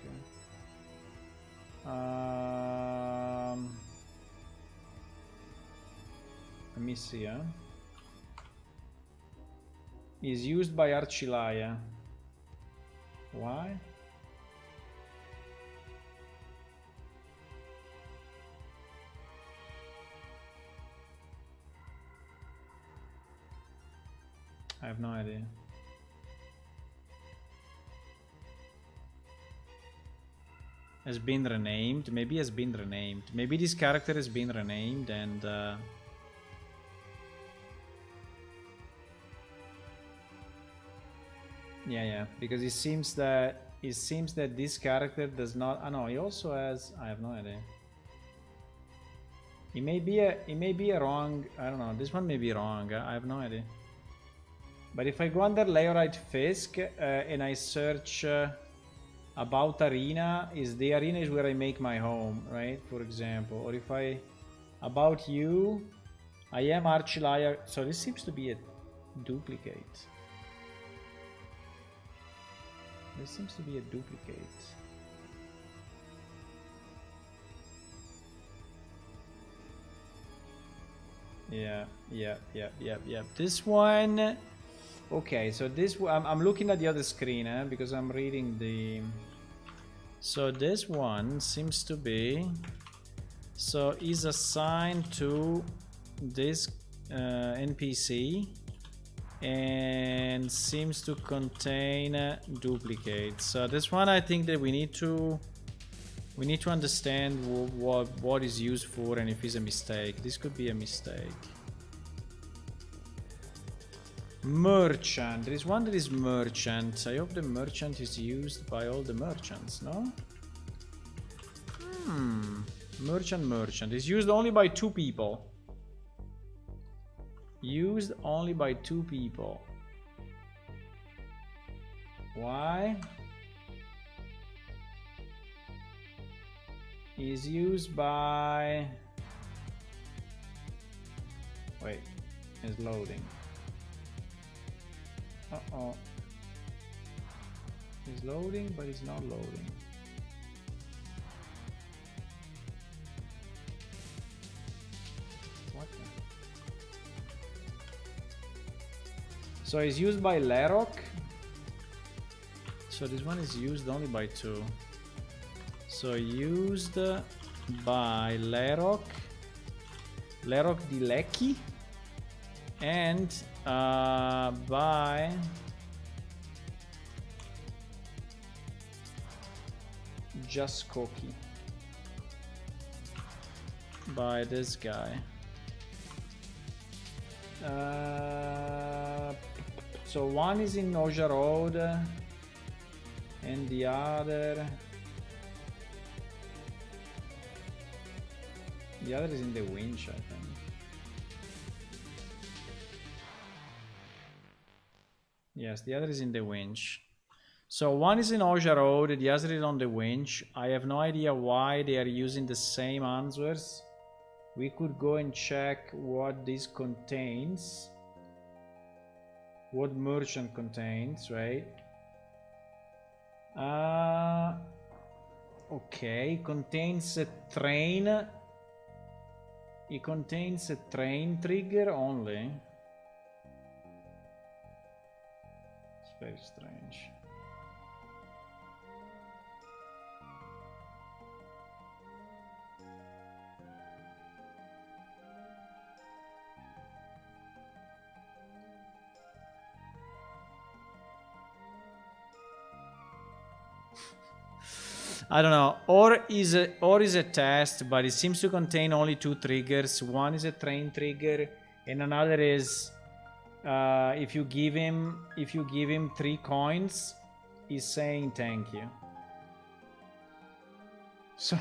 Speaker 1: Let me see, is used by Archilaya. Why? I have no idea. Has been renamed. Maybe has been renamed. Maybe this character has been renamed and yeah, because it seems that this character does not. Oh no, he also has. I have no idea. It may be a wrong. I don't know. This one may be wrong. I have no idea. But if I go under Liorite Fisk and I search about arena, the arena is where I make my home, right? For example, or if I about you, I am Archilaya. So this seems to be a duplicate. This seems to be a duplicate. Yeah. This one. Okay, so this I'm looking at the other screen because I'm reading the. So this one seems to be. So is assigned to this NPC. and seems to contain duplicates. So this one I think that we need to understand what is used for and if it's a mistake. This could be a mistake. Merchant. There is one that is merchant. I hope the merchant is used by all the merchants, no? Merchant is used only by 2 people. Used only by 2 people. Why? Is used by... Wait, it's loading. Uh-oh. It's loading, but it's not loading. What the... So it's used by Lerok. So this one is used only by 2. So used by Lerok Dilecki, and by Jaskoki, by this guy. So one is in Noja Road and the other is in the winch, I think. Yes, the other is in the winch. So one is in Oja Road, the other is on the winch. I have no idea why they are using the same answers. We could go and check what this contains. What merchant contains, right? Okay, contains a train. It contains a train trigger only. It's very strange. I don't know, or is a test, but it seems to contain only 2 triggers. One is a train trigger, and another is if you give him 3 coins, he's saying thank you. So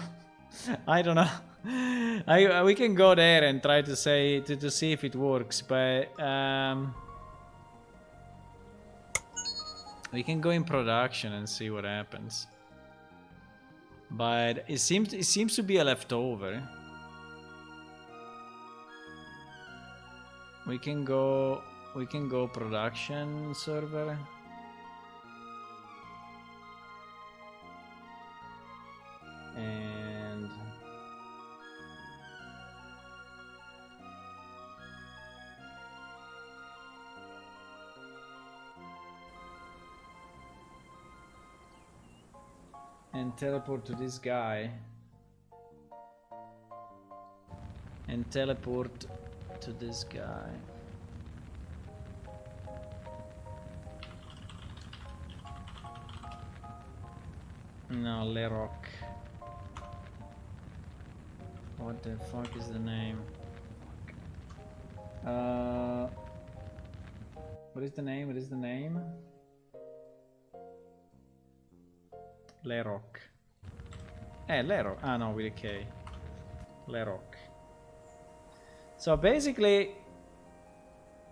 Speaker 1: I don't know. We can go there and try to say to see if it works, but we can go in production and see what happens. But it seems to be a leftover. We can go production server. And teleport to this guy. And teleport to this guy. No, Lerok. What the fuck is the name? What is the name? What is the name? Lerok. Lerok. Ah, no, with a K. Lerok. So basically,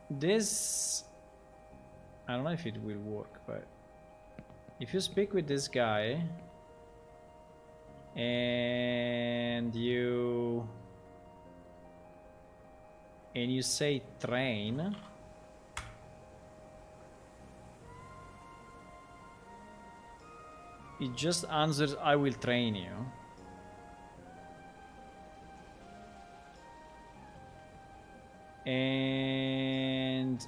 Speaker 1: this... I don't know if it will work, but... if you speak with this guy... and you say train... it just answers, I will train you. And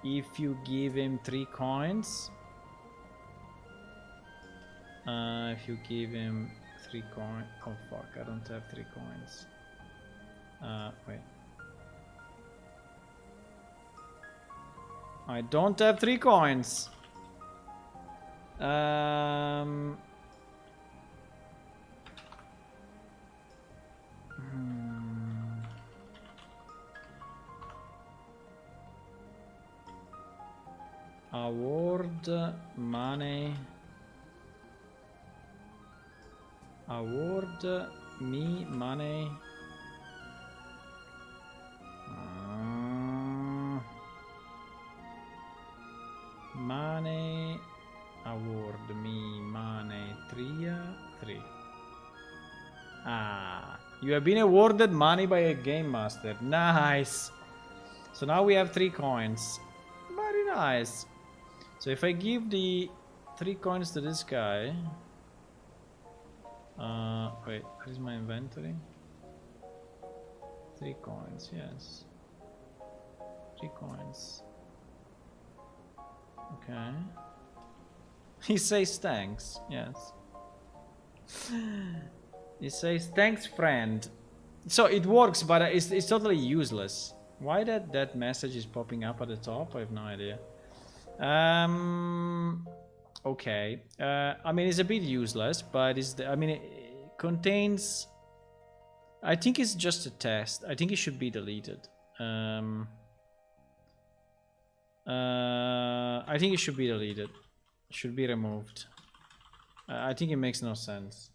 Speaker 1: if you give him 3 coins, if you give him 3 coins, oh fuck, I don't have 3 coins. Wait. I don't have 3 coins. Award money. Award me money. Money. Award me money 3. Ah, you have been awarded money by a game master. Nice. So now we have 3 coins. Very nice. So if I give the 3 coins to this guy, wait, where is my inventory? 3 coins, yes. 3 coins. Okay. He says thanks, yes. He says thanks, friend. So it works, but it's totally useless. Why that message is popping up at the top? I have no idea. Okay. I mean, it's a bit useless, but it contains. I think it's just a test. I think it should be deleted. I think it should be deleted. It should be removed. I think it makes no sense.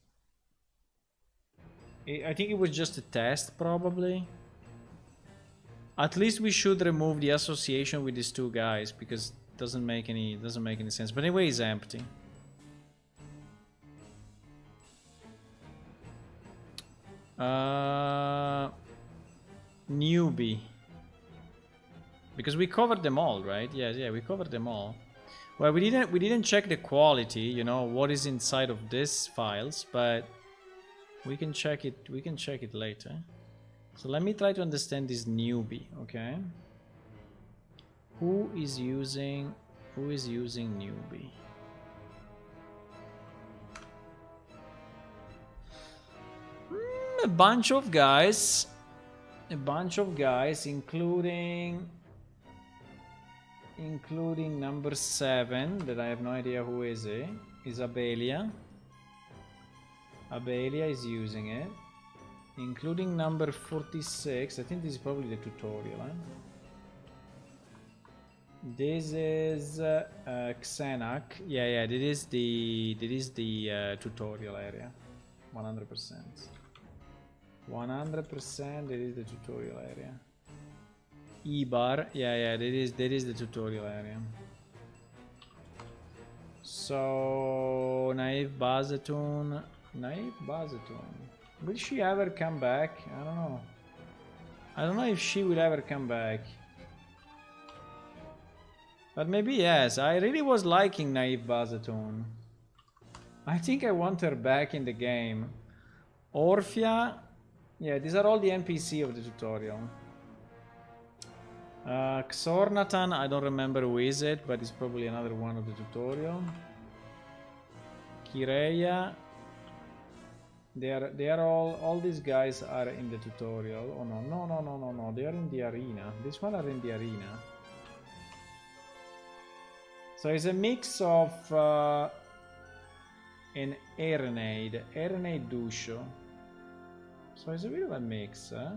Speaker 1: I think it was just a test, probably. At least we should remove the association with these 2 guys, because it doesn't make any sense. But anyway, it's empty. Newbie. Because we covered them all, right? Yeah, we covered them all. Well, we didn't check the quality, you know, what is inside of these files, but we can check it later. So let me try to understand this newbie, okay? Who is using newbie? A bunch of guys, including number 7, that I have no idea who is it. Is Abelia. Abelia is using it. Including number 46. I think this is probably the tutorial, eh? This is Xenak. Yeah, that is the tutorial area. 100%. 100% it is the tutorial area. E-bar, yeah, that is the tutorial area. So Naive Bazatoon. Will she ever come back? I don't know. I don't know if she will ever come back. But maybe yes. I really was liking Naive Bazatoon. I think I want her back in the game. Orphia. Yeah, these are all the NPC of the tutorial. Xornatan, I don't remember who is it, but it's probably another one of the tutorial. Kireya. They are all these guys are in the tutorial. Oh no, they are in the arena. This one are in the arena. So it's a mix of an Aeronade Dusho. So it's a bit of a mix, huh?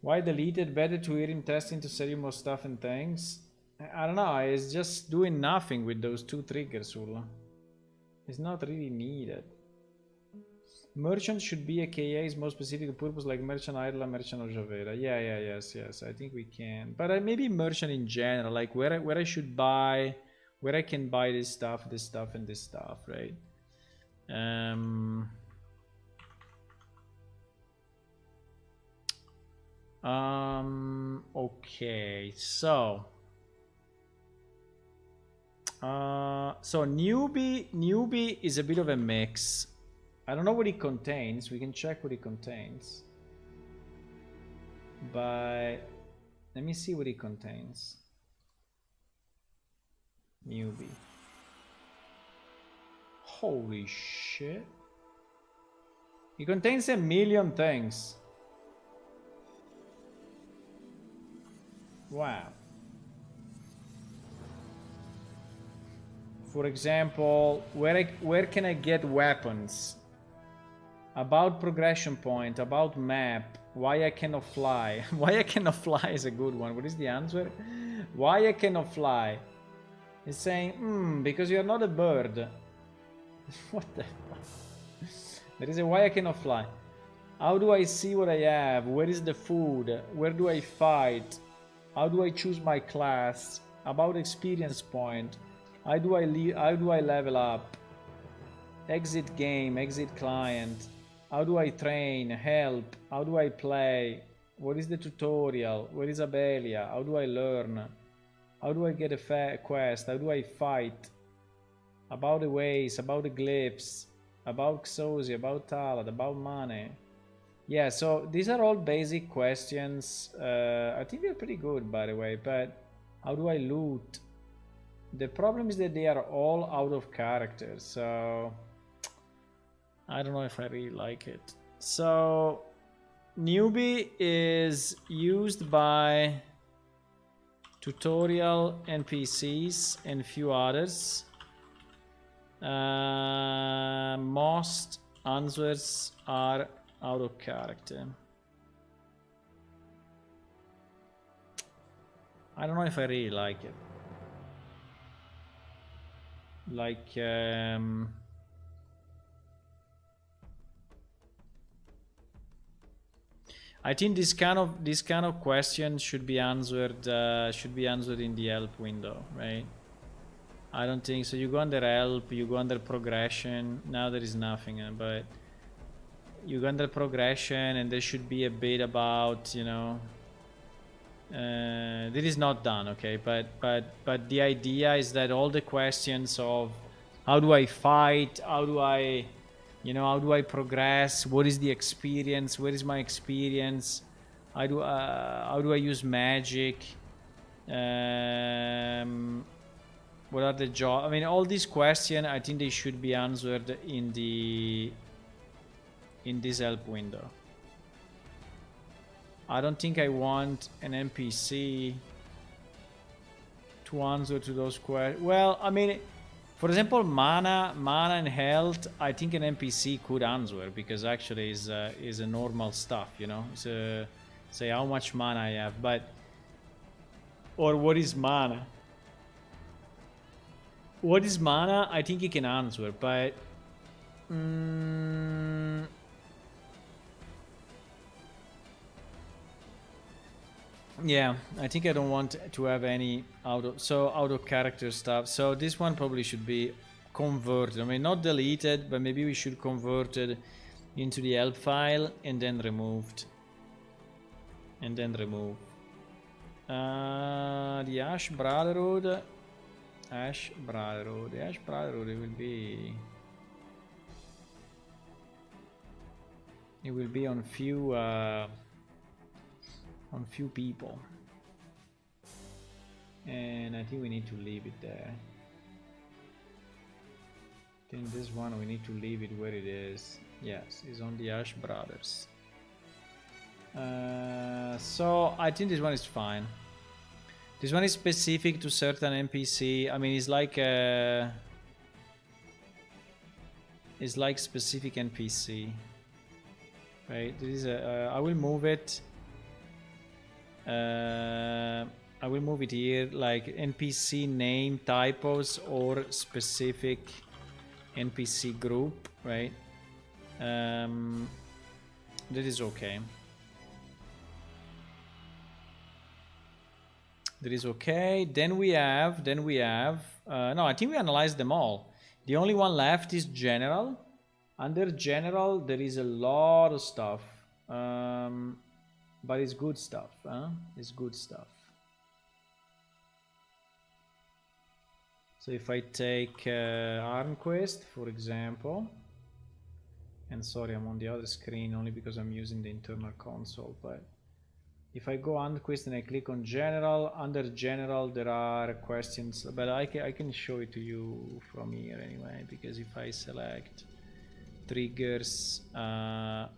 Speaker 1: Why deleted? Better to hear him testing to sell you more stuff and things. I don't know, it's just doing nothing with those 2 triggers, Ulla. It's not really needed. Merchant should be a KA's more specific purpose, like Merchant Ireland, Merchant of Javera. Yes, I think we can. But maybe Merchant in general, like where I should buy, where I can buy this stuff, and this stuff, right? Okay, so newbie is a bit of a mix. I don't know what it contains. We can check what it contains, but let me see what it contains. Newbie. Holy shit. It contains a million things. Wow. For example, where can I get weapons? About progression point, about map, why I cannot fly. Why I cannot fly is a good one. What is the answer? Why I cannot fly? It's saying, because you're not a bird. What the fuck? There is a why I cannot fly. How do I see what I have? Where is the food? Where do I fight? How do I choose my class? About experience point. How do I level up? Exit game, exit client. How do I train? Help. How do I play? What is the tutorial? Where is Abelia? How do I learn? How do I get a quest? How do I fight? About the ways, about the glyphs, about Xosi, about Talad, about money. Yeah, so these are all basic questions. I think they're pretty good, by the way, but how do I loot? The problem is that they are all out of character, so I don't know if I really like it. So newbie is used by tutorial NPCs and few others. Most answers are out of character. I don't know if I really like it. Like I think this kind of question should be answered in the help window, right? I don't think so. You go under help, you go under progression. Now there is nothing, but you go under progression, and there should be a bit about, you know. This is not done, okay? But the idea is that all the questions of how do I fight, how do I, you know, how do I progress, what is the experience, where is my experience, how do I use magic, what are the jobs? I mean, all these questions, I think they should be answered in this help window. I don't think I want an NPC to answer to those questions. Well, I mean, for example, mana and health, I think an NPC could answer, because actually is a normal stuff, you know. So say how much mana I have, but or what is mana? What is mana? I think he can answer, but yeah, I think I don't want to have any out of character stuff. So this one probably should be converted. I mean, not deleted, but maybe we should convert it into the help file and then removed. The Ash Brotherhood. The Ash Brotherhood it will be on few people, and I think we need to leave it there. I think this one we need to leave it where it is. Yes, it's on the Ash Brothers. So I think this one is fine. This one is specific to certain NPC. I mean, it's like specific NPC, right? This is I will move it. I will move it here, like NPC name typos or specific NPC group, right? That is okay. That is okay. Then we have no, I think we analyzed them all. The only one left is general. Under general there is a lot of stuff, but it's good stuff, huh? It's good stuff. So if I take Arnquist, for example, and sorry, I'm on the other screen only because I'm using the internal console, but if I go Arnquist and I click on general, under general there are questions, but I can show it to you from here anyway, because if I select triggers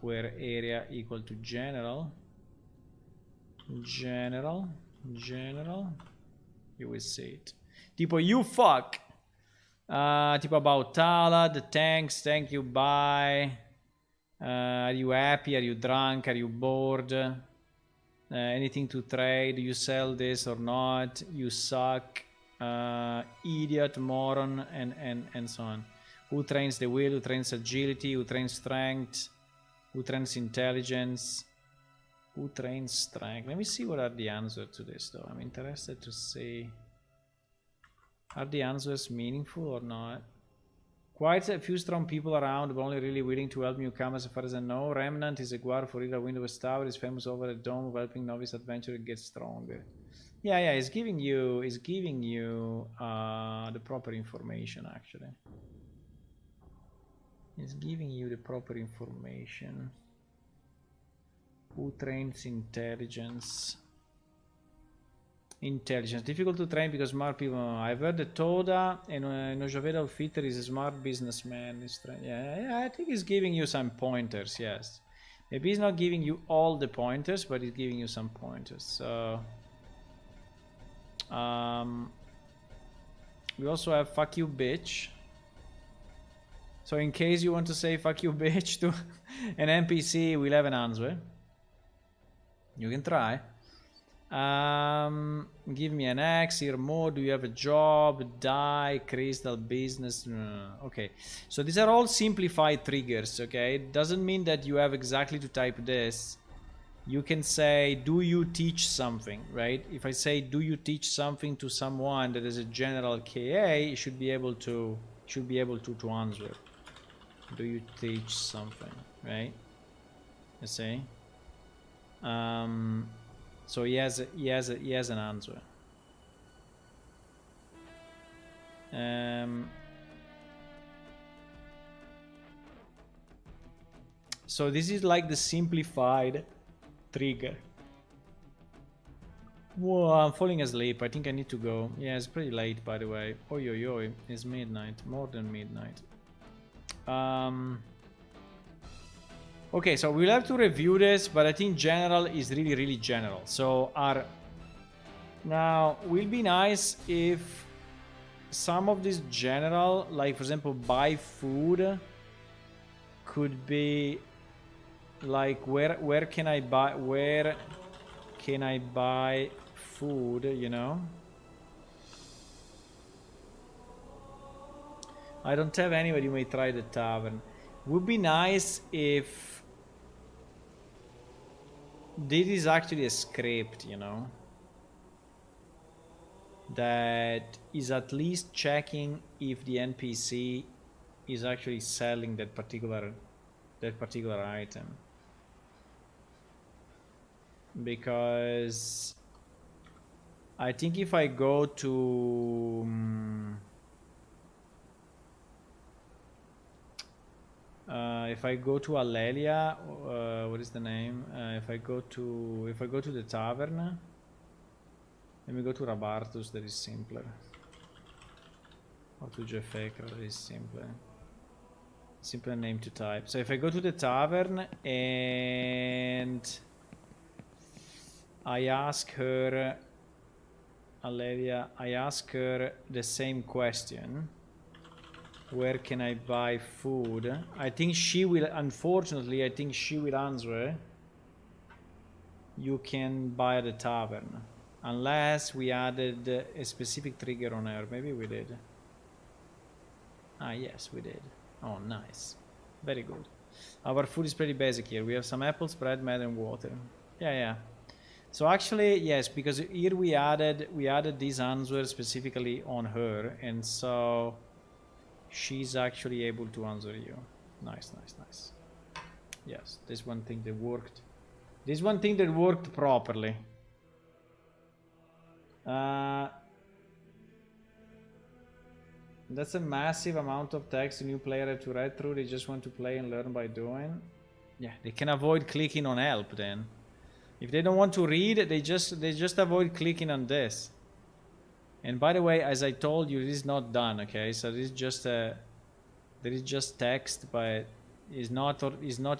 Speaker 1: where area equal to general. General. You will see it. Tipo, you fuck. Tipo about Talad, thanks, thank you, bye. Are you happy? Are you drunk? Are you bored? Anything to trade? You sell this or not? You suck. Idiot, moron, and so on. Who trains the will? Who trains agility? Who trains strength? Who trains intelligence? Who trains strength? Let me see what are the answers to this though. I'm interested to see. Are the answers meaningful or not? Quite a few strong people around, but only really willing to help newcomers as far as I know. Remnant is a guard for Ira Window's Tower, is famous over a dome of helping novice adventurer get stronger. Yeah, it's giving you the proper information actually. It's giving you the proper information. Who trains intelligence? Intelligence. Difficult to train because smart people. I've heard that Toda and Nojaveda Fitter is a smart businessman. Yeah, I think he's giving you some pointers, yes. Maybe he's not giving you all the pointers, but he's giving you some pointers. So we also have fuck you bitch. So in case you want to say fuck you bitch to an NPC, we'll have an answer. You can try. Give me an X, here more, do you have a job, die, crystal, business, okay. So these are all simplified triggers, okay. It doesn't mean that you have exactly to type this. You can say, do you teach something, right? If I say, do you teach something to someone that is a general KA, you should be able to answer. Do you teach something, right? You see? So he has an answer. So this is like the simplified trigger. Whoa, I'm falling asleep. I think I need to go. Yeah, it's pretty late, by the way. Oi, oi, oi. It's midnight. More than midnight. Okay, so we'll have to review this, but I think general is really, really general. So now will be nice if some of this general, like for example, buy food, could be like where can I buy food, you know? I don't have anybody. You may try the tavern. Would be nice if this is actually a script, you know, that is at least checking if the NPC is actually selling that particular item. Because I think if I go to Alelia, what is the name? If I go to the tavern, let me go to Rabartus, that is simpler. Or to Jeffekra, that is simpler. Simpler name to type. So if I go to the tavern and I ask her, Alelia, I ask her the same question. Where can I buy food? I think she will, unfortunately, I think she will answer. You can buy at the tavern. Unless we added a specific trigger on her. Maybe we did. Ah, yes, we did. Oh, nice. Very good. Our food is pretty basic here. We have some apples, bread, meat, and water. Yeah. So actually, yes, because here we added this answer specifically on her, and so she's actually able to answer you. Nice. Yes, this one thing that worked. This one thing that worked properly. That's a massive amount of text a new player have to read through. They just want to play and learn by doing. Yeah, they can avoid clicking on help then. If they don't want to read, they just avoid clicking on this. And by the way, as I told you, this is not done, okay? So this is just there is just text, but is not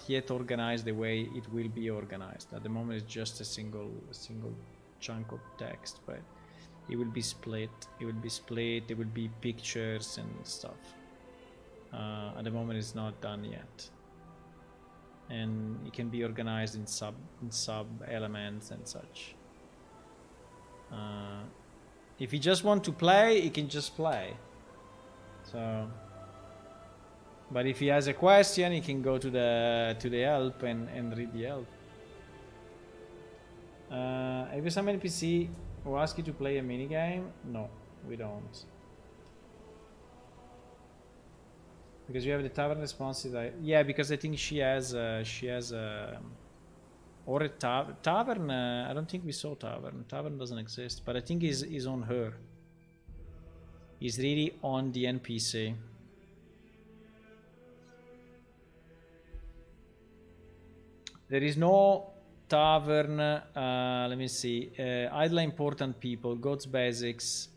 Speaker 1: yet organized the way it will be organized. At the moment, it's just a single chunk of text, but it will be split. It will be split. There will be pictures and stuff. At the moment, it's not done yet, and it can be organized in sub elements and such. If you just want to play, he can just play. So, but if he has a question, he can go to the help and read the help. Have you some NPC who ask you to play a minigame? No, we don't. Because you have the tavern responses. Yeah, because I think she has or a tavern. I don't think we saw tavern. Tavern doesn't exist, but I think is on her. He's really on the NPC. There is no tavern. Let me see. Idle important people. Gods basics.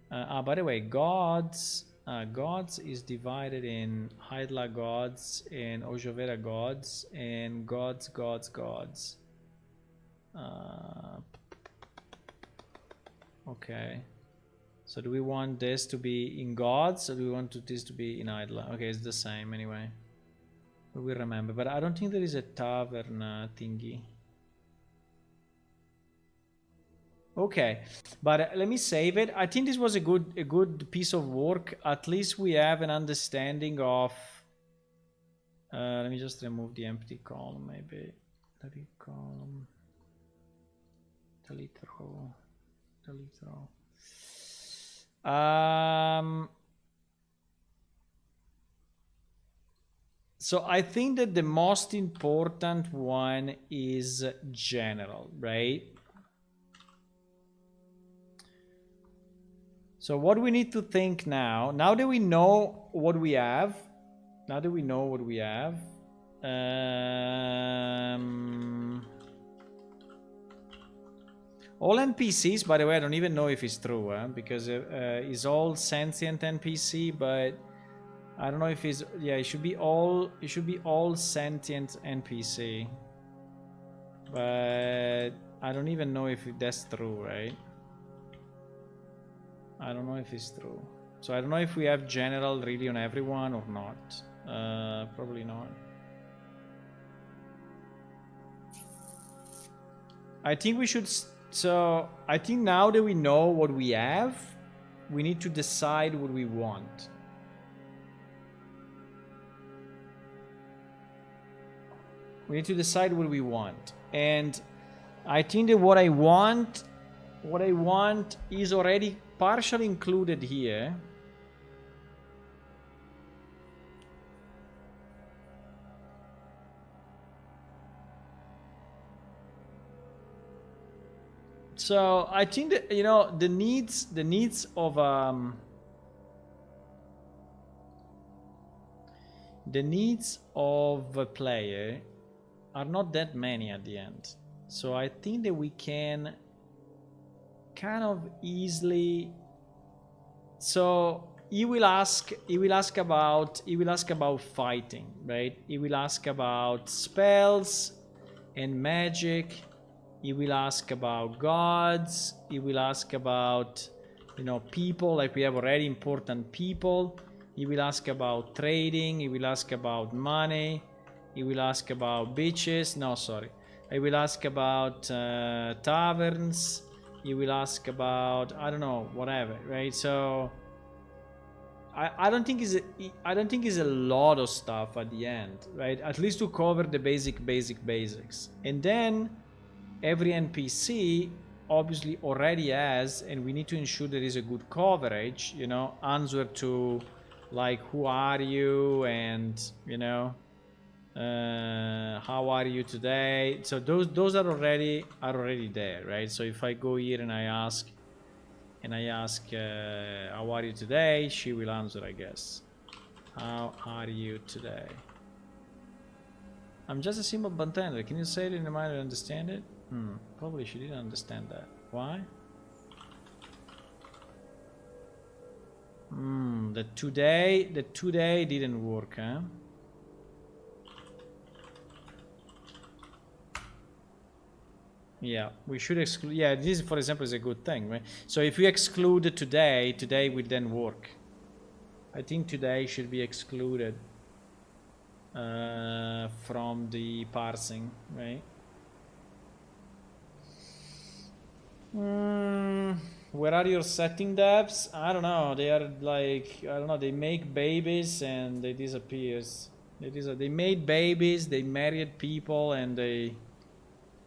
Speaker 1: By the way, gods. Gods is divided in Hydla gods and Ojovera gods and gods. Okay. So do we want this to be in gods or do we want this to be in Hydla? Okay, it's the same anyway. We will remember, but I don't think there is a tavern thingy. Okay, but let me save it. I think this was a good piece of work. At least we have an understanding of. Let me just remove the empty column, maybe. Delete column. Delete row. Delete row. So I think that the most important one is general, right? So what we need to think now that we know what we have, all NPCs, by the way, I don't even know if it's true, because it's all sentient NPC, but I don't know if it's, yeah, it should be all sentient NPC, but I don't even know if that's true, right? I don't know if it's true. So I don't know if we have general really on everyone or not. Probably not. I think we should. So I think now that we know what we have, we need to decide what we want. We need to decide what we want. And I think that what I want is already partially included here. So I think that, you know, the needs of a player are not that many at the end. So I think that we can kind of easily. So he will ask about fighting, right? He will ask about spells and magic. He will ask about gods. He will ask about, you know, people, like we have already important people. He will ask about trading. He will ask about money. He will ask about bitches. No, sorry. He will ask about taverns. He will ask about, I don't know, whatever, right? So I don't think it's a lot of stuff at the end, right? At least to cover the basics. And then every NPC obviously already has, and we need to ensure there is a good coverage, you know, answer to like, who are you, and, you know, how are you today? So those are already there, right? So if I go here and I ask how are you today, she will answer, I guess. How are you today? I'm just a simple bartender. Can you say it in a manner I understand it? Probably she didn't understand that. Why? The today didn't work, huh? Yeah, we should exclude. Yeah, this, for example, is a good thing, right? So if we exclude today, today will then work. I think today should be excluded from the parsing, right? Where are your setting devs? I don't know. They are like, I don't know. They make babies and they disappears. They made babies. They married people and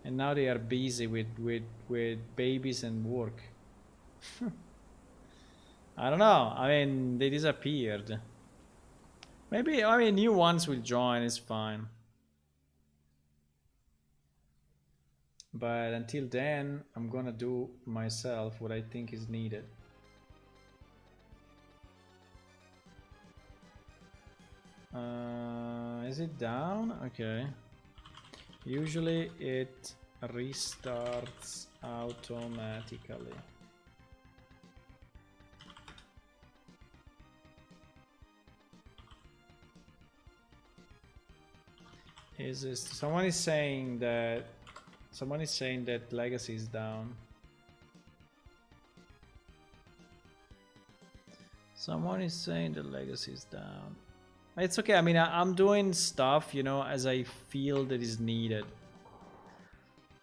Speaker 1: now they are busy with babies and work. I don't know. I mean, they disappeared. Maybe, I mean, new ones will join. It's fine. But until then, I'm gonna do myself what I think is needed. Is it down? Okay. Usually it restarts automatically. Is this, someone is saying that legacy is down. Someone is saying the legacy is down. It's okay. I mean, I'm doing stuff, you know, as I feel that is needed.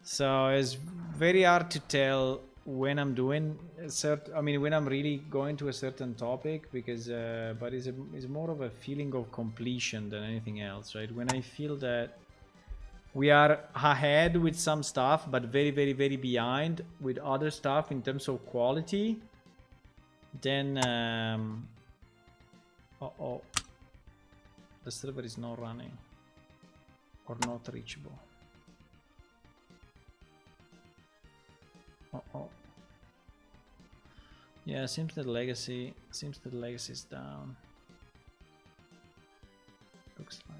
Speaker 1: So it's very hard to tell when I'm doing a certain, I mean, when I'm really going to a certain topic, because, but it's more of a feeling of completion than anything else, right? When I feel that we are ahead with some stuff, but very, very, very behind with other stuff in terms of quality, then, uh-oh, the server is not running or not reachable. Uh-oh. Yeah, seems that legacy is down. Looks like.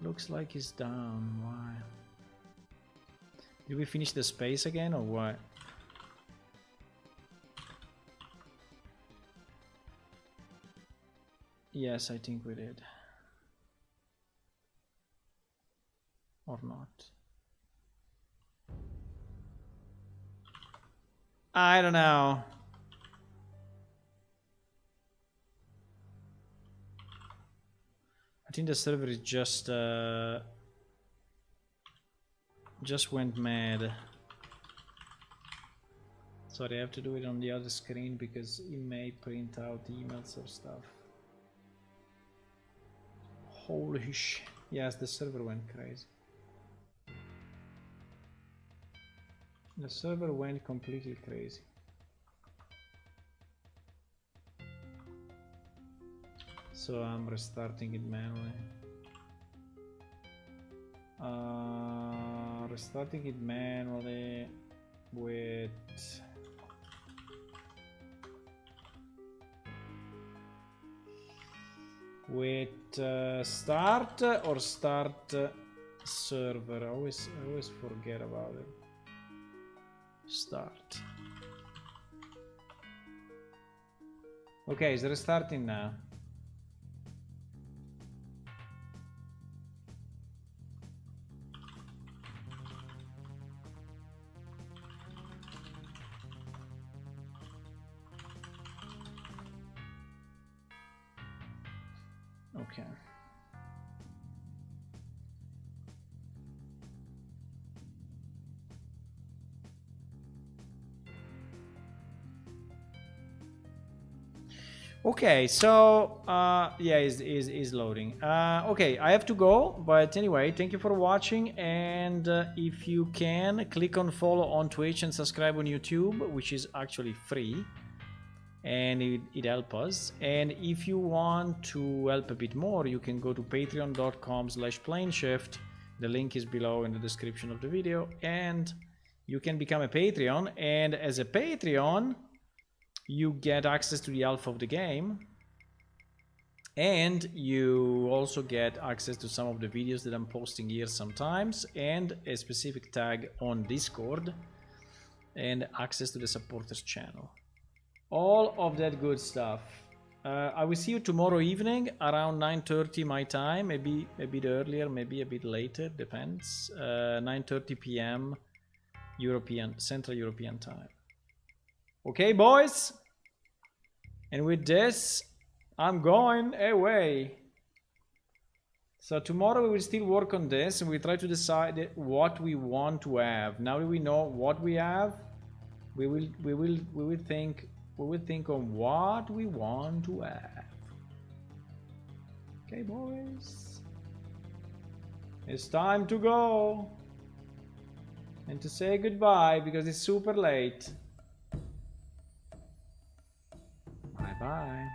Speaker 1: Looks like it's down. Why? Did we finish the space again or what? Yes, I think we did. Or not. I don't know. I think the server is just went mad. Sorry, I have to do it on the other screen because it may print out emails or stuff. Holy shit. Yes, the server went crazy. The server went completely crazy. So I'm restarting it manually. Restarting it manually with start or start server. I always forget about it. Start. Okay, it's restarting now. Okay. Okay, so yeah, is loading. Okay, I have to go, but anyway, thank you for watching, and if you can, click on follow on Twitch and subscribe on YouTube, which is actually free, and it helps us. And if you want to help a bit more, you can go to patreon.com/planeshift. The link is below in the description of the video, and you can become a Patreon, and as a Patreon you get access to the alpha of the game, and you also get access to some of the videos that I'm posting here sometimes, and a specific tag on Discord, and access to the supporters channel. All of that good stuff. I will see you tomorrow evening around 9:30 my time. Maybe a bit earlier, maybe a bit later, depends. 9:30 p.m. European, Central European time. Okay, boys? And with this, I'm going away. So tomorrow we will still work on this and we try to decide what we want to have. Now that we know what we have, we will think on what we want to have. Okay, boys. It's time to go. And to say goodbye because it's super late. Bye bye.